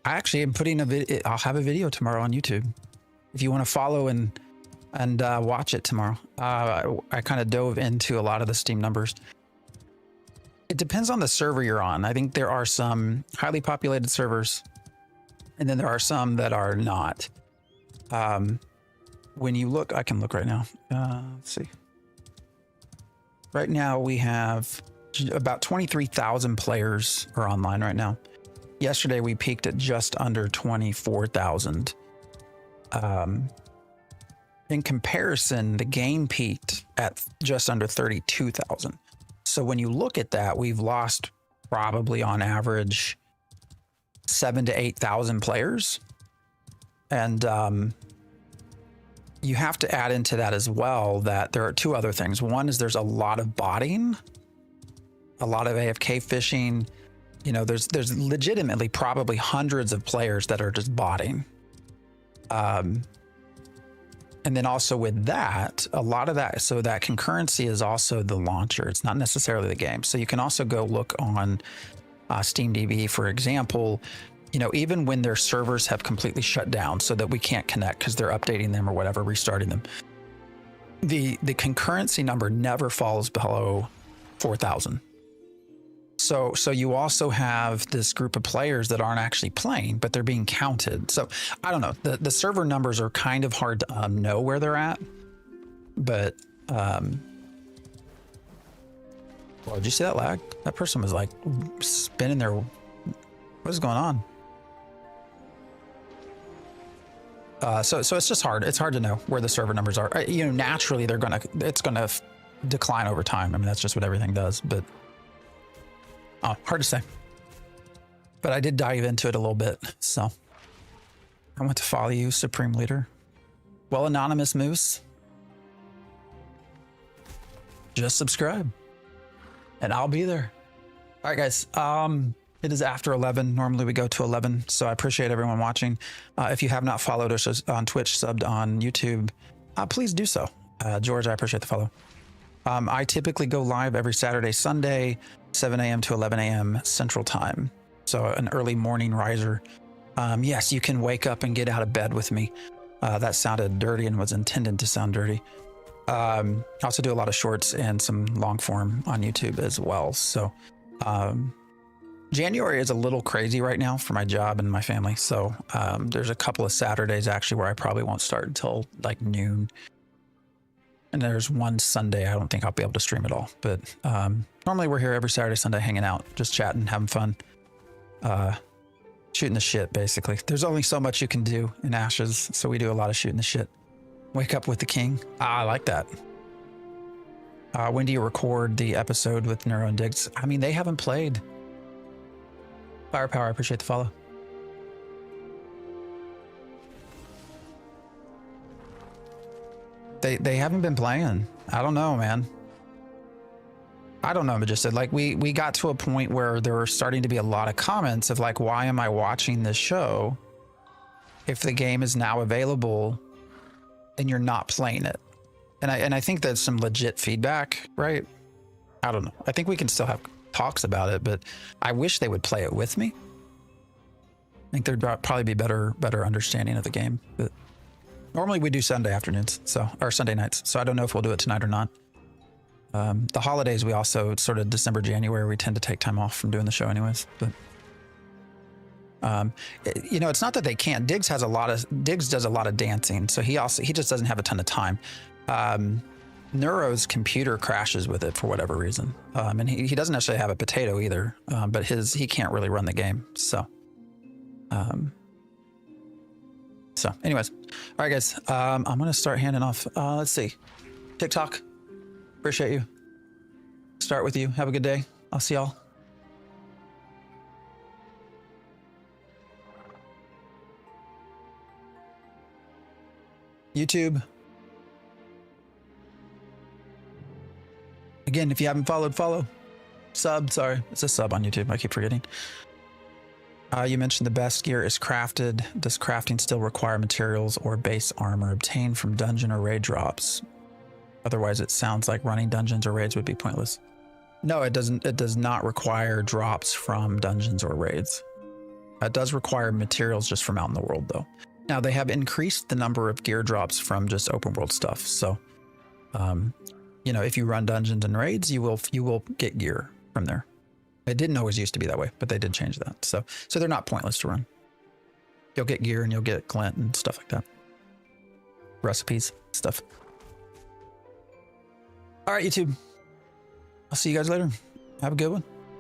actually am putting a video. I'll have a video tomorrow on YouTube. If you want to follow and watch it tomorrow. I kind of dove into a lot of the Steam numbers. It depends on the server you're on. I think there are some highly populated servers, and then there are some that are not. When you look, I can look right now. Let's see. Right now we have about 23,000 players are online right now. Yesterday we peaked at just under 24,000. In comparison, the game peaked at just under 32,000. So when you look at that, we've lost probably on average 7,000 to 8,000 players. And you have to add into that as well that there are two other things. One is there's a lot of botting, a lot of AFK fishing. You know, there's legitimately probably hundreds of players that are just botting. And then also with that, a lot of that, so that concurrency is also the launcher. It's not necessarily the game. So you can also go look on SteamDB, for example, you know, even when their servers have completely shut down so that we can't connect because they're updating them or whatever, restarting them, the concurrency number never falls below 4,000. So you also have this group of players that aren't actually playing, but they're being counted. So I don't know. The server numbers are kind of hard to know where they're at. But well, did you see that lag? That person was like spinning their. What is going on? So it's just hard. It's hard to know where the server numbers are. You know, naturally it's gonna decline over time. I mean, that's just what everything does. But hard to say. But I did dive into it a little bit. So I want to follow you, Supreme Leader. Well, Anonymous Moose, just subscribe and I'll be there. All right, guys. It is after 11. Normally we go to 11. So I appreciate everyone watching. If you have not followed us on Twitch, subbed on YouTube, please do so. George, I appreciate the follow. I typically go live every Saturday, Sunday, 7 a.m. to 11 a.m. Central Time. So an early morning riser. Yes, you can wake up and get out of bed with me. That sounded dirty and was intended to sound dirty. I also do a lot of shorts and some long form on YouTube as well. So January is a little crazy right now for my job and my family. So there's a couple of Saturdays actually where I probably won't start until like noon. And there's one Sunday I don't think I'll be able to stream at all. But normally we're here every Saturday, Sunday, hanging out, just chatting, having fun, shooting the shit, basically. There's only so much you can do in Ashes, so we do a lot of shooting the shit. Wake up with the king. I like that. When do you record the episode with Neuro and Diggs? I mean, they haven't played. Firepower, I appreciate the follow. They haven't been playing. I don't know, man. I don't know, Magisted. Like we got to a point where there were starting to be a lot of comments of like, why am I watching this show if the game is now available and you're not playing it? And I think that's some legit feedback, right? I don't know. I think we can still have talks about it, but I wish they would play it with me. I think there'd probably be better understanding of the game. But normally we do Sunday afternoons, or Sunday nights. So I don't know if we'll do it tonight or not. The holidays, we also sort of December, January, we tend to take time off from doing the show anyways. But you know, it's not that they can't. Diggs does a lot of dancing, so he just doesn't have a ton of time. Neuro's computer crashes with it for whatever reason, and he doesn't necessarily have a potato either. But he can't really run the game. So anyways, all right, guys. I'm gonna start handing off. Let's see, TikTok. Appreciate you. Start with you. Have a good day. I'll see y'all. YouTube. Again, if you haven't followed, follow. Sub, sorry. It's a sub on YouTube. I keep forgetting. You mentioned the best gear is crafted. Does crafting still require materials or base armor obtained from dungeon or raid drops? Otherwise, it sounds like running dungeons or raids would be pointless. No, it doesn't. It does not require drops from dungeons or raids. It does require materials just from out in the world, though. Now, they have increased the number of gear drops from just open world stuff. So, you know, if you run dungeons and raids, you will get gear from there. It didn't always used to be that way, but they did change that. So they're not pointless to run. You'll get gear and you'll get glint and stuff like that. Recipes, stuff. All right, YouTube. I'll see you guys later. Have a good one.